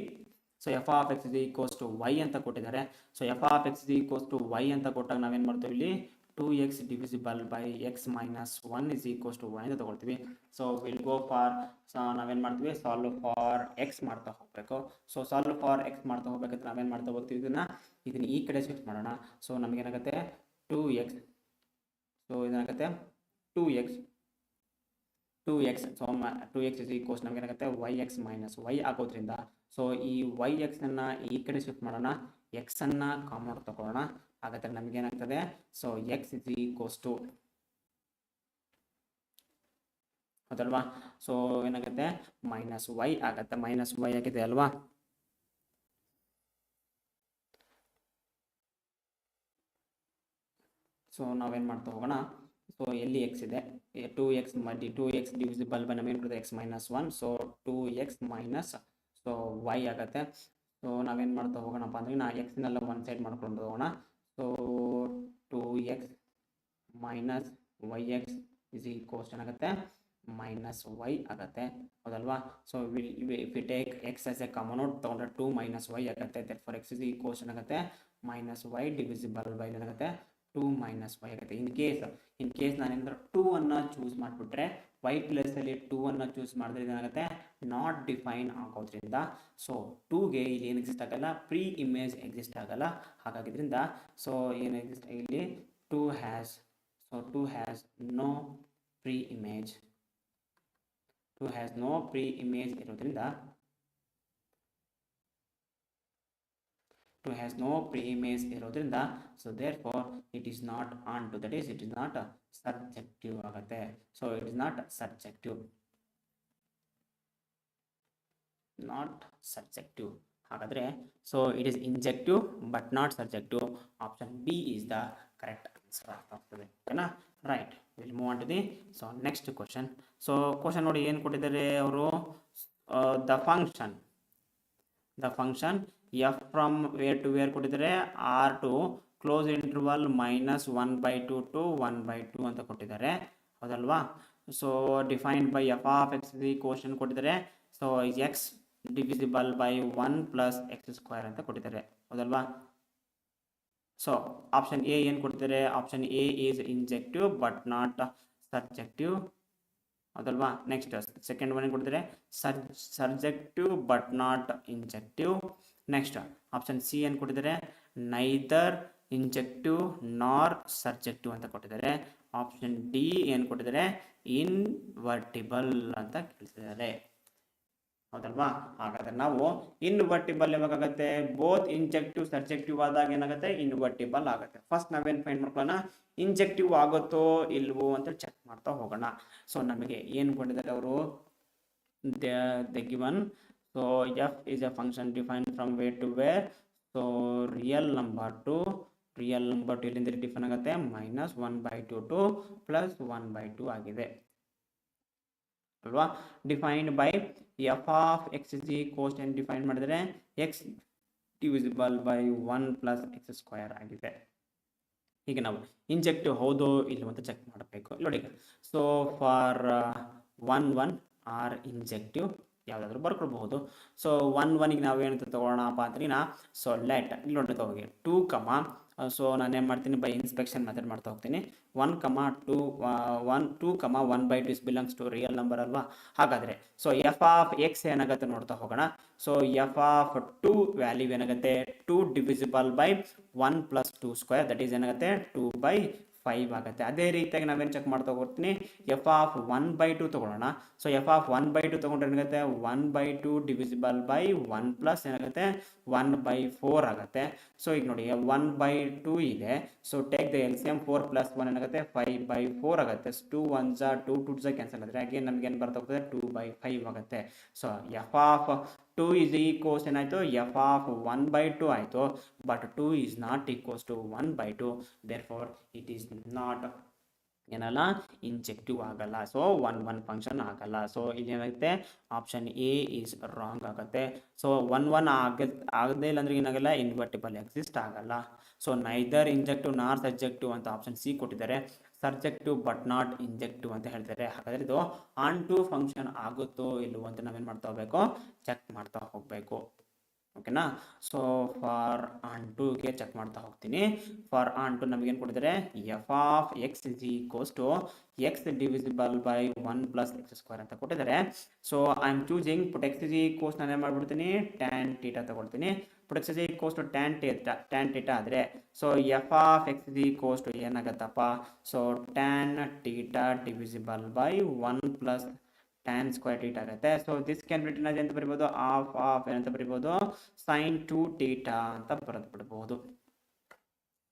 So F of X is equals to y ಅಂತ ಕೊಟ್ಟಿದ್ದಾರೆ. So F of X is equals to y ಅಂತ ಕೊಟ್ಟಾಗ ನಾವೇನು ಮಾಡ್ತೀವಿ ಇಲ್ಲಿ 2x divisible by x minus 1 is equals to y ಅಂತ ತಗೊಳ್ತೀವಿ. So will go for, so ನಾವೇನು ಮಾಡ್ತೀವಿ ಸಾಲ್ವ್ ಫಾರ್ ಎಕ್ಸ್ ಮಾಡ್ತಾ ಹೋಗಬೇಕು. ಸೊ ಸಾಲ್ವ್ ಫಾರ್ ಎಕ್ಸ್ ಮಾಡ್ತಾ ಹೋಗ್ಬೇಕಂದ್ರೆ ನಾವೇನು ಮಾಡ್ತಾ ಹೋಗ್ತೀವಿ, ಇದನ್ನು ಈ ಕಡೆ ಶಿಫ್ಟ್ ಮಾಡೋಣ. ಸೊ ನಮಗೇನಾಗುತ್ತೆ 2x, ಸೊ ಇದೇನಾಗುತ್ತೆ 2x, so 2x is equals ನಮಗೇನಾಗುತ್ತೆ yx minus y ಆಗೋದ್ರಿಂದ, ಸೊ ಈ yx ಅನ್ನು ಈ ಕಡೆ ಶಿಫ್ಟ್ ಮಾಡೋಣ, x ಅನ್ನು ಕಾಮನ್ ತಗೊಳ್ಳೋಣ. ಹಾಗಾದರೆ ನಮಗೇನಾಗ್ತದೆ, so x is equals to, ಹೌದಲ್ವಾ. ಸೊ ಏನಾಗುತ್ತೆ ಮೈನಸ್ ವೈ ಆಗುತ್ತೆ, ಮೈನಸ್ ವೈ ಆಗಿದೆ ಅಲ್ವಾ. ಸೊ ನಾವೇನು ಮಾಡ್ತಾ ಹೋಗೋಣ, ಸೊ ಎಲ್ಲಿ ಎಕ್ಸ್ ಇದೆ 2x ಡಿವಿಸಿಬಲ್ ಬೈ ನಮಗೇನು ಕೊಡುತ್ತೆ x minus 1, so 2x minus so y ಆಗುತ್ತೆ. ಸೊ ನಾವೇನು ಮಾಡ್ತಾ ಹೋಗೋಣಪ್ಪ ಅಂದರೆ ನಾ ಎಕ್ಸ್ನೆಲ್ಲ ಒನ್ ಸೈಡ್ ಮಾಡ್ಕೊಂಡು ಹೋಗೋಣ. So 2x minus yx is equals ಏನಾಗುತ್ತೆ ಮೈನಸ್ ವೈ ಆಗುತ್ತೆ, ಹೌದಲ್ವಾ. So if you take x as a common out ತೊಗೊಂಡ್ರೆ 2 minus y ಆಗುತ್ತೆ. That for x is equals ಏನಾಗುತ್ತೆ ಮೈನಸ್ ವೈ ಡಿವಿಸಿಬಲ್ ಬೈ ಏನಾಗುತ್ತೆ 2 minus y ಆಗುತ್ತೆ. ಇನ್ ಕೇಸ್ ನಾನೇನಾದ್ರೂ 2 ಅನ್ನು ಚೂಸ್ ಮಾಡಿಬಿಟ್ರೆ y ಪ್ಲೇಸಲ್ಲಿ 2 ಅನ್ನು ಚೂಸ್ ಮಾಡಿದ್ರೆ ಏನಾಗುತ್ತೆ ನಾಟ್ ಡಿಫೈನ್ ಆಗೋದ್ರಿಂದ, ಸೊ 2ಗೆ ಇಲ್ಲಿ ಏನು ಎಕ್ಸಿಸ್ಟ್ ಆಗಲ್ಲ, ಪ್ರೀ ಇಮೇಜ್ ಎಕ್ಸಿಸ್ಟ್ ಆಗಲ್ಲ. ಹಾಗಾಗಿದ್ರಿಂದ ಸೊ ಏನು ಎಕ್ಸಿಸ್ಟ್ ಇಲ್ಲಿ 2 ಹ್ಯಾಸ್ ನೋ ಪ್ರೀ ಇಮೇಜ್, ಇರೋದ್ರಿಂದ 2 has no pre-image ಇರೋದ್ರಿಂದ, so therefore it is not onto, that is it is not subjective ಆಗುತ್ತೆ. so it is not subjective, ಹಾಗಾದರೆ so it is injective but not subjective. option B is the correct answer ಆಗ್ತದೆ, ಓಕೆನಾ. Right, will move on to the so next question. So question ನೋಡಿ ಏನು ಕೊಟ್ಟಿದ್ದಾರೆ ಅವರು, the function f from wear to where ಕೊಟ್ಟಿದ್ದಾರೆ, R to close interval -1/2 to 1/2 ಅಂತ ಕೊಟ್ಟಿದ್ದಾರೆ, ಹೌದಲ್ವಾ. So defined by f of x question ಕೊಟ್ಟಿದ್ದಾರೆ. So x divisible by 1 plus x square ಅಂತ ಕೊಟ್ಟಿದ್ದಾರೆ, ಹೌದಲ್ವಾ. ಸೊ ಆಪ್ಷನ್ ಎ ಏನು ಕೊಡ್ತಾರೆ, option A is injective but not subjective, ಹೌದಲ್ವಾ. ನೆಕ್ಸ್ಟ್ ಸೆಕೆಂಡ್ ಒನ್ ಏನು ಕೊಡ್ತಾರೆ, subjective but not injective. Next option C ಏನು ಕೊಟ್ಟಿದ್ದಾರೆ, ನೈದರ್ ಇಂಜೆಕ್ಟಿವ್ ನಾರ್ ಸಬ್ಜೆಕ್ಟಿವ್ ಅಂತ ಕೊಟ್ಟಿದ್ದಾರೆ. ಆಪ್ಷನ್ ಡಿ ಏನು ಕೊಟ್ಟಿದ್ದಾರೆ, ಇನ್ವರ್ಟಿಬಲ್ ಅಂತ ಕೇಳ್ತಿದ್ದಾರೆ, ಹೌದಲ್ವಾ. ಹಾಗಾದ್ರೆ ನಾವು ಇನ್ವರ್ಟಿಬಲ್ ಯಾವಾಗುತ್ತೆ, ಬೋತ್ ಇಂಜೆಕ್ಟಿವ್ ಸಬ್ಜೆಕ್ಟಿವ್ ಆದಾಗ ಏನಾಗುತ್ತೆ ಇನ್ವರ್ಟಿಬಲ್ ಆಗುತ್ತೆ. ಫಸ್ಟ್ ನಾವೇನು ಫೈಂಡ್ ಮಾಡ್ಕೊಳ್ಳೋಣ, ಇಂಜೆಕ್ಟಿವ್ ಆಗುತ್ತೋ ಇಲ್ವೋ ಅಂತ ಚೆಕ್ ಮಾಡ್ತಾ ಹೋಗೋಣ. ಸೊ ನಮಗೆ ಏನು ಕೊಟ್ಟಿದ್ದಾರೆ ಅವರು, the given, so f is a function define from wear to wear. So real number to ಇಲ್ಲಿಂದ ಡಿಫೈನ್ ಆಗುತ್ತೆ -1/2 to +1/2 ಆಗಿದೆ, ಅಲ್ವಾ. Defined by f of X is equals ಏನು ಡಿಫೈನ್ ಮಾಡಿದರೆ x divisible by 1 plus x square ಆಗಿದೆ. ಈಗ ನಾವು ಇಂಜೆಕ್ಟಿವ್ ಹೌದು ಇಲ್ಲ ಅಂತ ಚೆಕ್ ಮಾಡಬೇಕು ನೋಡಿ. ಸೊ ಫಾರ್ 1 ಆರ್ ಇಂಜೆಕ್ಟಿವ್ ಯಾವುದಾದ್ರೂ ಬರ್ಕೊಳ್ಬಹುದು. ಸೊ 1 ನಾವು ಏನಂತ ತಗೊಳ್ಳೋಣಪ್ಪ ಅಂದ್ರಿನ, ಸೊ ಲೆಟ್ ಇಲ್ಲಿ ನೋಡಿ ಹೋಗಿ 2, ಸೊ ನಾನೇನು ಮಾಡ್ತೀನಿ ಬೈ ಇನ್ಸ್ಪೆಕ್ಷನ್ ಮೆಥಡ್ ಮಾಡ್ತಾ ಹೋಗ್ತೀನಿ. 1, 2, 1/2 is belongs to real number ಅಲ್ವಾ. ಹಾಗಾದರೆ ಸೊ ಎಫ್ ಆಫ್ ಎಕ್ಸ್ ಏನಾಗುತ್ತೆ ನೋಡ್ತಾ ಹೋಗೋಣ. ಸೊ ಎಫ್ ಆಫ್ 2 ವ್ಯಾಲ್ಯೂ ಏನಾಗುತ್ತೆ 2 divisible by 1 plus 2 square, that is ಏನಾಗುತ್ತೆ 2/4 5 ಆಗುತ್ತೆ. ಅದೇ ರೀತಿಯಾಗಿ ನಾವೇನು ಚೆಕ್ ಮಾಡ್ತಾ ಹೋಗ್ತೀನಿ, ಎಫ್ ಆಫ್ 1/2 ತೊಗೊಳ್ಳೋಣ. ಸೊ ಎಫ್ ಆಫ್ 1/2 ತೊಗೊಂಡ್ರೆ ಏನಾಗುತ್ತೆ, 1/2 ಡಿವಿಸಿಬಲ್ ಬೈ 1 ಪ್ಲಸ್ ಏನಾಗುತ್ತೆ 1/4 ಆಗುತ್ತೆ. ಸೊ ಈಗ ನೋಡಿ 1/2 ಇದೆ. So take the LCM 4 plus 1 ಏನಾಗುತ್ತೆ 5/4 ಆಗುತ್ತೆ. 2 1 2 2 ಕ್ಯಾನ್ಸಲ್ ಆದರೆ ಅಗೇನ್ ನಮ್ಗೆ ಏನು ಬರ್ತಾ ಹೋಗ್ತದೆ 2/5 ಆಗುತ್ತೆ. So F of 2 is equals ಏನಾಯಿತು, ಎಫ್ ಆಫ್ 1/2 ಆಯಿತು. But 2 is not equals to 1/2. therefore it is not ಏನಲ್ಲ ಇಂಜೆಕ್ಟಿವ್ ಆಗಲ್ಲ. ಸೊ 1 ಫಂಕ್ಷನ್ ಆಗಲ್ಲ. ಸೊ ಇಲ್ಲಿ ಏನಾಗುತ್ತೆ, ಆಪ್ಷನ್ ಎ ಈಸ್ ರಾಂಗ್ ಆಗುತ್ತೆ. ಸೊ 1 ಆಗದೇ ಇಲ್ಲ ಅಂದ್ರೆ ಏನಾಗಲ್ಲ, ಇನ್ವರ್ಟಿಬಲ್ ಎಕ್ಸಿಸ್ಟ್ ಆಗಲ್ಲ. So neither injective nor subjective ಅಂತ ಆಪ್ಷನ್ ಸಿ ಕೊಟ್ಟಿದ್ದಾರೆ. ಸಬ್ಜೆಕ್ಟಿವ್ ಬಟ್ ನಾಟ್ ಇಂಜೆಕ್ಟಿವ್ ಅಂತ ಹೇಳ್ತಾರೆ. ಹಾಗಾದ್ರೆ ಇದು ಆನ್ ಟು ಫಂಕ್ಷನ್ ಆಗುತ್ತೋ ಇಲ್ಲವೋ ಅಂತ ನಾವೇನು ಮಾಡ್ತಾ ಹೋಗ್ಬೇಕು, ಚೆಕ್ ಮಾಡ್ತಾ ಹೋಗಬೇಕು. ಓಕೆನಾ. ಸೊ ಫಾರ್ ಆನ್ ಟುಗೆ ಚೆಕ್ ಮಾಡ್ತಾ ಹೋಗ್ತೀನಿ. ಫಾರ್ ಆನ್ ಟು ನಮಗೇನು ಕೊಟ್ಟಿದ್ದಾರೆ, f of X is equals to x divisible by 1 plus x square ಅಂತ ಕೊಟ್ಟಿದ್ದಾರೆ. So I am choosing put x is equals ನಾನು ಏನು ಮಾಡ್ಬಿಡ್ತೀನಿ, ಟ್ಯಾನ್ ಟೀಟಾ ತಗೊಳ್ತೀನಿ. Put x is equals to tan theta ಆದರೆ so F of X is equals to ಏನಾಗತ್ತಪ್ಪ, so tan theta divisible by 1 plus tan square theta ಆಗುತ್ತೆ. So this can return as ಅಂತ ಬರಿಬೋದು, of ಏನಂತ ಬರಿಬೋದು, sin 2 theta ಅಂತ ಬರೆದು ಬಿಡ್ಬೋದು.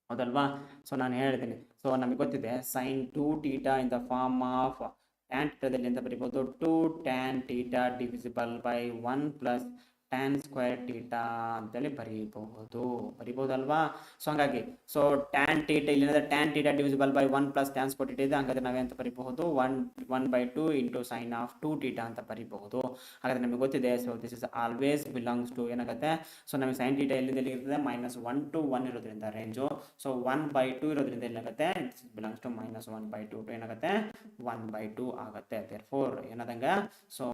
ಹೌದಲ್ವಾ. ಸೊ ನಾನು ಹೇಳಿದ್ದೀನಿ, ಸೊ ನಮಗೆ ಗೊತ್ತಿದೆ sin 2 theta in the form of tan thetaದಲ್ಲಿ ಅಂತ ಬರಿಬೋದು 2 tan theta divisible by 1 plus tan square theta ಅಂತೇಳಿ ಬರಿಬಹುದಲ್ವಾ. ಸೊ ಹಂಗಾಗಿ ಸೊ tan theta ಇಲ್ಲಿ tan theta divisible by 1 plus tan square theta ಇದೆ. ಹಾಗಾದ್ರೆ ನಾವೇಂತ ಬರಿಬಹುದು, 1/2 ಇಂಟು ಸೈನ್ ಆಫ್ 2 theta ಅಂತ ಬರಿಬಹುದು. ಹಾಗಾದ್ರೆ ನಮಗೆ ಗೊತ್ತಿದೆ, so this is always belongs to ಏನಾಗುತ್ತೆ, ಸೊ ನಮಗೆ sin theta ಎಲ್ಲಿಂದ ಇರ್ತದೆ, -1 to 1 ಇರೋದ್ರಿಂದ ರೇಂಜು. ಸೊ 1/2 ಇರೋದ್ರಿಂದ ಏನಾಗುತ್ತೆ, ಬಿಲಾಂಗ್ಸ್ ಟು -1/2 ಟು ಏನಾಗುತ್ತೆ 1/2 ಆಗುತ್ತೆ. therefore ಏನಾದಂಗೆ, so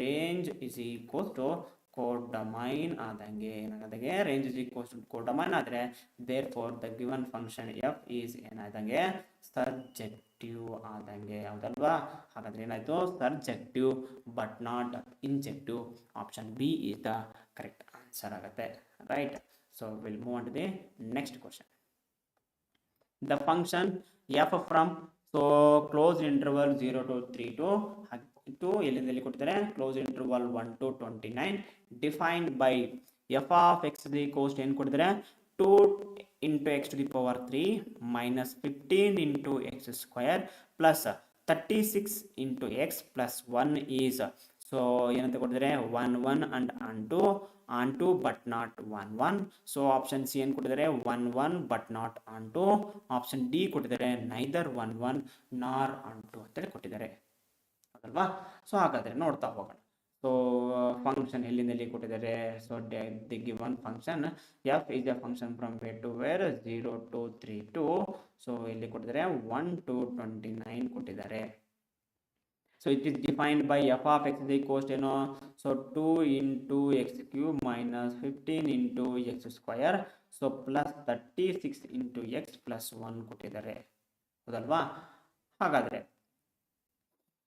range is equals to codomain ಆದಂಗೆ. ಏನಾದಂಗೆ, range is equals to codomain ಆದರೆ therefore the given function f is ಏನಾದಂಗೆ, ಸರ್ಜೆಕ್ಟಿವ್ ಆದಂಗೆ. ಹೌದಲ್ವಾ. ಹಾಗಾದ್ರೆ ಏನಾಯ್ತು, surjective but not injective. Option B is the correct answer ಆಗುತ್ತೆ. Right. So will move on to the next question. The function f from so closed interval 0 to 3 to ಎಲ್ಲಿಂದ ಕೊಡ್ತಾರೆ, close interval 1 to 29 defined by f of x the cost ಏನು ಕೊಡ್ತಾರೆ, 2 into x to the power 3 minus 15 into x square plus 36 into x plus 1 is, so ಏನಂತ ಕೊಟ್ಟಿದ್ದಾರೆ, 1 1 and onto but not 1 1. So option C ಏನು ಕೊಟ್ಟಿದ್ದಾರೆ, 1 1 but not onto. Option D ಕೊಟ್ಟಿದ್ದಾರೆ neither 1 1 nor onto ಅಂತೇಳಿ ಕೊಟ್ಟಿದ್ದಾರೆ. ಅಲ್ವಾ. ಸೊ ಹಾಗಾದ್ರೆ ನೋಡ್ತಾ ಹೋಗೋಣ. ಸೊ ಫಂಕ್ಷನ್ ಎಲ್ಲಿಂದ ಕೊಟ್ಟಿದ್ದಾರೆ, so the given function f is a function from wear to where 0 to 3 to, so ಇಲ್ಲಿ ಕೊಟ್ಟಿದ್ದಾರೆ 1 to 29 ಕೊಟ್ಟಿದ್ದಾರೆ. So it is defined by f of x the cost ಏನೋ, so 2 into x cube minus 15 into x square, ಸೊ plus 36 into x plus 1 ಕೊಟ್ಟಿದ್ದಾರೆ. ಹೌದಲ್ವಾ. ಹಾಗಾದ್ರೆ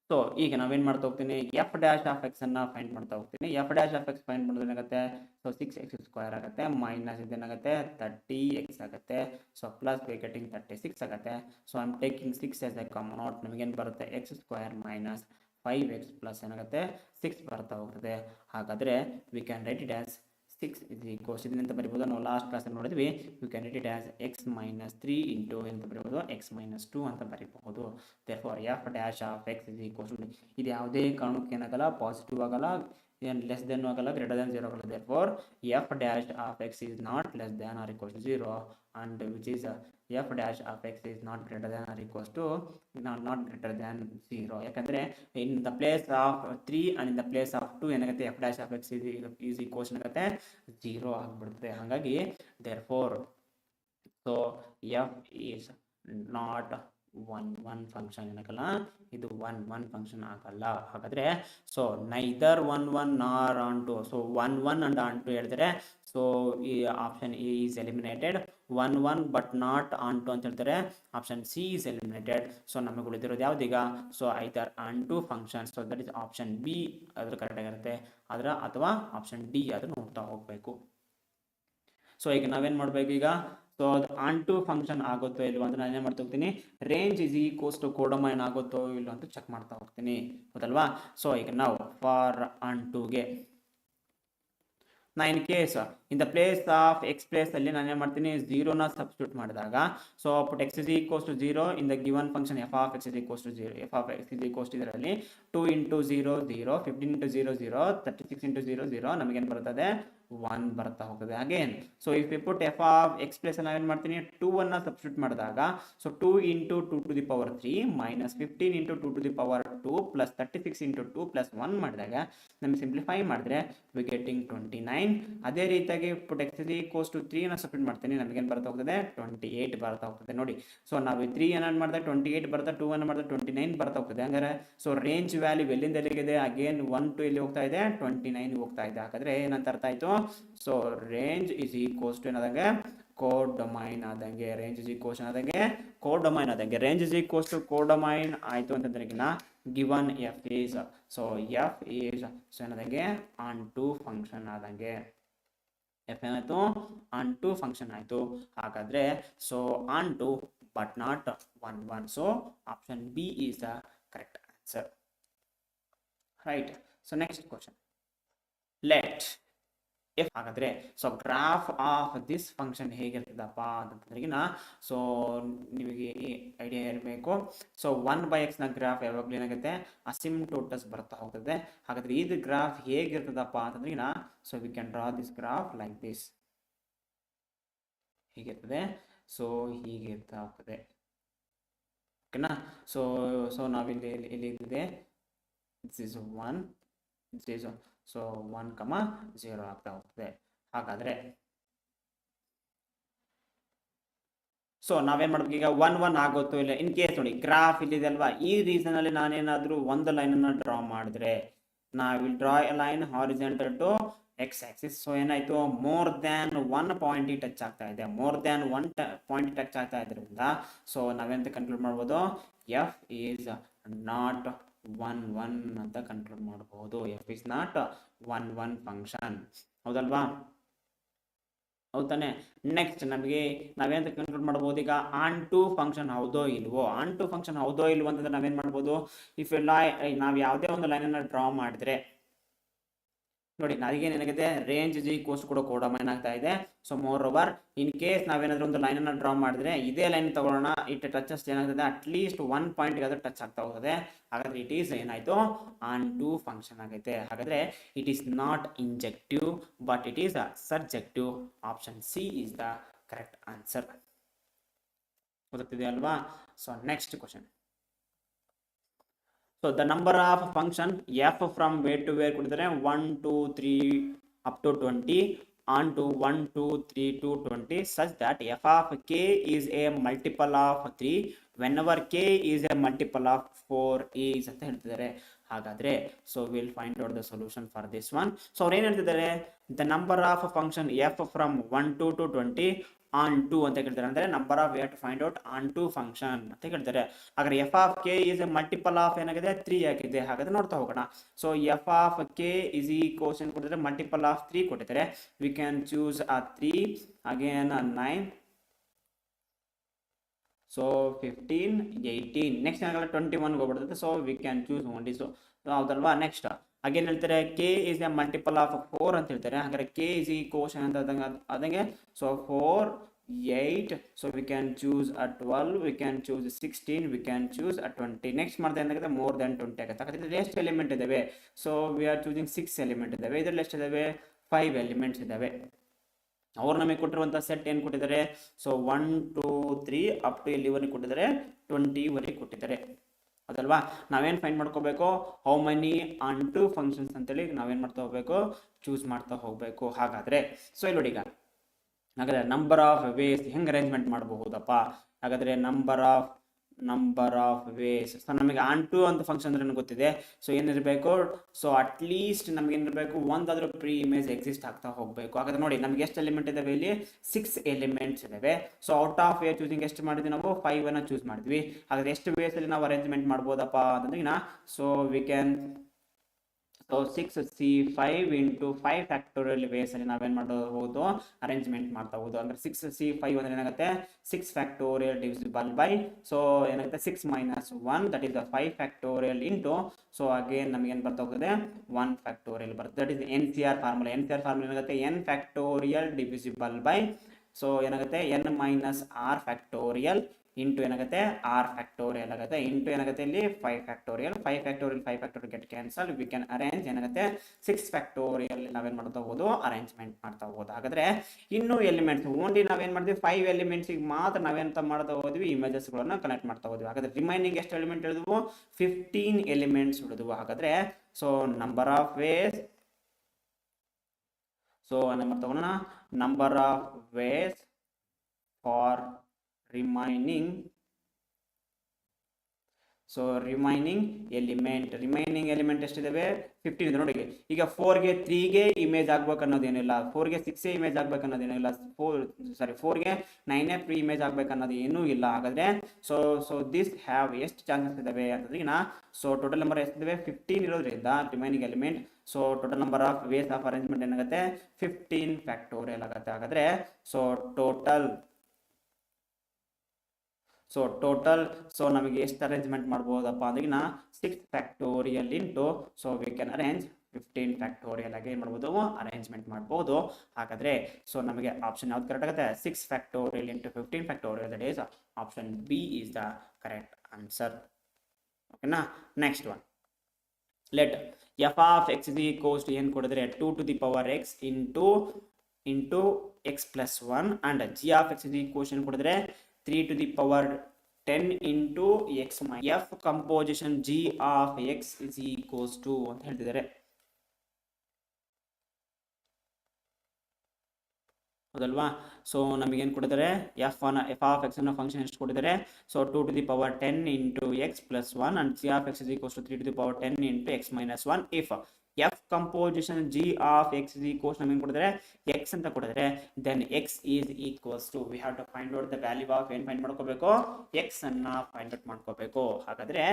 so ಈಗ ನಾವೇನು ಮಾಡ್ತಾ ಹೋಗ್ತೀನಿ, ಎಫ್ ಡ್ಯಾಶ್ ಆಫ್ ಎಕ್ಸ್ ಅನ್ನ ಫೈಂಡ್ ಮಾಡ್ತಾ ಹೋಗ್ತೀನಿ. F dash of X find ಮಾಡೋದು ಏನಾಗುತ್ತೆ, ಸೊ 6x² ಆಗುತ್ತೆ, ಮೈನಸ್ ಇದೇನಾಗುತ್ತೆ 30x ಆಗುತ್ತೆ, ಸೊ ಪ್ಲಸ್ ವಿ ಗೆಟಿಂಗ್ 36 ಆಗುತ್ತೆ. So I am taking 6 as a common out, ನಮಗೇನು ಬರುತ್ತೆ x² ಮೈನಸ್ 5x ಪ್ಲಸ್ ಏನಾಗುತ್ತೆ 6 ಬರ್ತಾ ಹೋಗ್ತದೆ. ಹಾಗಾದರೆ we can write it as 6 is equals ಇದನ್ನಂತ ಬರಿಬೋದು, ನಾವು ಲಾಸ್ಟ್ ಕ್ಲಾಸಲ್ಲಿ ನೋಡಿದ್ವಿ. You can write it as x minus 3 into ಅಂತ ಬರಿಬೋದು, x minus 2 ಅಂತ ಬರಿಬಹುದು. therefore f dash of x is equals to, ಇದು ಯಾವುದೇ ಕಾರಣಕ್ಕೆ ಏನಾಗಲ್ಲ, ಪಾಸಿಟಿವ್ ಆಗಲ್ಲ, ಏನು ಲೆಸ್ ದೆನ್ ಆಗಲ್ಲ, ಗ್ರೇಟರ್ ದೆನ್ 0 ಆಗಲ್ಲ. therefore f dash of x is not less than or equals to 0 and which is f dash of x is not greater than or equals to not greater than 0. ಯಾಕಂದರೆ in the place of 3 and in the place of 2 ಏನಾಗುತ್ತೆ, f dash of x is equals ಏನಾಗುತ್ತೆ 0 ಆಗಿಬಿಡುತ್ತೆ. ಹಾಗಾಗಿ therefore so f is not 1 1 function ಏನಾಗಲ್ಲ, ಇದು 1 1 function ಆಗಲ್ಲ. ಹಾಗಾದರೆ so neither 1 1 nor onto, so 1 1 and onto ಹೇಳಿದರೆ, ಸೊ ಈ option A is eliminated. 1 1 but not onto ಅಂತ ಹೇಳ್ತಾರೆ, option C is eliminated. So ನಮಗೆ ಉಳಿದಿರೋದು ಯಾವುದೀಗ, so either onto function, so that is option b ಅದ್ರ ಕರೆಕ್ಟ್ ಆಗಿರುತ್ತೆ, ಅದರ ಅಥವಾ ಆಪ್ಷನ್ ಡಿ ಅದು ನೋಡ್ತಾ ಹೋಗಬೇಕು. ಸೊ ಈಗ ನಾವೇನು ಮಾಡಬೇಕು, ಈಗ ಸೊ ಅದು ಆನ್ ಟು ಫಂಕ್ಷನ್ ಆಗುತ್ತೋ ಇಲ್ವೋ ಅಂತ ನಾನು ಏನು ಮಾಡ್ತಾ ಹೋಗ್ತೀನಿ, ರೇಂಜ್ ಇಸ್ ಈಕ್ವಲ್ಸ್ ಟು ಕೋಡಮೈನ್ ಆಗುತ್ತೋ ಇಲ್ವೋ ಅಂತ ಚೆಕ್ ಮಾಡ್ತಾ ಹೋಗ್ತೀನಿ, ಹೌದಲ್ವಾ. ಸೊ ಈಗ ನಾವು ಫಾರ್ ಆನ್ ಟುಗೆ ನಾ in case in the place of x place ಅಲ್ಲಿ ನಾನು ಏನು ಮಾಡ್ತೀನಿ, ಝೀರೋನ ಸಬ್ಸ್ಟಿಟ್ಯೂಟ್ ಮಾಡಿದಾಗ, so put x is equals to 0 in the given function F of X is equals to 0, f of X is equals to ಇದರಲ್ಲಿ 2 into 0 0, 15 into 0 0, 36 into 0 0 ನಮಗೇನು ಬರ್ತದೆ, 1 ಬರ್ತಾ ಹೋಗ್ತದೆ. Again so if you put f of x place ಅಲ್ಲಿ ನಾವೇನು ಮಾಡ್ತೀನಿ, 2 ಅನ್ನ substitute ಮಾಡಿದಾಗ, so 2 into 2 to the power 3 minus 15 into 2 to the power 2 plus 36 into 2 plus 1 ಮಾಡಿದಾಗ ನಮಗೆ ಸಿಂಪ್ಲಿಫೈ ಮಾಡಿದ್ರೆ ವಿ ಗೆಟಿಂಗ್ 29. ಅದೇ ರೀತಿಯಾಗಿ put x is equals to 3 ನ ಸಬ್ಸ್ಟಿಟ್ಯೂಟ್ ಮಾಡ್ತೀನಿ, ನಮಗೇನು ಬರ್ತಾ ಹೋಗ್ತದೆ, 28 ಬರ್ತಾ ಹೋಗ್ತದೆ. ನೋಡಿ, ಸೊ ನಾವು 3 ಅನ್ನ ಮಾಡಿದಾಗ 28 ಬರ್ತಾ, 2 ಅನ್ನ ಮಾಡಿದಾಗ 29 ಬರ್ತಾ ಹೋಗ್ತದೆ. ಹಂಗಾರೆ ಸೊ ರೇಂಜ್ ವ್ಯಾಲ್ಯೂ ಎಲ್ಲಿಂದ ಎಲ್ಲಿಗಿದೆ, ಅಗೇನ್ 1 ಟು ಎಲ್ಲಿ ಹೋಗ್ತಾ ಇದೆ, 29 ಹೋಗ್ತಾ ಇದೆ. ಹಾಗಾದ್ರೆ ಏನಂತ ಅರ್ಥ ಆಯ್ತು, so range is equals to ಏನಾದಂಗೆ, ಕೋಡೊಮೈನ್ ಆದಂಗೆ, ರೇಂಜ್ ಇಸ್ ಈಕ್ವಲ್ಸ್ ಆದಂಗೆ ಕೋಡೊಮೈನ್ ಆದಂಗೆ, range is equals to codomain ಆಯ್ತು ಅಂತಂದ್ರೆ given f is, so F is so ಏನಾದಂಗೆ ಆನ್ ಟು ಫಂಕ್ಷನ್ ಆದಂಗೆ, ಎಫ್ ಏನಾಯ್ತು, ಆನ್ ಟು ಫಂಕ್ಷನ್ ಆಯ್ತು. ಹಾಗಾದ್ರೆ so onto but not 1 1, so option B is the correct answer, right. So next question, let f. ಹಾಗಾದ್ರೆ so graph of this function ಹೇಗಿರ್ತದಪ್ಪ ಅಂತಂದ್ರೆಗಿನ, so ನಿಮಗೆ idea ಇರಬೇಕು. So 1/x ನ graph ಯಾವಾಗಲೂ ಏನಾಗುತ್ತೆ, ಅಸಿಂಪ್ಟೋಟಸ್ ಬರ್ತಾ ಹೋಗ್ತದೆ. ಹಾಗಾದ್ರೆ ಇದು ಗ್ರಾಫ್ ಹೇಗಿರ್ತದಪ್ಪ ಅಂತಂದ್ರೆಗಿನ, so we can draw this graph like this, ಹೀಗಿರ್ತದೆ. ಸೊ ಹೀಗೆ ಇರ್ತಾ ಹೋಗ್ತದೆ, ಓಕೆನಾ. ಸೊ ಸೊ ನಾವಿಲ್ಲಿ ಇಲ್ಲಿ ಇದೆ, this is 1, this is so 1, 0 ಆಗ್ತಾ ಹೋಗ್ತದೆ. ಹಾಗಾದ್ರೆ ಸೊ ನಾವೇನ್ ಮಾಡ್ಬೇಕು ಈಗ, 1 1 ಆಗುತ್ತೋ ಇಲ್ಲ, ಇನ್ ಕೇಸ್ ನೋಡಿ ಗ್ರಾಫ್ ಇಲ್ಲಿದೆ ಅಲ್ವಾ, ಈ ರೀಸನ್ ಅಲ್ಲಿ ನಾನೇನಾದ್ರೂ ಒಂದು ಲೈನ್ ಅನ್ನ ಡ್ರಾ ಮಾಡಿದ್ರೆ, ನಾ will draw a line horizontal to x axis. So ಏನಾಯ್ತು, ಮೋರ್ ದ್ಯಾನ್ 1 ಪಾಯಿಂಟ್ ಟಚ್ ಆಗ್ತಾ ಇದೆ, ಮೋರ್ ದ್ಯಾನ್ 1 ಪಾಯಿಂಟ್ ಟಚ್ ಆಗ್ತಾ ಇದ್ರಿಂದ ಸೊ ನಾವೆಂತ ಕನ್ಕ್ಲೂಡ್ ಮಾಡ್ಬೋದು, ಎಫ್ ಈಸ್ ನಾಟ್ 1 1 ಅಂತ ಕನ್ಕ್ಲೂಡ್ ಮಾಡಬಹುದು. ಎಫ್ ಇಸ್ ನಾಟ್ 1 1 ಫಂಕ್ಷನ್, ಹೌದಲ್ವಾ, ಹೌದಾನೆ. ನೆಕ್ಸ್ಟ್ ನಮಗೆ ನಾವೇಂತ ಕನ್ಕ್ಲೂಡ್ ಮಾಡಬಹುದು ಈಗ, ಆನ್ ಟು ಫಂಕ್ಷನ್ ಹೌದೋ ಇಲ್ವೋ, ಆನ್ ಟು ಫಂಕ್ಷನ್ ಹೌದೋ ಇಲ್ವೋ ಅಂತಂದ್ರೆ ನಾವೇನ್ ಮಾಡ್ಬೋದು, ಇಫ್ ನಾವು ಯಾವುದೇ ಒಂದು ಲೈನ್ ಅನ್ನ ಡ್ರಾ ಮಾಡಿದ್ರೆ, ನೋಡಿ ನನಗೇನು ಏನಾಗಿದೆ, ರೇಂಜ್ ಇಸ್ ಈಕ್ವಲ್ಸ್ ಕೂಡ ಕೋಡೊಮೈನ್ ಆಗ್ತಾ ಇದೆ. So moreover in case ನಾವೇನಾದ್ರೂ ಒಂದು ಲೈನ್ ಅನ್ನ ಡ್ರಾ ಮಾಡಿದ್ರೆ, ಇದೇ ಲೈನ್ ತಗೊಳ್ಳೋಣ, ಇಟ್ ಟಚಸ್ ಏನಾಗ್ತದೆ, ಅಟ್ಲೀಸ್ಟ್ 1 ಪಾಯಿಂಟ್ ಗಾದ್ರೂ ಟಚ್ ಆಗ್ತಾ ಹೋಗ್ತದೆ. ಹಾಗಾದ್ರೆ ಇಟ್ ಈಸ್ ಏನಾಯ್ತು, ಆನ್ ಟು ಫಂಕ್ಷನ್ ಆಗೈತೆ. ಹಾಗಾದ್ರೆ it is not injective but it is subjective. Option C is the correct answer, ಗೊತ್ತಿದೆ ಅಲ್ವಾ. So next question, so the number of function f from where to where ಕೊಟ್ಟಿದ್ದಾರೆ, 1 2 3 up to 20 on to 1 2 3 to 20 such that f of k is a multiple of 3 whenever k is a multiple of 4 is ಅಂತ ಹೇಳ್ತಿದ್ದಾರೆ. ಹಾಗಾದ್ರೆ so will find out the solution for this one. So ಅವ್ರು ಏನ್ ಹೇಳ್ತಿದ್ದಾರೆ, the number of function f from 1 2 to 20 onto ಅಂತ ಹೇಳ್ತಾರೆ, ಅಂದ್ರೆ number of to find out onto function ಅಂತ ಹೇಳ್ತಾರೆ. ಹಾಗಾದ್ರೆ f of k is a multiple of ಏನಾಗಿದೆ, 3 ಆಗಿದೆ. ಹಾಗಾದ್ರೆ ನೋಡ್ತಾ ಹೋಗೋಣ. So F of k is ಈ ಕ್ವಶನ್ ಕೊಟ್ಟಿದ್ರೆ ಮಲ್ಟಿಪಲ್ ಆಫ್ 3 ಕೊಟ್ಟಿದ್ದಾರೆ, we can choose 3 again 9, so 15 18, next ಏನಾಗಲ್ಲ 21 ಹೋಗ್ಬಿಡ್ತದೆ. So we can choose only, so ಹೌದಲ್ವಾ. ನೆಕ್ಸ್ಟ್ ಅಗೇನ್ ಹೇಳ್ತಾರೆ k is a multiple of 4 ಅಂತ ಹೇಳ್ತಾರೆ. ಹಾಗಾದ್ರೆ ಕೆ ಇಸ್ ಈ ಕ್ವಶನ್ ಅಂತ ಅದಂಗೆ, so 4 8, so we can choose 12, V can choose 16, V can choose 20. Next ಮಾಡಿದ್ರೆ ಏನಾಗುತ್ತೆ, ಮೋರ್ ದನ್ 20 ಆಗುತ್ತೆ. ಹಾಗಾದ್ರೆ ಎಷ್ಟು ಎಲಿಮೆಂಟ್ ಇದಾವೆ, so we are choosing 6 element ಇದಾವೆ. ಇದರಲ್ಲಿ ಎಷ್ಟು ಇದಾವೆ, 5 ಎಲಿಮೆಂಟ್ಸ್ ಇದಾವೆ. ಅವ್ರು ನಮಗೆ ಕೊಟ್ಟಿರುವಂತಹ ಸೆಟ್ ಏನು ಕೊಟ್ಟಿದ್ದಾರೆ, ಸೊ 1 2 3 ಅಪ್ ಟು ಎಲ್ಲಿವರೆಗೆ ಕೊಟ್ಟಿದ್ದಾರೆ, 20 ವರೆಗೆ ಕೊಟ್ಟಿದ್ದಾರೆ, ಅದಲ್ವಾ. ನಾವೇನು ಫೈಂಡ್ ಮಾಡ್ಕೋಬೇಕು, how many onto functions ಅಂತೇಳಿ ನಾವೇನು ಮಾಡ್ತಾ ಹೋಗ್ಬೇಕು, ಚೂಸ್ ಮಾಡ್ತಾ ಹೋಗ್ಬೇಕು. ಹಾಗಾದ್ರೆ ಸೊ ಇಲ್ಲಿ ನೋಡಿ, ಈಗ ಹಾಗಾದ್ರೆ ನಂಬರ್ ಆಫ್ ವೇಸ್ ಹೆಂಗೆ ಅರೇಂಜ್ಮೆಂಟ್ ಮಾಡಬಹುದಪ್ಪ. ಹಾಗಾದ್ರೆ ನಂಬರ್ ಆಫ್ ವೇಸ್, ಸೊ ನಮಗೆ ಆನ್ ಟು ಅಂತ ಫಂಕ್ಷನ್ ಅಂದ್ರೆ ಗೊತ್ತಿದೆ. ಸೊ ಏನಿರಬೇಕು, ಸೊ ಅಟ್ ಲೀಸ್ಟ್ ನಮ್ಗೆ ಏನಿರಬೇಕು, ಒಂದಾದ್ರೂ ಪ್ರೀ ಇಮೇಜ್ ಎಕ್ಸಿಸ್ಟ್ ಆಗ್ತಾ ಹೋಗಬೇಕು. ಹಾಗಾದ್ರೆ ನೋಡಿ ನಮ್ಗೆ ಎಷ್ಟು ಎಲಿಮೆಂಟ್ ಇದಾವೆ, ಇಲ್ಲಿ 6 ಎಲಿಮೆಂಟ್ಸ್ ಇದಾವೆ. So out of way choosing ಎಷ್ಟು ಮಾಡಿದ್ವಿ ನಾವು, 5 ಅನ್ನ ಚೂಸ್ ಮಾಡಿದ್ವಿ. ಹಾಗಾದ್ರೆ ಎಷ್ಟು ವೇಸ್ ಅಲ್ಲಿ ನಾವು ಅರೇಂಜ್ಮೆಂಟ್ ಮಾಡ್ಬೋದಪ್ಪ ಅಂತಂದ್ರೆ, so we can so 6c5 into 5 factorial ways ಅಲ್ಲಿ ನಾವೇನು ಮಾಡಬಹುದು, ಅರೇಂಜ್ಮೆಂಟ್ ಮಾಡ್ತಾ ಹೋಗೋದು. ಅಂದ್ರೆ 6c5 ಅಂದ್ರೆ ಏನಾಗುತ್ತೆ, 6 ಫ್ಯಾಕ್ಟೋರಿಯಲ್ ಡಿವಿಸಿಬಲ್ ಬೈ, ಸೊ ಏನಾಗುತ್ತೆ 6 minus 1 that is 5 factorial into, so again ನಮಗೆ ಏನು ಬರ್ತಾ ಹೋಗುತ್ತೆ 1 ಫ್ಯಾಕ್ಟೋರಿಯಲ್ ಬರುತ್ತೆ. That is n c r formula. N c r formula ಏನಾಗುತ್ತೆ, n factorial divisible by, so ಏನಾಗುತ್ತೆ n minus r factorial into ಏನಾಗುತ್ತೆ r factorial ಆಗುತ್ತೆ, ಇಂಟು ಏನಾಗುತ್ತೆ ಇಲ್ಲಿ 5 factorial. 5 factorial 5 factorial get cancel, we can arrange ಏನಾಗುತ್ತೆ 6 factorial ನಾವೇನ್ ಮಾಡ್ತಾ ಹೋಗೋದು, ಅರೇಂಜ್ಮೆಂಟ್ ಮಾಡ್ತಾ ಹೋಗೋದು. ಹಾಗಾದ್ರೆ ಇನ್ನು ಎಲಿಮೆಂಟ್ಸ್ ಓನ್ಲಿ ನಾವೇನ್ ಮಾಡಿದ್ವಿ 5 ಎಲಿಮೆಂಟ್ಸ್ ಮಾತ್ರ ನಾವೇಂತ ಮಾಡ್ತಾ ಹೋದ್ವಿ, ಇಮೇಜಸ್ ಗಳನ್ನ ಕನೆಕ್ಟ್ ಮಾಡ್ತಾ ಹೋದ್ವಿ. ಹಾಗಾದ್ರೆ ರಿಮೈನಿಂಗ್ ಎಷ್ಟು ಎಲಿಮೆಂಟ್ ಹೇಳಿದ್ವು, 15 ಎಲಿಮೆಂಟ್ಸ್ ಉಳಿದ್ವು. ಹಾಗಾದ್ರೆ so number of ways, so number ತಗೋಣ, number of ways for remaining, so remaining element ಎಷ್ಟಿದಾವೆ, 15 ಇದೆ ನೋಡಿ. ಈಗ 4ಗೆ 3ಗೆ ಇಮೇಜ್ ಆಗ್ಬೇಕು ಅನ್ನೋದೇನಿಲ್ಲ, 4ಗೆ 6 ಇಮೇಜ್ ಆಗ್ಬೇಕು ಅನ್ನೋದೇನಿಲ್ಲ, 4ಗೆ 9 ಪ್ರೀ ಇಮೇಜ್ ಆಗ್ಬೇಕು ಅನ್ನೋದು ಏನೂ ಇಲ್ಲ. ಹಾಗಾದ್ರೆ ಸೊ ದಿಸ್ ಹ್ಯಾವ್ ಎಷ್ಟು ಚಾನ್ಸಸ್ ಇದಾವೆ ಅಂತಂದ್ರೆ, ಸೊ ಟೋಟಲ್ ನಂಬರ್ ಎಷ್ಟಿದಾವೆ 15 ಇರೋದ್ರಿಂದ remaining element, so total number of ways of arrangement ಏನಾಗುತ್ತೆ 15 ಫ್ಯಾಕ್ಟೋರಿಯಲ್ ಆಗುತ್ತೆ. ಹಾಗಾದ್ರೆ ಸೊ ಟೋಟಲ್ ಸೊ ನಮಗೆ ಎಷ್ಟು ಅರೇಂಜ್ಮೆಂಟ್ ಮಾಡ್ಬೋದಪ್ಪ ಅಂದ್ರೆ 6 factorial into, so we can arrange 15 factorial ಆಗಿ ಏನು ಮಾಡ್ಬೋದು, ಅರೇಂಜ್ಮೆಂಟ್ ಮಾಡ್ಬೋದು. ಹಾಗಾದ್ರೆ ಸೊ ನಮಗೆ ಆಪ್ಷನ್ ಯಾವ್ದು ಕರೆಕ್ಟ್ ಆಗುತ್ತೆ, 6 factorial into 15 factorial, that is option B is the correct answer. ಓಕೆನಾ. Next one, let f of X is equals to ಏನು ಕೊಡಿದ್ರೆ 2 to the power x into x plus 1 and g of X is equals ಏನು ಕೊಡಿದ್ರೆ 3 to the power 10 into x minus f composition g of x is equals to ಅಂತ ಹೇಳ್ತಿದ್ದಾರೆ. ಹೌದಲ್ವಾ. So ನಮಗೇನು ಕೊಟ್ಟಿದ್ದಾರೆ, f of X ಅನ್ನೋ function ಎಷ್ಟು ಕೊಟ್ಟಿದ್ದಾರೆ, so 2 to the power 10 into x plus 1 and g of x is equals to 3 to the power 10 into x minus 1 if f composition g of x is equals ನಮಗೆ ಕೊಟ್ಟಿದ್ದಾರೆ x ಅಂತ ಕೊಟ್ಟಿದ್ದಾರೆ, then x is equals to we have to find out the value of ಏನು find ಮಾಡ್ಕೋಬೇಕು, x ಅನ್ನ find out ಮಾಡ್ಕೋಬೇಕು. ಹಾಗಾದ್ರೆ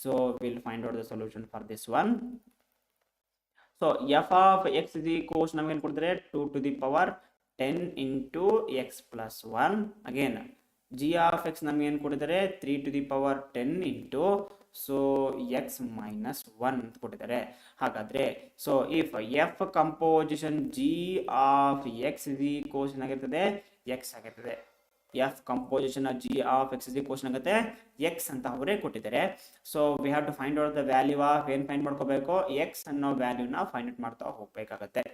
so will find out the solution for this one. So F of X is equals ನಮಗೆ ಏನು ಕೊಟ್ಟಿದ್ದಾರೆ 2 to the power 10 into x plus 1, again g of x ನಮಗೆ ಏನು ಕೊಟ್ಟಿದ್ದಾರೆ 3 to the power 10 into so x minus 1 ಅಂತ ಕೊಟ್ಟಿದ್ದಾರೆ. ಹಾಗಾದ್ರೆ so if F composition g of x is equals ಏನಾಗಿರ್ತದೆ, x ಆಗಿರ್ತದೆ. F composition g of x is equals ಆಗುತ್ತೆ x ಅಂತ ಅವರೇ ಕೊಟ್ಟಿದ್ದಾರೆ. So we have to find out the value of ಏನು find ಮಾಡ್ಕೋಬೇಕು, x ಅನ್ನೋ ವ್ಯಾಲ್ಯೂನ ಫೈಂಡ್ ಔಟ್ ಮಾಡ್ತಾ ಹೋಗ್ಬೇಕಾಗತ್ತೆ.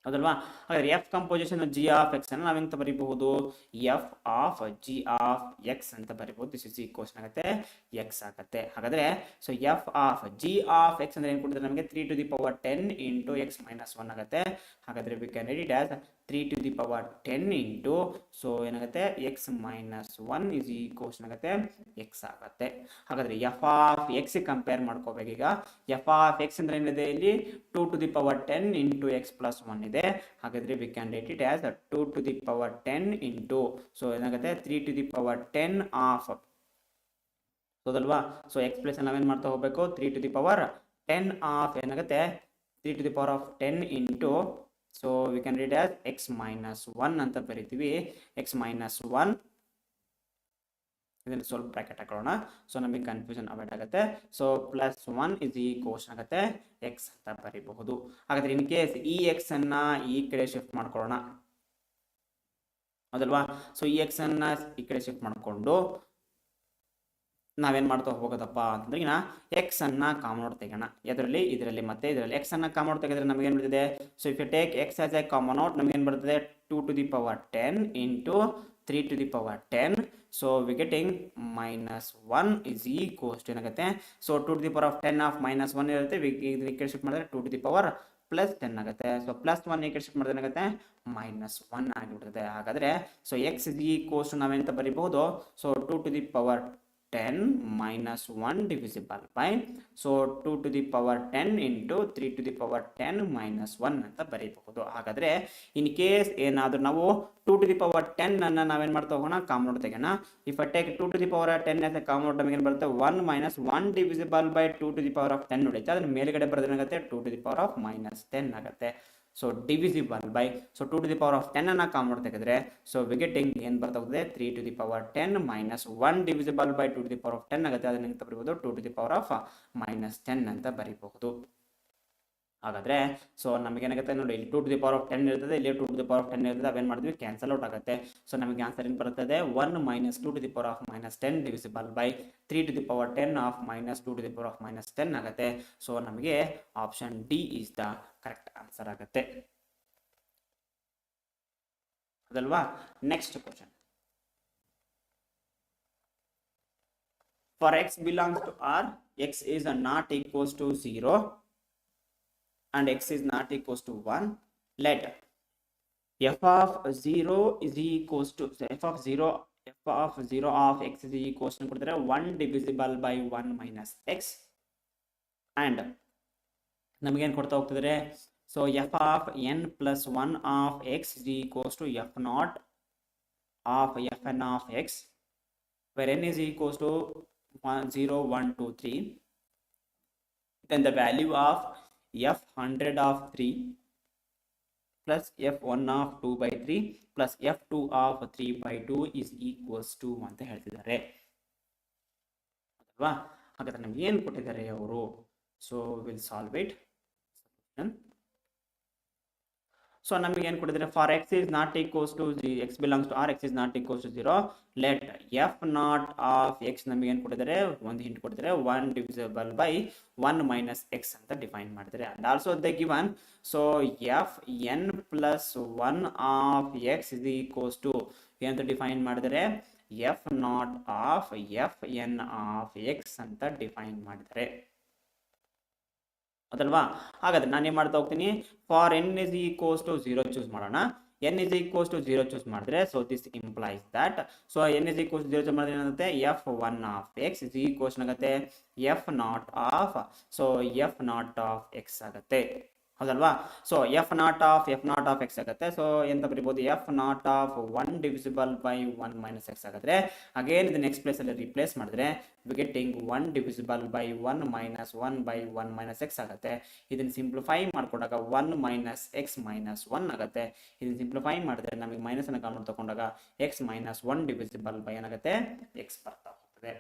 ಹೌದಲ್ವಾ. ಹಾಗಾದ್ರೆ f composition g of x ಅನ್ನು ನಾವೆಂತ ಬರೀಬಹುದು, f of g of x ಅಂತ ಬರೀಬಹುದು. ದಿಸ್ ಇಸ್ ಈಕ್ವಲ್ಸ್ ಆಗುತ್ತೆ ಎಕ್ಸ್ ಆಗುತ್ತೆ. ಹಾಗಾದ್ರೆ so F of g of x ಅಂದ್ರೆ ಏನು ಕೊಡ್ತಾರೆ ನಮಗೆ 3 to the power 10 into x minus 1 ಆಗುತ್ತೆ. ಹಾಗಾದ್ರೆ we can ready as 3 to the power 10 into so ಏನಾಗುತ್ತೆ x minus 1 is equals ಆಗುತ್ತೆ x ಆಗುತ್ತೆ. ಹಾಗಾದ್ರೆ ಎಫ್ ಆಫ್ ಎಕ್ಸ್ ಕಂಪೇರ್ ಮಾಡ್ಕೋಬೇಕು. ಈಗ ಎಫ್ ಆಫ್ ಎಕ್ಸ್ ಅಂದ್ರೆ ಏನಿದೆ ಇಲ್ಲಿ 2 to the power 10 into x plus 1 ಇದೆ. ಹಾಗಾದ್ರೆ we can write it as 2 to the power 10 into so ಏನಾಗುತ್ತೆ 3 to the power 10 ಆಫ್, ಹೌದಲ್ವಾ. ಸೊ ಎಕ್ಸ್ಪ್ರೆಷನ್ ನಾವೇನ್ ಮಾಡ್ತಾ ಹೋಗ್ಬೇಕು, 3 to the power 10 ಆಫ್ ಏನಾಗುತ್ತೆ 3 to the power of 10 into so we can read as x minus 1 ಅಂತ ಬರೀತೀವಿ. x minus 1 ಇದನ್ನು ಸ್ವಲ್ಪ bracket ಹಾಕೊಳ್ಳೋಣ, ಸೊ ನಮಗೆ ಕನ್ಫ್ಯೂಷನ್ ಅವಾಯ್ಡ್ ಆಗುತ್ತೆ. ಸೊ ಪ್ಲಸ್ 1 is equals ಆಗುತ್ತೆ x ಅಂತ ಬರೀಬಹುದು. ಹಾಗಾದ್ರೆ ಇನ್ ಕೇಸ್ ಈ x ಅನ್ನ ಈ ಕಡೆ ಶಿಫ್ಟ್ ಮಾಡ್ಕೊಳ್ಳೋಣ, ಹೌದಲ್ವಾ. ಸೊ ಈ x ಅನ್ನ ಈ ಕಡೆ ಶಿಫ್ಟ್ ಮಾಡ್ಕೊಂಡು ನಾವೇನ್ ಮಾಡ್ತಾ ಹೋಗೋದಪ್ಪ ಅಂತಂದ್ರೆ ಎಕ್ಸ್ ಅನ್ನ ಕಾಮನ್ ಔಟ್ ತೆಗೋಣ. ಇದರಲ್ಲಿ ಮತ್ತೆ ಇದರಲ್ಲಿ ಎಕ್ಸ್ ಅನ್ನ ಕಾಮನ್ ಔಟ್ ತೆಗೆದ್ರೆ ನಮಗೆ ಏನ್ ಬರ್ತದೆ, so if you take x as a common out ನಮಗೆ ಏನ್ ಬರ್ತದೆ 2 to the power 10 into 3 to the power 10. So we getting -1 is equals to ಏನಾಗುತ್ತೆ, so 2 to the power of 10 of -1 ಇರುತ್ತೆ. ಈ ಕಡೆ ಶಿಫ್ಟ್ ಮಾಡಿದ್ರೆ 2 to the power ಪ್ಲಸ್ 10 ಆಗುತ್ತೆ. So plus 1 ಈ ಕಡೆ ಶಿಫ್ಟ್ ಮಾಡಿದ್ರೆ ಏನಾಗುತ್ತೆ -1 ಆಗಿಬಿಡುತ್ತೆ. ಹಾಗಾದ್ರೆ ಸೊ ಎಕ್ಸ್ ಇಸ್ ಈಕ್ವಲ್ಸ್ ನಾವೆಂತ ಬರೀಬಹುದು, so 2 to the power 10 minus 1 divisible by, so 2 to the power 10 into 3 to the power 10 minus 1 ಅಂತ ಬರೀಬಹುದು. ಹಾಗಾದ್ರೆ ಇನ್ ಕೇಸ್ ಏನಾದರೂ ನಾವು 2 to the power 10 ಅನ್ನ ನಾವೇನ್ ಮಾಡ್ತಾ ಹೋಗೋಣ, ಕಾಮನ್ ಔಟ್ ತೆಗೋಣ. If I take 2 to the power 10 as a common out, ನಮಗೆ ಏನು ಬರುತ್ತೆ 1 minus 1 divisible by 2 to the power of 10 ಉಳಿಯುತ್ತೆ. ಅದನ್ನ ಮೇಲ್ಗಡೆ ಬರೆದ್ರೆ ಏನಾಗುತ್ತೆ 2 to the power of minus 10 ಆಗುತ್ತೆ. So divisible by, so 2 to the power of 10 ಅನ್ನ ಕಾಮನ್ ಔಟ್ ತೆಗೆದ್ರೆ, ಸೊ ವಿ ಗೆಟಿಂಗ್ ಏನು ಬರ್ತಾ ಹೋಗುತ್ತೆ 3 to the power 10 minus 1 divisible by 2 to the power of 10 ಆಗುತ್ತೆ. ಅದನ್ನ ಎಂತ ಬರೀಬಹುದು 2 to the power of minus 10 ಅಂತ ಬರೀಬಹುದು. ಹಾಗಾದ್ರೆ ಸೊ ನಮಗೆ ಏನಾಗುತ್ತೆ ನೋಡಿ, ಇಲ್ಲಿ 2 to the power of 10 ಇರ್ತದೆ, ಇಲ್ಲಿ 2 to the power of 10 ಇರ್ತದೆ, ಅವೇನ್ ಮಾಡ್ತೀವಿ ಕ್ಯಾನ್ಸಲ್ ಔಟ್ ಆಗುತ್ತೆ. ಸೊ ನಮಗೆ ಆನ್ಸರ್ ಏನು ಬರ್ತದೆ 1 minus 2 to the power of minus 10 divisible by 3 to the power 10 of minus 2 to the power of minus 10 ಆಗುತ್ತೆ. ಸೊ ನಮಗೆ option D is the correct answer ಆಗುತ್ತೆ, ಅದಲ್ವಾ. Next question. For x belongs to R, x is not equals to 0 and x is not equals to 1. Let f of 0 is equals to f of 0 of x is equals to 1 divisible by 1 minus x, and ನಮಗೆ ಏನು ಕೊಡ್ತಾ ಹೋಗ್ತಿದ್ರೆ, so f of n plus 1 of x is equals to f naught of fn of x, where n is equals to 0, 1, 2, 3. Then the value of f 100 of 3 plus f1 of 2 by 3 plus f2 of 3 by 2 is equals to ಅಂತ ಹೇಳ್ತಿದ್ದಾರೆ, ಅಲ್ವಾ. ಹಾಗಾದ್ರೆ ನಮ್ಗೆ ಏನು ಕೊಟ್ಟಿದ್ದಾರೆ ಅವರು, so will solve it. So ನಮಗೆ ಏನು ಕೊಟ್ಟಿದ್ದಾರೆ, for x is not equals to x belongs to R, x is not equals to 0, let f not of x ನಮಗೆ ಏನು ಕೊಟ್ಟಿದ್ದಾರೆ, ಒಂದು ಹಿಂಟ್ ಕೊಟ್ಟಿದ್ದಾರೆ 1 ಡಿವಿಸಿಬಲ್ ಬೈ 1 ಮೈನಸ್ ಎಕ್ಸ್ ಅಂತ ಡಿಫೈನ್ ಮಾಡಿದ್ದಾರೆ. And also the given, so f n plus 1 of X is equals to ಏನಂತ define ಮಾಡಿದರೆ f not of f N of x ಅಂತ ಡಿಫೈನ್ ಮಾಡಿದ್ದಾರೆ, ಅದಲ್ವಾ. ಹಾಗಾದ್ರೆ ನಾನು ಏನು ಮಾಡ್ತಾ ಹೋಗ್ತೀನಿ, for n is equals to 0 choose ಮಾಡೋಣ. N is equals to 0 choose ಮಾಡಿದ್ರೆ, so this implies that, so n is equals to 0 choose ಮಾಡಿದ್ರೆ ಏನಾಗುತ್ತೆ f 1 of X is equals ಆಗುತ್ತೆ f not of, so f not of x ಆಗುತ್ತೆ, ಹೌದಲ್ವಾ. So f not of x ಆಗುತ್ತೆ. So ಎಂತ ಬರೀಬಹುದು f not of 1 divisible by 1 minus x ಆಗುತ್ತೆ. Again ಇದನ್ನ ನೆಕ್ಸ್ಟ್ ಪ್ಲೇಸ್ ಅಲ್ಲಿ ರಿಪ್ಲೇಸ್ ಮಾಡಿದ್ರೆ we getting 1 divisible by 1 minus 1 by 1 minus x ಆಗುತ್ತೆ. ಇದನ್ನ ಸಿಂಪ್ಲಿಫೈ ಮಾಡ್ಕೊಂಡಾಗ 1 ಮೈನಸ್ ಎಕ್ಸ್ ಮೈನಸ್ 1 ಆಗುತ್ತೆ. ಇದನ್ನ ಸಿಂಪ್ಲಿಫೈ ಮಾಡಿದ್ರೆ ನಮಗೆ ಮೈನಸ್ ಅನ್ನು ಕಾಮನ್ ತಗೊಂಡಾಗ ಎಕ್ಸ್ ಮೈನಸ್ 1 ಡಿವಿಸಿಬಲ್ ಬೈ ಏನಾಗುತ್ತೆ ಎಕ್ಸ್ ಬರ್ತಾ ಹೋಗ್ತದೆ.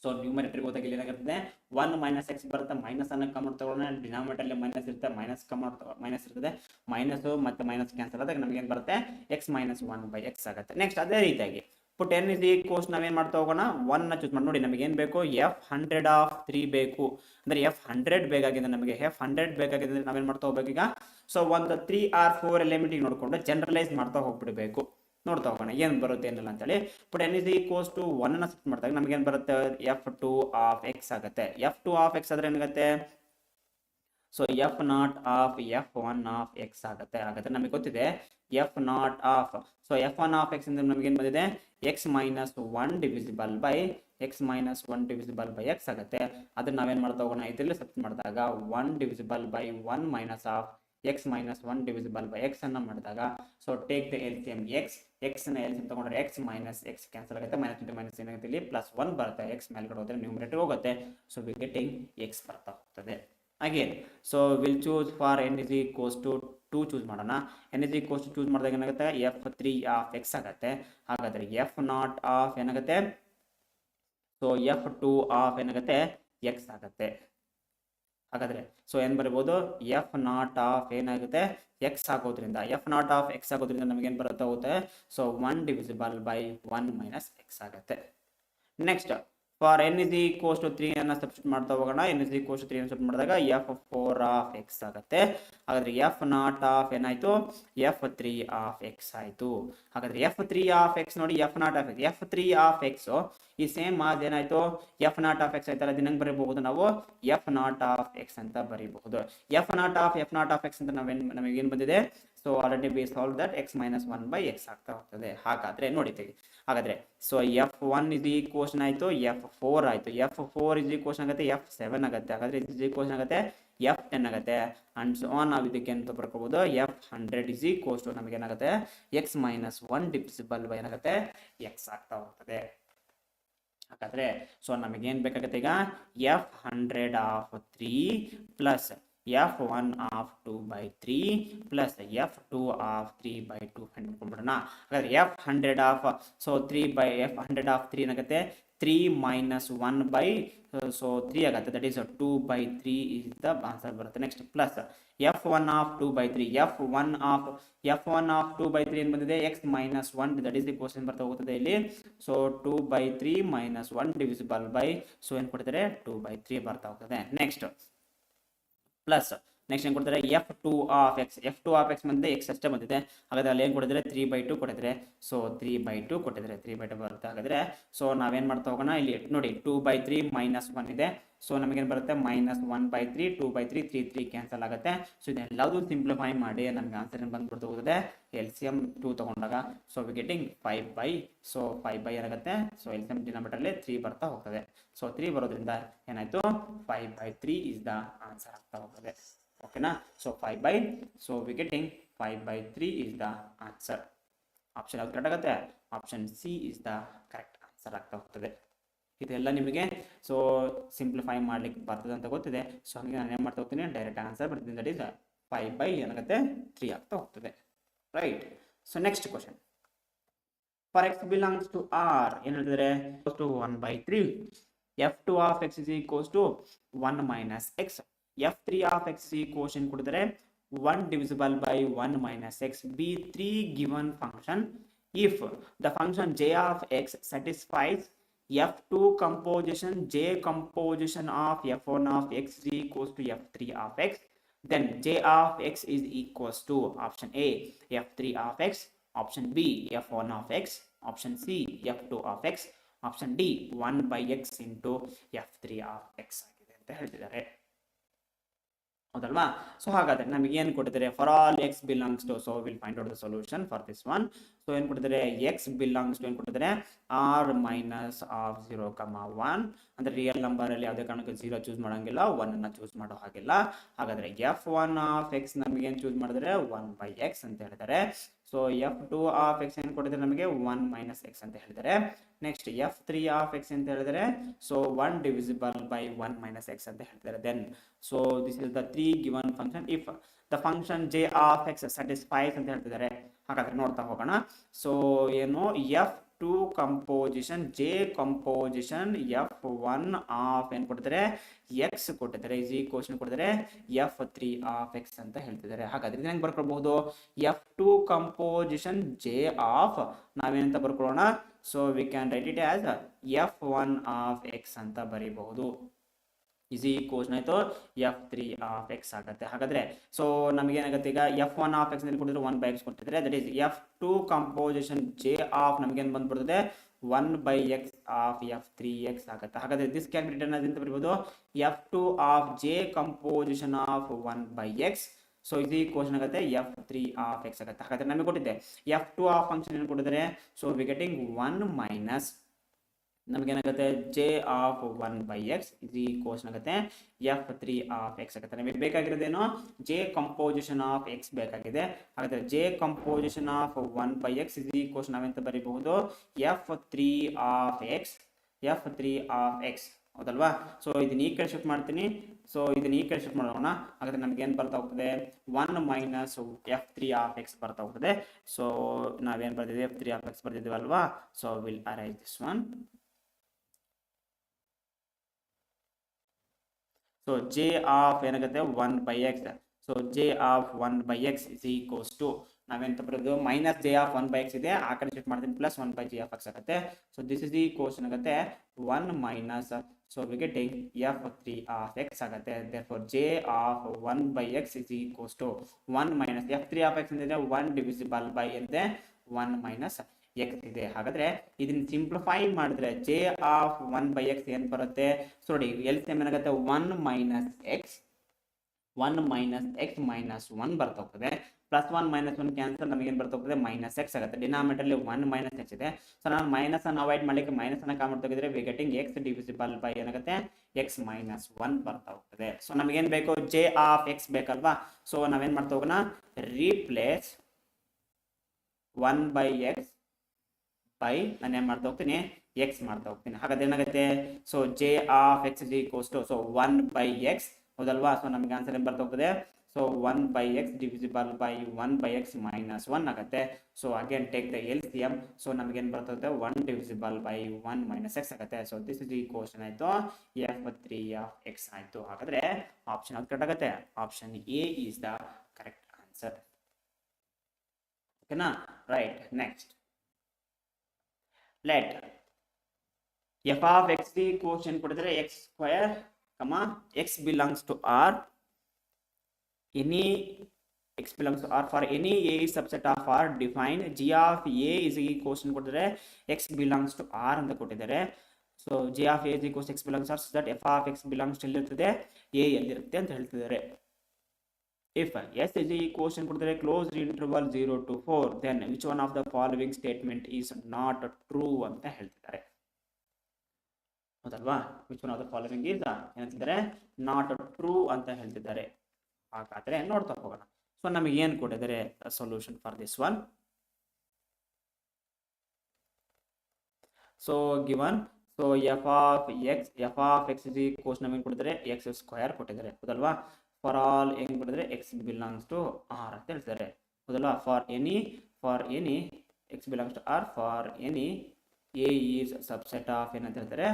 ಸೊ ನ್ಯೂಮರೇಟರ್ ಹೋದಾಗ ಇಲ್ಲಿ ಏನಾಗಿರ್ತದೆ 1 ಮೈನಸ್ ಎಕ್ಸ್ ಬರುತ್ತೆ, ಮೈನಸ್ ಅನ್ನ ಕಾಮನ್ ತಗೊಳ್ಳೋಣ, ಡಿನಾಮಿನೇಟರ್ ಅಲ್ಲಿ ಮೈನಸ್ ಇರುತ್ತೆ, ಮೈನಸ್ ಇರ್ತದೆ, ಮೈನಸ್ ಮತ್ತೆ ಮೈನಸ್ ಕ್ಯಾನ್ಸಲ್ ಆದಾಗ ನಮಗೆ ಏನು ಬರುತ್ತೆ ಎಕ್ಸ್ ಮೈನಸ್ 1 ಬೈ ಎಕ್ಸ್ ಆಗುತ್ತೆ. ನೆಕ್ಸ್ಟ್ ಅದೇ ರೀತಿಯಾಗಿ ಪುಟ್ ಎನ್ ಇಸ್ ಈಕ್ವಲ್ಸ್ ನಾವೇನ್ ಮಾಡ್ತಾ ಹೋಗೋಣ 1 ನ ಚೂಸ್ ಮಾಡಿ. ನೋಡಿ ನಮಗೆ ಏನು ಬೇಕು ಎಫ್ 100 ಆಫ್ 3 ಬೇಕು, ಅಂದ್ರೆ ಎಫ್ 100 ಬೇಕಾಗಿದೆ, ನಮಗೆ ಎಫ್ 100 ಬೇಕಾಗಿದೆ, ನಾವೇನ್ ಮಾಡ್ತಾ ಹೋಗ್ಬೇಕು ಈಗ. ಸೊ ಒಂದು 3 or 4 ಎಲಿಮೆಂಟ್ ನೋಡ್ಕೊಂಡು ಜನರಲೈಸ್ ಮಾಡ್ತಾ ಹೋಗ್ಬಿಡ್ಬೇಕು, ನೋಡ್ತಾ ಹೋಗೋಣ ಏನು ಬರುತ್ತೆ ಏನಿಲ್ಲ ಅಂತೇಳಿ. But n is equals to 1 ಅನ್ನ ಸೆಟ್ ಮಾಡಿದಾಗ ನಮಗೆ ಏನು ಬರುತ್ತೆ ಎಫ್ 2 ಆಫ್ ಎಕ್ಸ್ ಆಗುತ್ತೆ. ಎಫ್ 2 ಆಫ್ ಎಕ್ಸ್ ಆದ್ರೆ ಏನಾಗುತ್ತೆ, so f not of f 1 of x ಆಗುತ್ತೆ. ಹಾಗಾದ್ರೆ ನಮಗೆ ಗೊತ್ತಿದೆ f not of, so f 1 of x ಅಂದ್ರೆ ನಮಗೆ ಏನು ಬಂದಿದೆ x minus 1 divisible by x minus 1 divisible by x ಆಗುತ್ತೆ. ಅದನ್ನ ನಾವೇನ್ ಮಾಡ್ತಾ ಹೋಗೋಣ ಇದರಲ್ಲಿ ಸೆಟ್ ಮಾಡಿದಾಗ 1 divisible by 1 minus of x minus 1 divisible by X ಅನ್ನ ಮಾಡಿದಾಗ, so take the LCM X ನ ಎಲ್ಸಿಎಂ ತಗೊಂಡ್ರೆ ಎಕ್ಸ್ ಮೈನಸ್ ಎಕ್ಸ್ ಕ್ಯಾನ್ಸಲ್ ಆಗುತ್ತೆ, ಮೈನಸ್ ಇಂಟು ಮೈನಸ್ ಏನಾಗುತ್ತೆ ಇಲ್ಲಿ ಪ್ಲಸ್ 1 ಬರುತ್ತೆ, ಎಕ್ಸ್ ಮೇಲ್ಗಡೆ ಹೋದ್ರೆ ನ್ಯೂಮರೇಟರ್ ಹೋಗುತ್ತೆ. ಸೊ ವಿ ಗೆಟಿಂಗ್ ಎಕ್ಸ್ ಬರ್ತಾ ಹೋಗ್ತದೆ. Again so will choose for n is equals to 2 choose ಮಾಡೋಣ. N is equals to choose ಮಾಡಿದಾಗ ಏನಾಗುತ್ತೆ ಎಫ್ 3 ಆಫ್ ಎಕ್ಸ್ ಆಗುತ್ತೆ. ಹಾಗಾದ್ರೆ ಎಫ್ ನಾಟ್ ಆಫ್ ಏನಾಗುತ್ತೆ, ಸೊ ಎಫ್ 2 ಆಫ್ ಏನಾಗುತ್ತೆ ಎಕ್ಸ್ ಆಗುತ್ತೆ. ಹಾಗಾದ್ರೆ ಸೊ ಏನ್ ಬರೀಬಹುದು ಎಫ್ ನಾಟ್ ಆಫ್ ಏನಾಗುತ್ತೆ ಎಕ್ಸ್ ಆಗೋದ್ರಿಂದ, ಎಫ್ ನಾಟ್ ಆಫ್ ಎಕ್ಸ್ ಆಗೋದ್ರಿಂದ ನಮಗೆ ಏನ್ ಬರುತ್ತೆ ಹೋಗುತ್ತೆ, so 1 divisible by 1 minus x ಆಗುತ್ತೆ. Next for n is equals to 3 ಅನ್ನ ಸಬ್ಸ್ಟಿಟ್ಯೂಟ್ ಮಾಡ್ತಾ ಹೋಗೋಣ. ಎನ್ ಇಸ್ ಈಕ್ವಲ್ಸ್ ಟು 3 ಅನ್ನು ಸಬ್ಸ್ಟಿಟ್ಯೂಟ್ ಮಾಡಿದಾಗ ಎಫ್ 4 ಆಫ್ ಎಕ್ಸ್ ಆಗುತ್ತೆ. ಹಾಗಾದ್ರೆ ಎಫ್ ನಾಟ್ ಆಫ್ ಏನಾಯ್ತು ಎಫ್ 3 ಆಫ್ ಎಕ್ಸ್ ಆಯ್ತು. ಹಾಗಾದ್ರೆ ಎಫ್ 3 ಆಫ್ ಎಕ್ಸ್ ನೋಡಿ F not of X, F 3 of X ಈ ಸೇಮ್ ಆಸ್ ಏನಾಯ್ತು ಎಫ್ ನಾಟ್ ಆಫ್ ಎಕ್ಸ್ ಆಯ್ತಲ್ಲ, ದಿನಂಗ್ ಬರೀಬಹುದು ನಾವು ಎಫ್ ನಾಟ್ ಆಫ್ ಎಕ್ಸ್ ಅಂತ ಬರೀಬಹುದು. ಎಫ್ ನಾಟ್ ಆಫ್ ಎಕ್ಸ್ ಅಂತ ನಮಗೆ ಏನು ಬಂದಿದೆ, so already we solve that X minus 1 by X ಆಗ್ತಾ ಹೋಗ್ತದೆ. ಹಾಗಾದ್ರೆ ನೋಡಿತೀವಿ ಹಾಗಾದ್ರೆ ಸೊ F1 ಇಸ್ ಈಕ್ವಲ್ಸ್ ಆಯಿತು F4 ಆಯಿತು, F4 ಇಸ್ ಈಕ್ವಲ್ಸ್ ಆಗುತ್ತೆ F7 ಆಗುತ್ತೆ, ಹಾಗಾದ್ರೆ ಇಸ್ ಈಕ್ವಲ್ಸ್ ಆಗುತ್ತೆ F10 ಆಗುತ್ತೆ ಅಂಡ್ ಸೊ ಆನ್. ನಾವು ಇದಕ್ಕೆ ಅಂತ ಬರ್ಕೋಬಹುದು F100 ಇಸ್ ಈಕ್ವಲ್ಸ್ ಟು ನಮಗೆ ಏನಾಗುತ್ತೆ x ಮೈನಸ್ 1 ಡಿವಿಸಿಬಲ್ ಬೈ ಏನಾಗುತ್ತೆ x ಆಗ್ತಾ ಹೋಗ್ತದೆ. ಹಾಗಾದ್ರೆ ಸೊ ನಮಗೆ ಏನ್ ಬೇಕಾಗುತ್ತೆ ಈಗ F100 of 3 plus F1 of 2/3 plus F2 of 3/2 ಕಂಡುಕೊಂಡ್ಬಿಡೋಣ. ಹಾಗಾದ್ರೆ F100 of so 3/F100 of 3 ಏನಾಗುತ್ತೆ 3 minus 1 by so 3 ಆಗುತ್ತೆ, that is 2/3 is the answer ಬರುತ್ತೆ. Next plus F1 of 2/3 F1 of 2/3 ಏನು ಬಂದಿದೆ x minus 1, that is the question ಬರ್ತಾ ಹೋಗುತ್ತದೆ ಇಲ್ಲಿ. So 2/3 minus 1 divisible by so ಏನು ಕೊಡ್ತಾರೆ 2/3 ಬರ್ತಾ ಹೋಗ್ತದೆ. ನೆಕ್ಸ್ಟ್ ಪ್ಲಸ್ ನೆಕ್ಸ್ಟ್ ಏನು ಕೊಡ್ತಾರೆ F2 ಆಫ್ x ಬಂದಿದೆ x ಅಷ್ಟೇ ಬಂದಿದೆ, ಹಾಗಾದ್ರೆ ಅಲ್ಲಿ ಏನು ಕೊಟ್ಟಿದ್ರೆ 3/2 ಕೊಟ್ಟಿದ್ರೆ, ಸೊ 3/2 ಕೊಟ್ಟಿದ್ರೆ 3/2 ಬರುತ್ತೆ. ಹಾಗಾದ್ರೆ ಸೊ ನಾವೇನು ಮಾಡ್ತಾ ಹೋಗೋಣ, ಇಲ್ಲಿ ನೋಡಿ 2/3 ಮೈನಸ್ 1 ಇದೆ, ಸೊ ನಮಗೇನು ಬರುತ್ತೆ ಮೈನಸ್ 1/3 2/3 3 ಕ್ಯಾನ್ಸಲ್ ಆಗುತ್ತೆ. ಸೊ ಇದೆಲ್ಲದೂ ಸಿಂಪ್ಲಿಫೈ ಮಾಡಿ ನಮಗೆ ಆನ್ಸರ್ ಏನು ಬಂದ್ಬಿಡ್ತಾ ಹೋಗುತ್ತೆ LCM 2 ತಗೊಂಡಾಗ ಸೊ ವಿ ಗೆಟಿಂಗ್ 5/, ಏನಾಗುತ್ತೆ ಸೊ LCM ಡಿನಾಮಿನೇಟರ್ಲಿ 3 ಬರ್ತಾ ಹೋಗ್ತದೆ. ಸೊ 3 ಬರೋದ್ರಿಂದ ಏನಾಯ್ತು 5/3 ಇಸ್ ದ ಆನ್ಸರ್ ಆಗ್ತಾ ಹೋಗ್ತದೆ. ಓಕೆನಾ, so 5/, so we getting 5/3 is the answer. Option ಯಾವ್ದು ಕರೆಕ್ಟ್ ಆಗುತ್ತೆ, option C is the correct answer ಆಗ್ತಾ ಹೋಗ್ತದೆ. ಇದೆಲ್ಲ ನಿಮಗೆ ಸೊ ಸಿಂಪ್ಲಿಫೈ ಮಾಡ್ಲಿಕ್ಕೆ ಬರ್ತದೆ ಅಂತ ಗೊತ್ತಿದೆ. ಸೊ ಹಾಗೆ ನಾನು ಏನು ಮಾಡ್ತಾ ಹೋಗ್ತೀನಿ ಡೈರೆಕ್ಟ್ ಆನ್ಸರ್ ಬರ್ತೀನಿ, ದಟ್ ಈಸ್ 5/, ಏನಾಗುತ್ತೆ 3 ಆಗ್ತಾ ಹೋಗ್ತದೆ. Right. So next question, for x belongs to R ಏನು ಹೇಳ್ತಿದ್ರೆ 1/3 F2 of x is equals to 1 minus x, F3 of x is equals ಏನು ಕೊಡ್ತಾರೆ 1 divisible by 1 minus x be 3 given function if the function j of x satisfies F2 composition j composition of F1 of x is equals to F3 of x, then j of x is equals to option A F3 of x, option B F1 of x, option C F2 of x, option D 1/x into F3 of x ಆಗಿದೆ ಅಂತ ಹೇಳ್ತಿದ್ದಾರೆ. ಹೌದಲ್ವಾ. So ಹಾಗಾದ್ರೆ ನಮಗೆ ಏನು ಕೊಟ್ಟಿದ್ದಾರೆ for all X belongs to, so will find out the solution for this one. So ಏನು ಕೊಟ್ಟಿದ್ದಾರೆ ಎಕ್ಸ್ ಬಿಲಾಂಗ್ಸ್ ಟು ಏನು ಕೊಟ್ಟಿದ್ದಾರೆ ಆರ್ ಮೈನಸ್ ಆಫ್ 0,1 ಅಂದ್ರೆ ರಿಯಲ್ ನಂಬರ್ ಅಲ್ಲಿ ಯಾವುದೇ ಕಾರಣಕ್ಕೂ 0 ಚೂಸ್ ಮಾಡಂಗಿಲ್ಲ, 1 ಅನ್ನ ಚೂಸ್ ಮಾಡೋ ಹಾಗಿಲ್ಲ. ಹಾಗಾದ್ರೆ F1 ಆಫ್ ಎಕ್ಸ್ ನಮಗೆ ಏನು ಚೂಸ್ ಮಾಡಿದ್ರೆ 1/x ಅಂತ ಹೇಳಿದ್ದಾರೆ. ಸೊ F2 ಆಫ್ ಎಕ್ಸ್ ಏನು ಕೊಟ್ಟಿದ್ದಾರೆ ನಮಗೆ 1 ಮೈನಸ್ ಎಕ್ಸ್ ಅಂತ ಹೇಳಿದ್ದಾರೆ. ನೆಕ್ಸ್ಟ್ F3 ಆಫ್ ಎಕ್ಸ್ ಅಂತ ಹೇಳಿದರೆ so 1 divisible by 1 minus x ಅಂತ ಹೇಳ್ತಾರೆ. Then so this is the 3 given function if the function j of x satisfies ಅಂತ ಹೇಳ್ತಿದ್ದಾರೆ. ಹಾಗಾದ್ರೆ ನೋಡ್ತಾ ಹೋಗೋಣ. ಸೊ ಏನು F2 composition j composition F1 of ಏನು ಕೊಡ್ತಾರೆ x ಕೊಟ್ಟಿದ್ದಾರೆ ಈಸ್ ಈಕ್ವಲ್ಸ್ ಕೊಟ್ಟಿದ್ದಾರೆ F3 ಆಫ್ x ಅಂತ ಹೇಳ್ತಿದ್ದಾರೆ. ಹಾಗಾದ್ರೆ ಹೆಂಗೆ ಬರ್ಕೊಳ್ಬಹುದು F2 ಕಂಪೋಸಿಷನ್ j ಆಫ್ ನಾವೇನಂತ ಬರ್ಕೊಳ್ಳೋಣ, so we can write it as F1 of x ಅಂತ ಬರೀಬಹುದು. ಇಸ್ ಈಕ್ವಲ್ಸ್ ಆಯ್ತು F3 ಆಫ್ x ಆಗುತ್ತೆ. ಹಾಗಾದ್ರೆ ಸೊ ನಮಗೇನಾಗುತ್ತೆ ಈಗ F1 ಆಫ್ x ನಲ್ಲಿ ಕೊಟ್ಟಿದ್ರೆ 1/x ಕೊಟ್ಟಿದ್ರೆ, that is F2 composition j of ನಮಗೇನು ಬಂದ್ಬಿಡ್ತದೆ 1/x ಆಫ್ F3x ಆಗುತ್ತೆ. ಹಾಗಾದ್ರೆ ದಿಸ್ ಕ್ಯಾನ್ ಬಿ ರಿಟನ್ ಅಂತ ಬರೀಬಹುದು F2 of j composition of 1/x, so ಇದು ಈಕ್ವಲ್ಸ್ ಆಗುತ್ತೆ F3 ಆಫ್ x ಆಗುತ್ತೆ. ಹಾಗಾದ್ರೆ ನಮಗೆ ಕೊಟ್ಟಿದ್ದೆ F2 ಆಫ್ ಫಂಕ್ಷನ್ ಏನು ಕೊಟ್ಟಿದ್ದಾರೆ, ಸೊ ವಿ ಗೆಟಿಂಗ್ 1 ಮೈನಸ್ ನಮಗೇನಾಗುತ್ತೆ j of 1/x is equals ಆಗುತ್ತೆ F3 ಆಫ್ x ಆಗುತ್ತೆ. ನಮಗೆ ಬೇಕಾಗಿರೋದೇನೋ j ಕಂಪೋಸಿಷನ್ ಆಫ್ x ಬೇಕಾಗಿದೆ. ಹಾಗಾದ್ರೆ j composition of 1/x is equals ನಾವೆಂತ ಬರೀಬಹುದು F3 ಆಫ್ x, ಹೌದಲ್ವಾ. ಸೊ ಇದನ್ನ ಈ ಕಡೆ ಶಿಫ್ಟ್ ಮಾಡ್ತೀನಿ, ಸೊ ಇದನ್ನ ಈ ಕಡೆ ಶಿಫ್ಟ್ ಮಾಡೋಣ. ಹಾಗಾದ್ರೆ ನಮ್ಗೆ ಏನು ಬರ್ತಾ ಹೋಗ್ತದೆ 1 ಮೈನಸ್ F3 ಆಫ್ x ಬರ್ತಾ ಹೋಗ್ತದೆ. ಸೊ ನಾವೇನು ಬರ್ತಿದ್ವಿ F3 ಆಫ್ x ಬರ್ತಿದ್ವಿ ಅಲ್ವಾ. So will arrange this one. So j of ಏನಾಗುತ್ತೆ 1/x, so j of 1/x is equals to ನಾವೇಂತ ಬರೋದು ಮೈನಸ್ j ಆಫ್ 1/x ಇದೆ, ಆ ಕಡೆ ಶಿಫ್ಟ್ ಮಾಡ್ತೀನಿ ಪ್ಲಸ್ 1/j ಆಫ್ x ಆಗುತ್ತೆ. ಸೊ ದಿಸ್ ಇಸ್ ಈಕ್ವಲ್ಸ್ ಆಗುತ್ತೆ 1 ಮೈನಸ್, so we getting F3 of x ಆಗುತ್ತೆ. therefore j of 1/x is equals to 1 minus F3 of x ಅಂದ್ರೆ 1 ಡಿವಿಸಿಬಲ್ ಬೈ ಇದೆ 1 ಮೈನಸ್ x ಇದೆ. ಹಾಗಾದ್ರೆ ಇದನ್ನ ಸಿಂಪ್ಲಿಫೈ ಮಾಡಿದ್ರೆ j ಆಫ್ 1/x ಏನು ಬರುತ್ತೆ, ಸೊ ನೋಡಿ LCM ಏನಾಗುತ್ತೆ 1 minus x 1 minus x minus 1 ಬರ್ತಾ ಹೋಗ್ತದೆ. ಪ್ಲಸ್ 1 ಮೈನಸ್ 1 ಕ್ಯಾನ್ಸಲ್, ನಮಗೆ ಏನು ಬರ್ತಾ ಹೋಗ್ತದೆ ಮೈನಸ್ ಎಕ್ಸ್ ಆಗುತ್ತೆ. ಡಿನಾಮಿನೇಟರ್ಲಿ 1 ಮೈನಸ್ ಎಕ್ಸ್ ಇದೆ. ಸೊ ನಾನು ಮೈನಸ್ ಅನ್ನು ಅವಾಯ್ಡ್ ಮಾಡಲಿಕ್ಕೆ ಮೈನಸ್ ಅನ್ನು ಕಾಮನ್ ತೆಗೆದ್ರೆ we getting x divisible by ಏನಾಗುತ್ತೆ ಎಕ್ಸ್ ಮೈನಸ್ 1 ಬರ್ತಾ ಹೋಗ್ತದೆ. ಸೊ ನಮಗೇನು ಬೇಕು ಜೆ ಆಫ್ ಎಕ್ಸ್ ಬೇಕಲ್ವಾ. ಸೊ ನಾವೇನು ಮಾಡ್ತಾ ಹೋಗೋಣ ರೀಪ್ಲೇಸ್ 1 ಬೈ ಎಕ್ಸ್ ಬೈ ನಾನು ಏನು ಮಾಡ್ತಾ ಹೋಗ್ತೀನಿ ಎಕ್ಸ್ ಮಾಡ್ತಾ ಹೋಗ್ತೀನಿ. ಹಾಗಾದ್ರೆ ಏನಾಗುತ್ತೆ so j of X is equals to so 1 by x ಹೌದಲ್ವಾ. ಸೊ ನಮಗೆ ಆನ್ಸರ್ ಏನು ಬರ್ತಾ ಹೋಗ್ತದೆ so 1 by x divisible by 1 by x minus 1 ಆಗುತ್ತೆ. So again take the LCM. So ನಮಗೇನು ಬರ್ತದೆ 1 ಡಿವಿಸಿಬಲ್ ಬೈ 1 ಮೈನಸ್ ಎಕ್ಸ್ ಆಗುತ್ತೆ. ಸೊ ದಿಸ್ ಇಸ್ ಈಕ್ವಲ್ಸ್ ಆಯಿತು f3 ಆಫ್ ಎಕ್ಸ್ ಆಯಿತು. ಹಾಗಾದ್ರೆ ಆಪ್ಷನ್ ಯಾವ್ದು ಕರೆಕ್ಟ್ ಆಗುತ್ತೆ option A is the correct answer. ಓಕೆನಾ right. Next let f of x the quotient ಕೊಟ್ಟಿದ್ರೆ x square x belongs to R, any x belongs to R for any a is subset of R define g of a is a quotient ಕೊಟ್ಟಿದ್ರೆ x belongs to R ಅಂತ ಕೊಟ್ಟಿದ್ದಾರೆ. So g of a is equals x belongs to R so that f of x belongs to ಎಲ್ಲಿರ್ತದೆ a ಎಲ್ಲಿರುತ್ತೆ ಅಂತ ಹೇಳ್ತಿದ್ದಾರೆ. If S is a quotient ಕೊಟ್ಟಿದ್ರೆ closed interval 0 to 4 then which one of the following statement is not true ಅಂತ ಹೇಳ್ತಿದ್ದಾರೆ ಹೌದಲ್ವಾ. which one of the following is ಏನಂತಿದ್ದಾರೆ not true ಅಂತ ಹೇಳ್ತಿದ್ದಾರೆ. ಹಾಗಾದ್ರೆ ನೋಡ್ತಾ ಹೋಗೋಣ. ಸೊ ನಮಗೆ ಏನು ಕೊಟ್ಟಿದ್ದಾರೆ solution for this one. So given so f of x is a quotient ನಮಗೆ ಕೊಟ್ಟಿದ್ದಾರೆ x ಸ್ಕ್ವೇರ್ ಕೊಟ್ಟಿದ್ದಾರೆ ಹೌದಲ್ವಾ. ಫಾರ್ ಆಲ್ ಹೆಂಗ್ ಕೊಟ್ಟಿದ್ರೆ ಎಕ್ಸ್ ಬಿಲಾಂಗ್ಸ್ ಟು ಆರ್ ಅಂತ ಹೇಳ್ತಾರೆ ಹೌದಲ್ವಾ. For any x belongs to R for any a is subset of ಏನಂತ ಹೇಳ್ತಾರೆ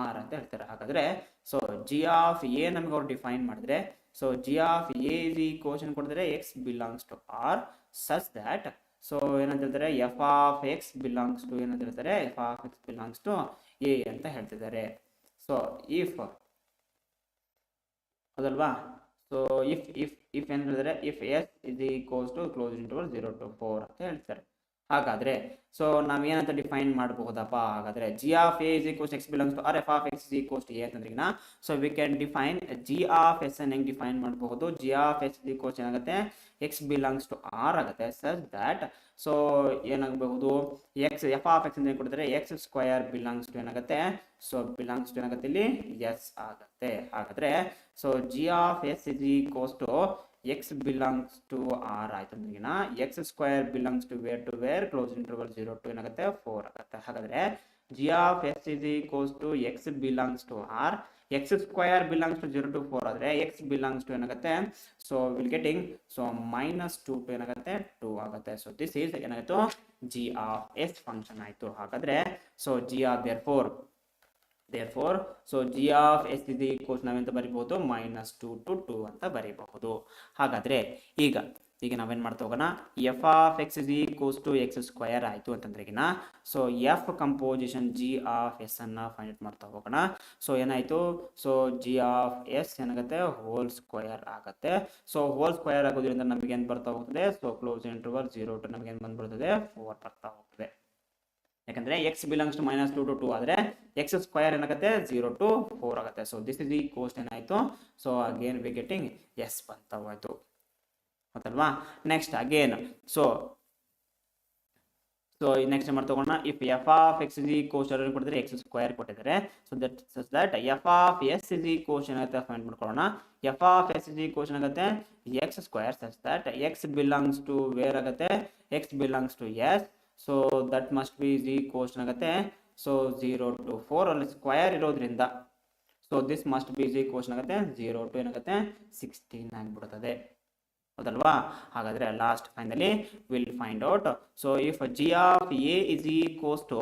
ಆರ್ ಅಂತ ಹೇಳ್ತಾರೆ. ಹಾಗಾದ್ರೆ ಸೊ ಜಿ ಆಫ್ ಎ ನಮ್ಗೆ ಅವ್ರು ಡಿಫೈನ್ ಮಾಡಿದ್ರೆ so g of a is ಈ ಕ್ವಶನ್ ಕೊಟ್ಟಿದ್ರೆ x belongs to R such that so ಏನಂತ ಹೇಳ್ತಾರೆ f of x belongs to ಏನಂತ ಹೇಳ್ತಾರೆ f of x belongs to a ಅಂತ ಹೇಳ್ತಿದ್ದಾರೆ. ಸೊ ಇಫ್ ಹೌದಲ್ವಾ. ಸೊ ಇಫ್ ಏನು ಹೇಳಿದ್ರೆ if s is equals to close interval 0 to 4 ಅಂತ ಹೇಳ್ತಾರೆ. ಹಾಗಾದ್ರೆ ಸೊ ನಾವೇನಂತ ಡಿಫೈನ್ ಮಾಡಬಹುದಪ್ಪ. ಹಾಗಾದ್ರೆ g of a is equals x belongs to R f of X is equals to a ಅಂತಂದ್ರಿಗಿನ so we can define g of s ಅನ್ನು ಹೆಂಗೆ define ಮಾಡಬಹುದು. ಜಿ ಆಫ್ ಎಕ್ಸ್ ಈಕ್ವಲ್ಸ್ ಏನಾಗುತ್ತೆ ಎಕ್ಸ್ ಬಿಲಾಂಗ್ಸ್ ಟು ಆರ್ ಆಗುತ್ತೆ such that so ಏನಾಗಬಹುದು x f of x ಅಂತ ಕೊಡ್ತಾರೆ x square belongs to ಏನಾಗುತ್ತೆ ಸೊ ಬಿಲಾಂಗ್ಸ್ ಟು ಏನಾಗುತ್ತೆ ಇಲ್ಲಿ ಎಸ್ ಆಗುತ್ತೆ. ಹಾಗಾದ್ರೆ so g of s is equals to x belongs to R ಆಯ್ತು ಅಂದ್ರಿಗಿನ x square belongs to where close interval 0 to ಏನಾಗುತ್ತೆ 4 ಆಗುತ್ತೆ. ಹಾಗಾದ್ರೆ g of s is equals to x belongs to R x square belongs to 0 to 4 ಆದ್ರೆ x belongs to ಏನಾಗುತ್ತೆ so will getting so -2 to ಏನಾಗುತ್ತೆ 2 ಆಗುತ್ತೆ. So this is ಏನಾಯ್ತು g of s function ಆಯ್ತು. ಹಾಗಾದ್ರೆ so g of therefore so g of s is equals ನಾವೆಂತ ಬರೀಬಹುದು -2 to 2 ಅಂತ ಬರೀಬಹುದು. ಹಾಗಾದ್ರೆ ಈಗ ನಾವೇನ್ ಮಾಡ್ತಾ ಹೋಗೋಣ f of x is equals to x square ಆಯ್ತು ಅಂತಂದ್ರೆಗಿನ so f composition g of s ಅನ್ನ ಫೈಂಡ್ ಔಟ್ ಮಾಡ್ತಾ ಹೋಗೋಣ. ಸೊ ಏನಾಯ್ತು ಸೊ g of s ಏನಾಗುತ್ತೆ ಹೋಲ್ ಸ್ಕ್ವೇರ್ ಆಗುತ್ತೆ. ಸೊ ಹೋಲ್ ಸ್ಕ್ವೇರ್ ಆಗೋದ್ರಿಂದ ನಮಗೆ ಏನು ಬರ್ತಾ ಹೋಗ್ತದೆ ಸೊ ಕ್ಲೋಸ್ ಇಂಟರ್ವಲ್ 0 to ನಮಗೆ ಏನು ಬಂದ್ಬಿಡ್ತದೆ 4 ಬರ್ತಾ ಹೋಗ್ತದೆ. ಯಾಕಂದ್ರೆ ಎಕ್ಸ್ ಬಿಲಾಂಗ್ಸ್ ಟು -2 to 2 ಆದ್ರೆ ಎಕ್ಸ್ ಸ್ಕ್ವೇರ್ ಏನಾಗುತ್ತೆ 0 to 4 ಆಗುತ್ತೆ. ಸೊ ದಿಸ್ ಇಸ್ ಈ ಕೋಸ್ಟ್ ಏನಾಯ್ತು so again we getting s ಬಂತ ಹೋಯ್ತು ಹೌದಲ್ವಾ. ನೆಕ್ಸ್ಟ್ ಅಗೇನ್ ಸೊ ನೆಕ್ಸ್ಟ್ ಮಾಡಿ ತಗೋಣ if f of X is ಈ ಕೋಸ್ಟ್ ಕೊಟ್ಟಿದ್ರೆ ಎಕ್ಸ್ ಸ್ಕ್ವೇರ್ ಕೊಟ್ಟಿದ್ದಾರೆ so that f of s is ಈ ಕೋಸ್ಟ್ ಏನಾಗುತ್ತೆ ಫೈಂಡ್ ಮಾಡ್ಕೊಳ್ಳೋಣ. ಎಫ್ ಆಫ್ ಎಸ್ ಇಸ್ ಈ ಕೋಸ್ಟ್ ಏನಾಗುತ್ತೆ x square such that X belongs to where ಆಗುತ್ತೆ x belongs to s. So that must be g cost ಆಗುತ್ತೆ ಸೊ 0 to 4 ಅಲ್ಲಿ ಸ್ಕ್ವೇರ್ ಇರೋದ್ರಿಂದ so this must be g cost ಆಗುತ್ತೆ 0 to ಏನಾಗುತ್ತೆ 16 ಆಗಿಬಿಡುತ್ತದೆ ಹೌದಲ್ವಾ. ಹಾಗಾದ್ರೆ last finally will find out so if g of a is equals to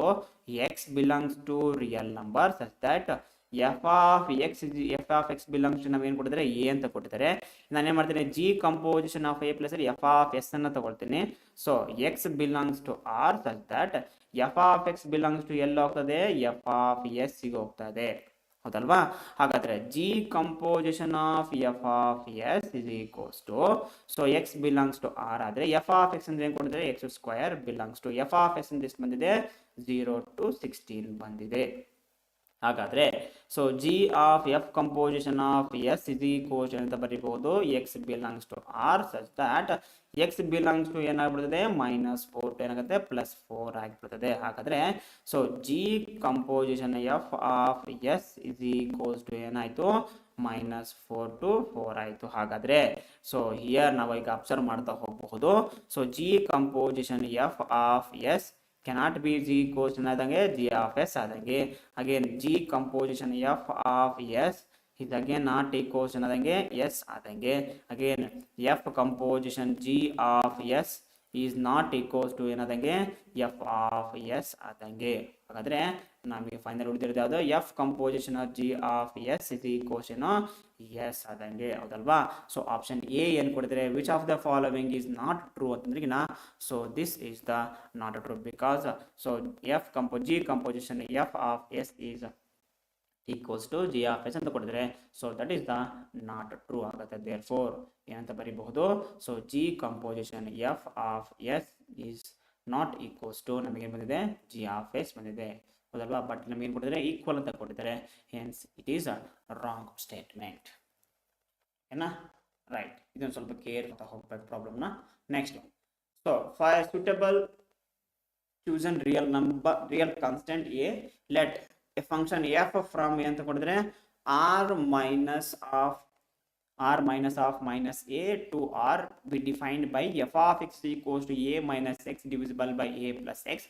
x belongs to real number such that f of x belongs to ನಾವೇನು ಕೊಟ್ಟಿದ್ದಾರೆ a ಅಂತ ಕೊಟ್ಟಿದ್ದಾರೆ. ನಾನೇನು ಮಾಡ್ತೀನಿ g composition of a plus f of s ಅನ್ನ ತಗೊಳ್ತೀನಿ. So x belongs to R such that f of x belongs to ಎಲ್ಲಿ ಹೋಗ್ತದೆ ಎಫ್ ಆಫ್ ಎಸ್ ಗೆ ಹೋಗ್ತದೆ ಹೌದಲ್ವಾ. ಹಾಗಾದ್ರೆ g composition of f of s is equals to so x belongs to R ಆದ್ರೆ f of x ಅಂದ್ರೆ ಏನ್ ಕೊಟ್ಟಿದ್ದಾರೆ x square belongs to f of s ಅಂತ ಎಷ್ಟು ಬಂದಿದೆ 0 to 16 ಬಂದಿದೆ ಹಾಗಾದ್ರೆ so g of f composition of s is equals ಅಂತ ಬರೀಬಹುದು x belongs to R such that X belongs to ಏನಾಗ್ಬಿಡ್ತದೆ -4 ಏನಾಗುತ್ತೆ +4 ಆಗಿಬಿಡ್ತದೆ. ಹಾಗಾದ್ರೆ so g composition f of s is equals to ಏನಾಯ್ತು -4 to 4 ಆಯ್ತು. ಹಾಗಾದ್ರೆ ಸೊ ಹಿಯರ್ ನಾವು ಈಗ ಅಬ್ಸರ್ವ್ ಮಾಡ್ತಾ ಹೋಗಬಹುದು. So g composition f of s cannot be g equals to ಆದಂಗೆ g of s ಆದಂಗೆ again g composition f of s is again not equals to ಆದಂಗೆ s ಆದಂಗೆ again f composition g of s is not equals to ಏನಾದಂಗೆ f of s ಆದಂಗೆ. ಹಾಗಾದ್ರೆ ನಮಗೆ final ಉಳಿದಿರೋದು ಯಾವುದು f composition of g of s is equals to s ಆದಂಗೆ ಹೌದಲ್ವಾ. So option A ಏನು ಕೊಡ್ತಾರೆ which of the following is not true ಅಂತಂದ್ರೆ so this is the not true because so g composition f of s is equals to g of s ಅಂತ ಕೊಟ್ಟಿದ್ರೆ so that is the not true ಆಗುತ್ತೆ. Therefore ಏನಂತ ಬರೀಬಹುದು so g composition f of s is not equals to ನಮಗೆ ಬಂದಿದೆ g of s ಬಂದಿದೆ ಹೌದಲ್ವಾ. But ನಮಗೆ ಏನು ಕೊಟ್ಟಿದ್ದಾರೆ ಈಕ್ವಲ್ ಅಂತ ಕೊಟ್ಟಿದ್ದಾರೆ, hence it is a wrong statement. ಏನ ರೈಟ್, ಇದೊಂದು ಸ್ವಲ್ಪ ಕೇರ್ ಅಂತ ಹೋಗ್ಬೇಕು ಪ್ರಾಬ್ಲಮ್ನ. Next so for suitable chosen real constant a let a function f from ಅಂತ ಕೊಡಿದ್ರೆ r minus of minus a to r be defined by f of x equals to a minus x divisible by a plus x.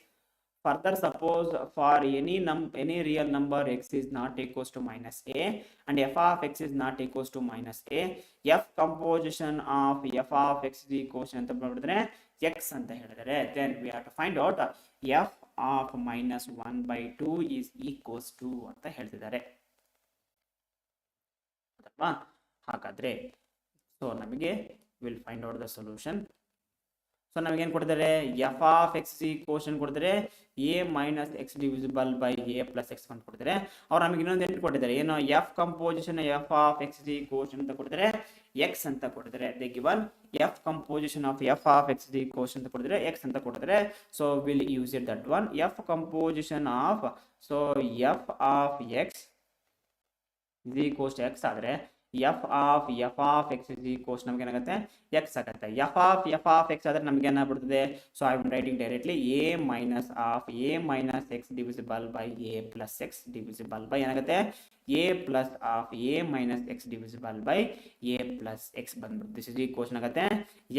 Further, suppose for any real number x is not equals to minus a and f of x is not equals to minus a, f composition of f of x is equals to ಅಂತ ಮಾಡಿದ್ರೆ x ಅಂತ ಹೇಳಿದರೆ then we have to find out f of -1/2 is equals to ಅಂತ ಹೇಳ್ತಿದ್ದಾರೆ ಅಲ್ವಾ. ಹಾಗಾದ್ರೆ so ನಮಗೆ will find out the solution. So ನಮಗೇನು ಕೊಡ್ತಾರೆ ಎಫ್ ಆಫ್ ಎಕ್ಸ್ ಈಕ್ವೇಷನ್ ಕೊಡ್ತಾರೆ A minus x divisible by a plus X ಅಂತ ಕೊಡ್ತಾರೆ. ಅವ್ರು ನಮಗೆ ಇನ್ನೊಂದು ಏನು ಕೊಟ್ಟಿದ್ದಾರೆ ಏನು F composition f of X equation ಅಂತ ಕೊಡ್ತಾರೆ ಎಕ್ಸ್ ಅಂತ ಕೊಡ್ತಾರೆ. They given F composition of f of X equation ಅಂತ ಕೊಡ್ತಾರೆ ಎಕ್ಸ್ ಅಂತ ಕೊಡ್ತಾರೆ. So will use it that one. F composition of so F of x equals to x ಆದರೆ f of X is equals ನಮಗೆ ಏನಾಗುತ್ತೆ x ಆಗುತ್ತೆ. F of x ಆದರೆ ನಮಗೆ ಏನಾಗ್ಬಿಡ್ತದೆ so I am writing directly a minus x divisible by a plus x divisible by ಏನಾಗುತ್ತೆ a plus of a minus x divisible by a plus x ಬಂದ್ಬಿಟ್ಟು this is equals ಆಗುತ್ತೆ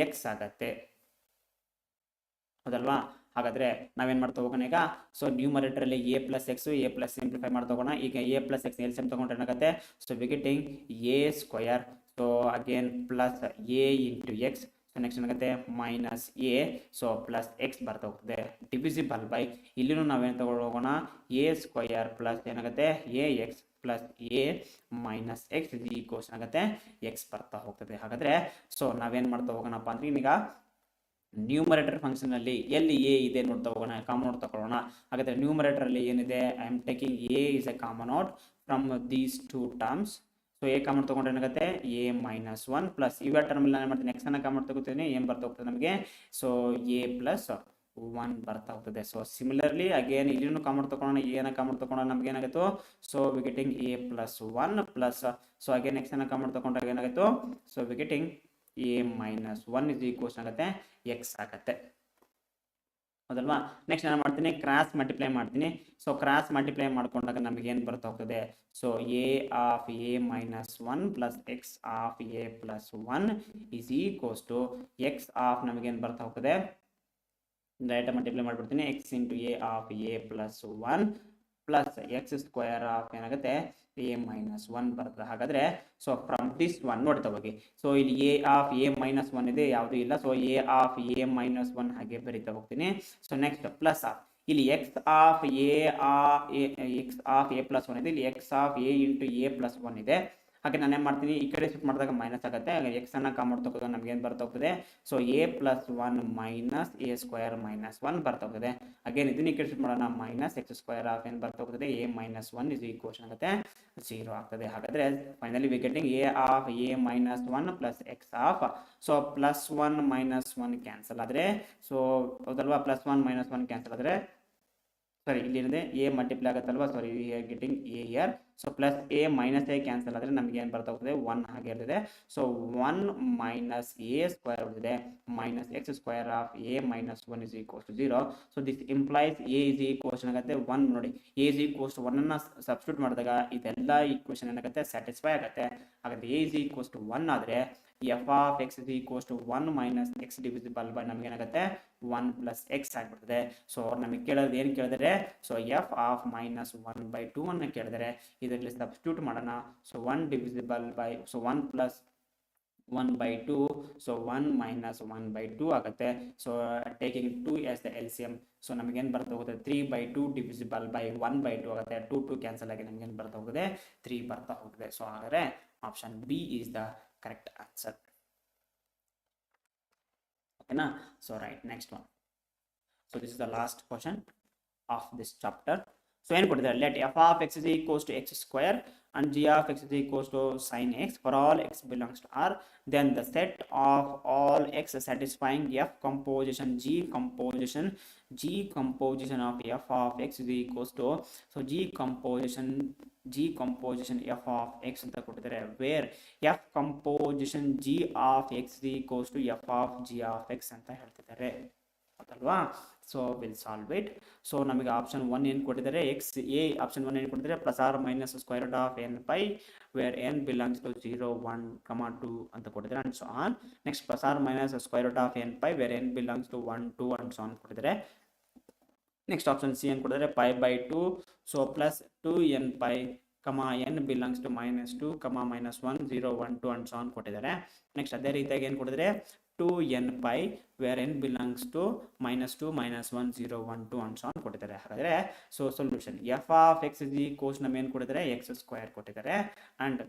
x ಆಗುತ್ತೆ ಹೌದಲ್ವಾ. ಹಾಗಾದ್ರೆ ನಾವೇನ್ ಮಾಡ್ತಾ ಹೋಗೋಣ ಈಗ ಸೊ ನ್ಯೂಮರೇಟರ್ ಅಲ್ಲಿ a plus x a plus simplify ಮಾಡ್ತಾ ಹೋಗೋಣ. ಈಗ a plus x LCM ತಗೊಂಡ್ರೆ ಏನಾಗುತ್ತೆ so we getting a square so again plus a into x so next ಏನಾಗುತ್ತೆ minus a so plus x ಬರ್ತಾ ಹೋಗ್ತದೆ divisible by ಇಲ್ಲಿನೂ ನಾವೇನು ತಗೊಂಡು ಹೋಗೋಣ ಎ ಸ್ಕ್ವಯರ್ ಪ್ಲಸ್ ಏನಾಗುತ್ತೆ a x plus a minus x equals ಆಗುತ್ತೆ ಎಕ್ಸ್ ಬರ್ತಾ ಹೋಗ್ತದೆ. ಹಾಗಾದ್ರೆ ಸೊ ನಾವೇನ್ ಮಾಡ್ತಾ ಹೋಗೋಣಪ್ಪ ಅಂದ್ರೆ ಈಗ ನ್ಯೂಮರೇಟರ್ ಫಂಕ್ಷನ್ ಅಲ್ಲಿ ಎಲ್ಲಿ ಎ ಇದೆ ನೋಡ್ತಾ ಹೋಗೋಣ, ಕಾಮನ್ ಔಟ್ ತಗೊಳ್ಳೋಣ. ಹಾಗಾದ್ರೆ ನ್ಯೂಮರೇಟರ್ ಅಲ್ಲಿ ಏನಿದೆ I am taking A is A common out from these two terms. So A common ತಗೊಂಡ್ರೆ ಏನಾಗುತ್ತೆ ಎ ಮೈನಸ್ ಒನ್ ಪ್ಲಸ್ ಇವ ಟರ್ಮ್ ಅಲ್ಲಿ ನಾನು ಮಾಡ್ತೀನಿ ಎಕ್ಸ್ ಅನ್ನ ಕಾಮನ್ ತಗೋತೀನಿ ಏನ್ ಬರ್ತಾ ಹೋಗ್ತದೆ ನಮಗೆ ಸೊ ಎ ಪ್ಲಸ್ ಒನ್ ಬರ್ತಾ ಹೋಗ್ತದೆ. ಸೊ ಸಿಮಿಲರ್ಲಿ ಅಗೇನ್ ಇಲ್ಲಿನೂ ಕಾಮನ್ ತಗೊಳ್ಳೋಣ ಎನ ಕಾಮನ್ ತಗೊಂಡ್ರೆ ನಮ್ಗೆ ಏನಾಗುತ್ತೋ so we getting a plus one plus so again x ಅನ್ನ ಕಾಮನ್ ತಗೊಂಡ್ರೆ ಏನಾಗುತ್ತೋ so we getting a minus one is equals ಆಗುತ್ತೆ ಎಕ್ಸ್ ಆಗುತ್ತೆ ಹೌದಲ್ವಾ. ನೆಕ್ಸ್ಟ್ ನಾನು ಮಾಡ್ತೀನಿ ಕ್ರಾಸ್ ಮಲ್ಟಿಪ್ಲೈ ಮಾಡ್ತೀನಿ. ಸೊ ಕ್ರಾಸ್ ಮಲ್ಟಿಪ್ಲೈ ಮಾಡ್ಕೊಂಡಾಗ ನಮಗೆ ಏನು ಬರ್ತಾ ಹೋಗ್ತದೆ so a of a minus one plus x of a plus one is equals to X of ನಮಗೇನು ಬರ್ತಾ ಹೋಗ್ತದೆ ಡೈರೆಕ್ಟ್ ಮಲ್ಟಿಪ್ಲೈ ಮಾಡ್ಬಿಡ್ತೀನಿ X into A of a plus one plus x square of ಏನಾಗುತ್ತೆ ಎ ಮೈನಸ್ ಒನ್ ಬರ್ತದೆ. ಹಾಗಾದ್ರೆ so from this one ನೋಡ್ತಾ ಹೋಗಿ so ಇಲ್ಲಿ A of a minus one ಇದೆ ಯಾವುದೂ ಇಲ್ಲ so a of a minus one ಹಾಗೆ ಬರೀತಾ ಹೋಗ್ತೀನಿ. ಸೊ ನೆಕ್ಸ್ಟ್ ಪ್ಲಸ್ ಆಫ್ ಇಲ್ಲಿ X of a plus one ಇದೆ, ಇಲ್ಲಿ X of a into A plus one ಇದೆ. ಹಾಗೆ ನಾನು ಏನು ಮಾಡ್ತೀನಿ ಈ ಕಡೆ ಶಿಫ್ಟ್ ಮಾಡಿದಾಗ ಮೈನಸ್ ಆಗುತ್ತೆ ಎಕ್ಸ್ ಅನ್ನ ಕಾಮನ್ ತಗೋದು ನಮ್ಗೆ ಏನು ಬರ್ತಾ ಹೋಗ್ತದೆ so a plus one minus a square minus one ಬರ್ತಾ ಹೋಗ್ತದೆ. ಅಗೇನ್ ಇದನ್ನ ಈ ಕಡೆ ಶಿಫ್ಟ್ ಮಾಡೋಣ ಮೈನಸ್ ಎಕ್ಸ್ ಸ್ಕ್ವೇರ್ ಆಫ್ ಏನು ಬರ್ತಾ ಹೋಗ್ತದೆ a minus one is equals ಆಗುತ್ತೆ ಜೀರೋ ಆಗ್ತದೆ. ಹಾಗಾದ್ರೆ finally we getting a of a minus one plus x of so plus one minus one cancel ಆದರೆ ಸೊ ಹೌದಲ್ವಾ plus one minus one cancel ಆದರೆ sorry ಇಲ್ಲಿದೆ ಎ ಮಲ್ಟಿಪ್ಲೈ ಆಗುತ್ತಲ್ವಾ, sorry getting a year. So plus a minus a cancel ಆದರೆ ನಮಗೆ ಏನು ಬರ್ತಾ ಹೋಗ್ತದೆ, 1 ಹಾಗೆ ಇರ್ತದೆ. ಸೊ 1 ಮೈನಸ್ ಎ ಸ್ಕ್ವೇರ್ ಉಳಿದಿದೆ minus X square of a minus 1 is equals to 0. So this implies a is equals ಏನಾಗುತ್ತೆ 1. ನೋಡಿ ಎ ಇಸ್ ಈಕ್ವಲ್ಸ್ ಟು 1 ಅನ್ನ ಸಬ್ಸ್ಟಿಟ್ಯೂಟ್ ಮಾಡಿದಾಗ ಇದೆಲ್ಲ ಈಕ್ವೇಷನ್ ಏನಾಗುತ್ತೆ ಸ್ಯಾಟಿಸ್ಫೈ ಆಗುತ್ತೆ. ಹಾಗಾದ್ರೆ ಎ ಇಸ್ ಈಕ್ವಲ್ಸ್ ಟು 1 ಆದರೆ f of X is equals to 1 minus x divisible by ನಮಗೆ ಏನಾಗುತ್ತೆ 1 ಪ್ಲಸ್ ಎಕ್ಸ್ ಆಗಿಬಿಡ್ತದೆ. ಸೊ ನಮಗೆ ಕೇಳೋದು ಏನು ಕೇಳಿದರೆ, ಸೊ ಎಫ್ ಆಫ್ ಮೈನಸ್ 1/2 ಅನ್ನು ಕೇಳಿದರೆ ಇದರಲ್ಲಿ ಸಬ್ಸ್ಟಿಟ್ಯೂಟ್ ಮಾಡೋಣ. So 1 divisible by, so 1 plus 1/2, so 1 minus 1/2 ಆಗುತ್ತೆ. So taking 2 as the LCM, so ನಮಗೇನು ಬರ್ತಾ ಹೋಗುತ್ತೆ 3/2 ಡಿವಿಸಿಬಲ್ ಬೈ 1/2 ಆಗುತ್ತೆ. 2 ಕ್ಯಾನ್ಸಲ್ ಆಗಿ ನಮಗೇನು ಬರ್ತಾ ಹೋಗುತ್ತೆ 3 ಬರ್ತಾ ಹೋಗುತ್ತೆ. ಸೊ ಹಾಗಾದರೆ option B is the correct answer. ಓಕೆನಾ? So right, next one. So this is the last question of this chapter. So ಏನು ಕೊಟ್ಟಿದ್ದಾರೆ, let f of X is equals to x square and g of x is equals to sin x for all x belongs to R, then the set of all x satisfying f composition g composition of f of x is equals to, so g composition f of x ಅಂತ ಕೊಟ್ಟಿದ್ದಾರೆ, where f composition g of x is equals to f of g of x ಅಂತ ಹೇಳ್ತಿದ್ದಾರೆ ಅಲ್ವಾ. So will solve it. So ನಮಗೆ option 1 ಏನು ಕೊಟ್ಟಿದ್ದಾರೆ, x A option 1 ಏನು ಕೊಟ್ಟಿದ್ದಾರೆ, plus or minus square root of n pi where n belongs to 0 1 2 ಅಂತ ಕೊಟ್ಟಿದ್ದಾರೆ and so on. Next plus or minus square root of n pi where n belongs to 1 2 and so on ಕೊಟ್ಟಿದ್ದಾರೆ. Next option C ಏನು ಕೊಟ್ಟಿದ್ದಾರೆ, π/2, so plus 2n pi N belongs to -2 -1 0 1 2 and so on ಕೊಟ್ಟಿದ್ದಾರೆ. Next ಅದೇ ರೀತಿಯಾಗಿ ಏನು ಕೊಟ್ಟಿದ್ದಾರೆ, 2n pi where n belongs to -2 -1 0 1 2 and so on ಕೊಟ್ಟಿದ್ದಾರೆ. ಹಾಗಾದರೆ so solution f of X is equals ನಮಗೆ ಏನು ಕೊಟ್ಟಿದ್ದಾರೆ, ಎಕ್ಸ್ ಸ್ಕ್ವೇರ್ ಕೊಟ್ಟಿದ್ದಾರೆ and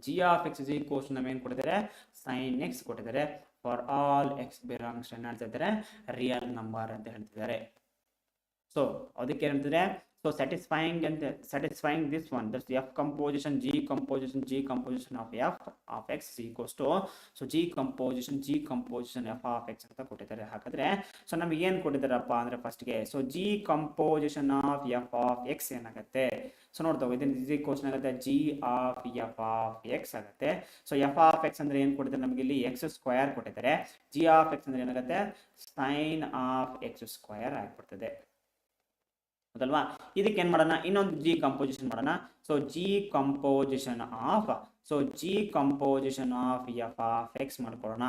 g of X is equals ನಮಗೆ ಏನು ಕೊಟ್ಟಿದ್ದಾರೆ, ಸೈನ್ ಎಕ್ಸ್ ಕೊಟ್ಟಿದ್ದಾರೆ for all X belongs to ಹೇಳ್ತಿದ್ದಾರೆ ರಿಯಲ್ ನಂಬರ್ ಅಂತ ಹೇಳ್ತಿದ್ದಾರೆ. ಸೊ ಅದಕ್ಕೆ ಏನಂತಿದೆ, so satisfying this one, that's f composition g composition of f of x is equals to, so g composition f of x ಅಂತ ಕೊಟ್ಟಿದ್ದಾರೆ. ಹಾಗಾದ್ರೆ so ನಮಗೆ ಏನು ಕೊಟ್ಟಿದ್ದಾರಪ್ಪ ಅಂದ್ರೆ ಫಸ್ಟ್ ಗೆ, so g composition of f of x ಏನಾಗುತ್ತೆ, so ನೋಡ್ತಾ ಇದನ್ನ is equals ಆಗುತ್ತೆ g of f of x ಆಗುತ್ತೆ. ಸೊ f of x ಅಂದ್ರೆ ಏನು ಕೊಟ್ಟಿದ್ದಾರೆ ನಮಗೆ ಇಲ್ಲಿ x ಸ್ಕ್ವೇರ್ ಕೊಟ್ಟಿದ್ದಾರೆ, g of x ಅಂದ್ರೆ ಏನಾಗುತ್ತೆ sin of x ಸ್ಕ್ವೇರ್ ಆಗಿಬಿಡ್ತದೆ ಹೌದಲ್ವಾ. ಇದಕ್ಕೆ ಏನು ಮಾಡೋಣ, ಇನ್ನೊಂದು ಜಿ ಕಂಪೋಸಿಷನ್ ಮಾಡೋಣ. So g composition of f of x ಮಾಡ್ಕೊಳ್ಳೋಣ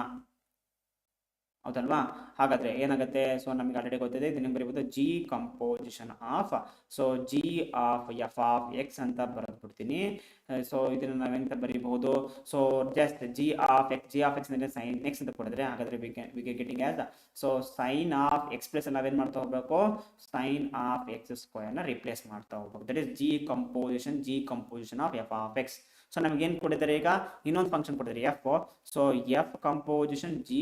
ಹೌದಲ್ವಾ. ಹಾಗಾದ್ರೆ ಏನಾಗುತ್ತೆ, ಸೊ ನಮಗೆ ಆಲ್ರೆಡಿ ಗೊತ್ತಿದೆ, ಇದನ್ನ ಬರೀಬಹುದು g composition of, so g of f of x ಅಂತ ಬರೆದ್ಬಿಡ್ತೀನಿ. ಸೊ ಇದನ್ನ ನಾವೆಂತ ಬರೀಬಹುದು, so just g of x ಅಂದ್ರೆ ಸೈನ್ ಎಕ್ಸ್ ಅಂತ ಕೊಡಿದ್ರೆ, ಹಾಗಾದ್ರೆ we getting as, so sine of x plus ನಾವೇನ್ ಮಾಡ್ತಾ ಹೋಗ್ಬೇಕು, ಸೈನ್ ಆಫ್ ಎಕ್ಸ್ ಸ್ಕ್ವೇರ್ ನ ರಿಪ್ಲೇಸ್ ಮಾಡ್ತಾ ಹೋಗ್ಬೇಕು. That is g composition of f of x. So ನಮ್ಗೆ ಏನು ಕೊಟ್ಟಿದ್ದಾರೆ, ಈಗ ಇನ್ನೊಂದು ಫಂಕ್ಷನ್ ಕೊಟ್ಟಿದ್ದಾರೆ f. So f composition g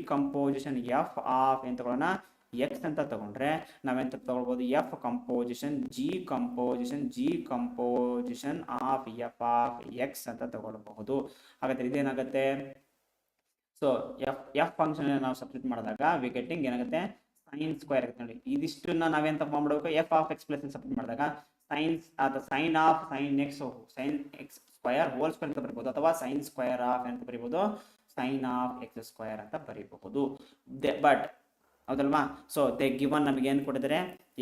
composition f of ಏನು ತಗೊಳ್ಳೋಣ, ಎಕ್ಸ್ ಅಂತ ತಗೊಂಡ್ರೆ ನಾವೆಂತ ತಗೊಳ್ಬೋದು, f composition g composition of f of x ಅಂತ ತಗೊಳ್ಬಹುದು. ಹಾಗಾದ್ರೆ ಇದೇನಾಗುತ್ತೆ, ಸೊ ಎಫ್ ಫಂಕ್ಷನ್ ನಾವು ಸಬ್ಸ್ಟಿಟ್ಯೂಟ್ ಮಾಡಿದಾಗ ವಿ ಗೆಟಿಂಗ್ ಏನಾಗುತ್ತೆ ಸೈನ್ ಸ್ಕ್ವೇರ್ ಆಗುತ್ತೆ. ನೋಡಿ ಇದಿಷ್ಟನ್ನ ನಾವೇಂತ ಮಾಡಬೇಕು, f of x plus substitute ಮಾಡಿದಾಗ sine of sine x square whole square ಅಂತ ಬರೀಬಹುದು, ಅಥವಾ ಸೈನ್ ಸ್ಕ್ವೇರ್ ಆಫ್ ಅಂತ ಬರೀಬಹುದು, ಸೈನ್ ಆಫ್ ಎಕ್ಸ್ ಸ್ಕ್ವೇರ್ ಅಂತ ಬರೀಬಹುದು. ಬಟ್ ಹೌದಲ್ವಾ. ಸೊ ದೇ ಗಿವನ್ ನಮಗೆ ಏನು ಕೊಟ್ಟಿದ್ದಾರೆ,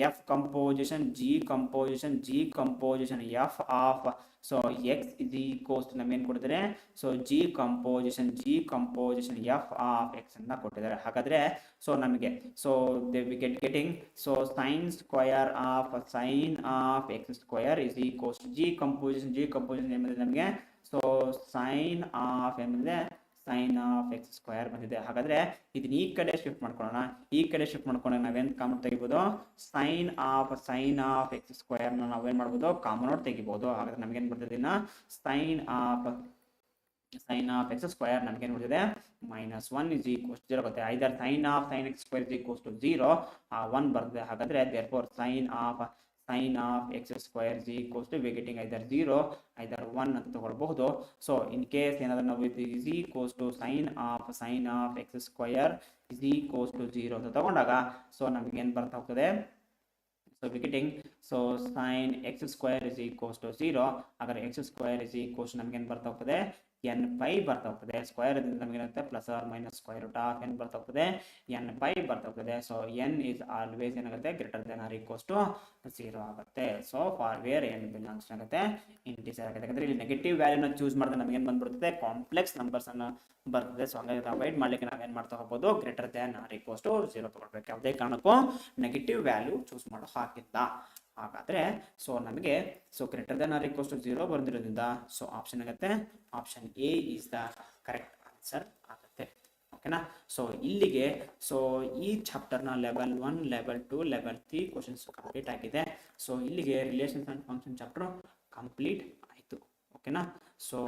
f composition g composition f of, so x is equals to ನಮ್ಗೆ ಏನು ಕೊಟ್ಟಿದ್ದಾರೆ, so g composition f of x ಅಂತ ಕೊಟ್ಟಿದ್ದಾರೆ. ಹಾಗಾದ್ರೆ ಸೊ ನಮಗೆ so we getting, so sine square of x square is equals to g composition ಏನಿದೆ ನಮಗೆ, so sine of ಏನಿದೆ ಸೈನ್ ಆಫ್ ಎಕ್ಸ್ ಸ್ಕ್ವೇರ್ ಬಂದಿದೆ. ಹಾಗಾದ್ರೆ ಇದನ್ನ ಈ ಕಡೆ ಶಿಫ್ಟ್ ಮಾಡ್ಕೊಳ್ಳೋಣ. ಈ ಕಡೆ ಶಿಫ್ಟ್ ಮಾಡ್ಕೊಂಡಾಗ ನಾವೇನ್ ಕಾಮನ್ ತೆಗಿಬಹುದು, ಸೈನ್ ಆಫ್ ಎಕ್ಸ್ ಸ್ಕ್ವೇರ್ ನಾವೇನ್ ಮಾಡ್ಬೋದು, ಕಾಮನ್ ಔಟ್ ತೆಗಿಬಹುದು. ಹಾಗಾದ್ರೆ ನಮ್ಗೇನ್ ಬರ್ತದೆ, ಸೈನ್ ಆಫ್ ಎಕ್ಸ್ ಸ್ಕ್ವೇರ್ ನಮ್ಗೇನ್ ಬರ್ತದೆ -1 ಇಸ್ ಈಕ್ವಲ್ಸ್ ಟು 0 ಬರುತ್ತೆ. Either sine x square is equals to 0 1 ಬರ್ತದೆ. ಹಾಗಾದ್ರೆ therefore sine of x square is equals to we getting either 0 either 1 ಅಂತ ತಗೊಳ್ಬಹುದು. ಸೊ ಇನ್ ಕೇಸ್ ಏನಾದ್ರೂ ನಾವು is equals to sine of x square is equals to 0 ಅಂತ ತಗೊಂಡಾಗ so ನಮ್ಗೆ ಏನ್ ಬರ್ತಾ ಹೋಗ್ತದೆ, So we're getting, so sin x square is equals to 0. अगर x square is equals ನಮಗೆ ಏನು ಬರ್ತಾ ಹೋಗ್ತದೆ n pi ಬರ್ತಾ ಹೋಗ್ತದೆ. ಸ್ಕ್ವೇರ್ ಇಂದ ನಮಗೆ ಏನಾಗುತ್ತೆ plus or minus square root of n ಬರ್ತಾ ಹೋಗ್ತದೆ, n pi ಬರ್ತಾ ಹೋಗ್ತದೆ. ಸೊ n is always ಏನಾಗುತ್ತೆ greater than or equals to 0 ಆಗುತ್ತೆ. So for where n belongs ಆಗುತ್ತೆ ಇಂಟಿಜರ್ ಆಗುತ್ತೆ. ಯಾಕಂದ್ರೆ ಇಲ್ಲಿ ನೆಗೆಟಿವ್ ವ್ಯಾಲ್ಯೂನ ಚೂಸ್ ಮಾಡಿದ್ರೆ ನಮಗೆ ಏನು ಬಂದ್ಬಿಡುತ್ತೆ ಕಾಂಪ್ಲೆಕ್ಸ್ ನಂಬರ್ಸ್ ಅನ್ನು ಬರ್ತದೆ. ಸೊ ಹಂಗಾಗಿ ಅವಾಯ್ಡ್ ಮಾಡ್ಲಿಕ್ಕೆ ನಾವೇನು ಮಾಡ್ತಾ ಹೋಗ್ಬೋದು greater than or equals to 0 ತಗೊಳ್ಬೇಕು. ಯಾವುದೇ ಕಾರಣಕ್ಕೂ ನೆಗೆಟಿವ್ ವ್ಯಾಲ್ಯೂ ಚೂಸ್ ಮಾಡೋ ಹಾಕಿಲ್ಲ. ಹಾಗಾದ್ರೆ ಸೊ ನಮಗೆ so greater than or equals to 0 ಬಂದಿರೋದ್ರಿಂದ ಸೊ ಆಪ್ಷನ್ ಆಗುತ್ತೆ option A is the correct answer ಆಗುತ್ತೆ. ಓಕೆನಾ. ಸೊ ಇಲ್ಲಿಗೆ ಸೊ ಈ ಚಾಪ್ಟರ್ನ level 1, level 2, level 3 questions complete ಆಗಿದೆ. ಸೊ ಇಲ್ಲಿಗೆ relations and function chapter complete ಆಯಿತು. ಓಕೆನಾ. So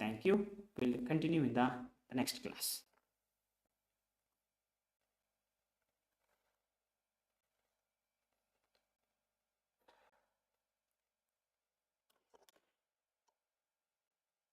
thank you. Will continue in the next class.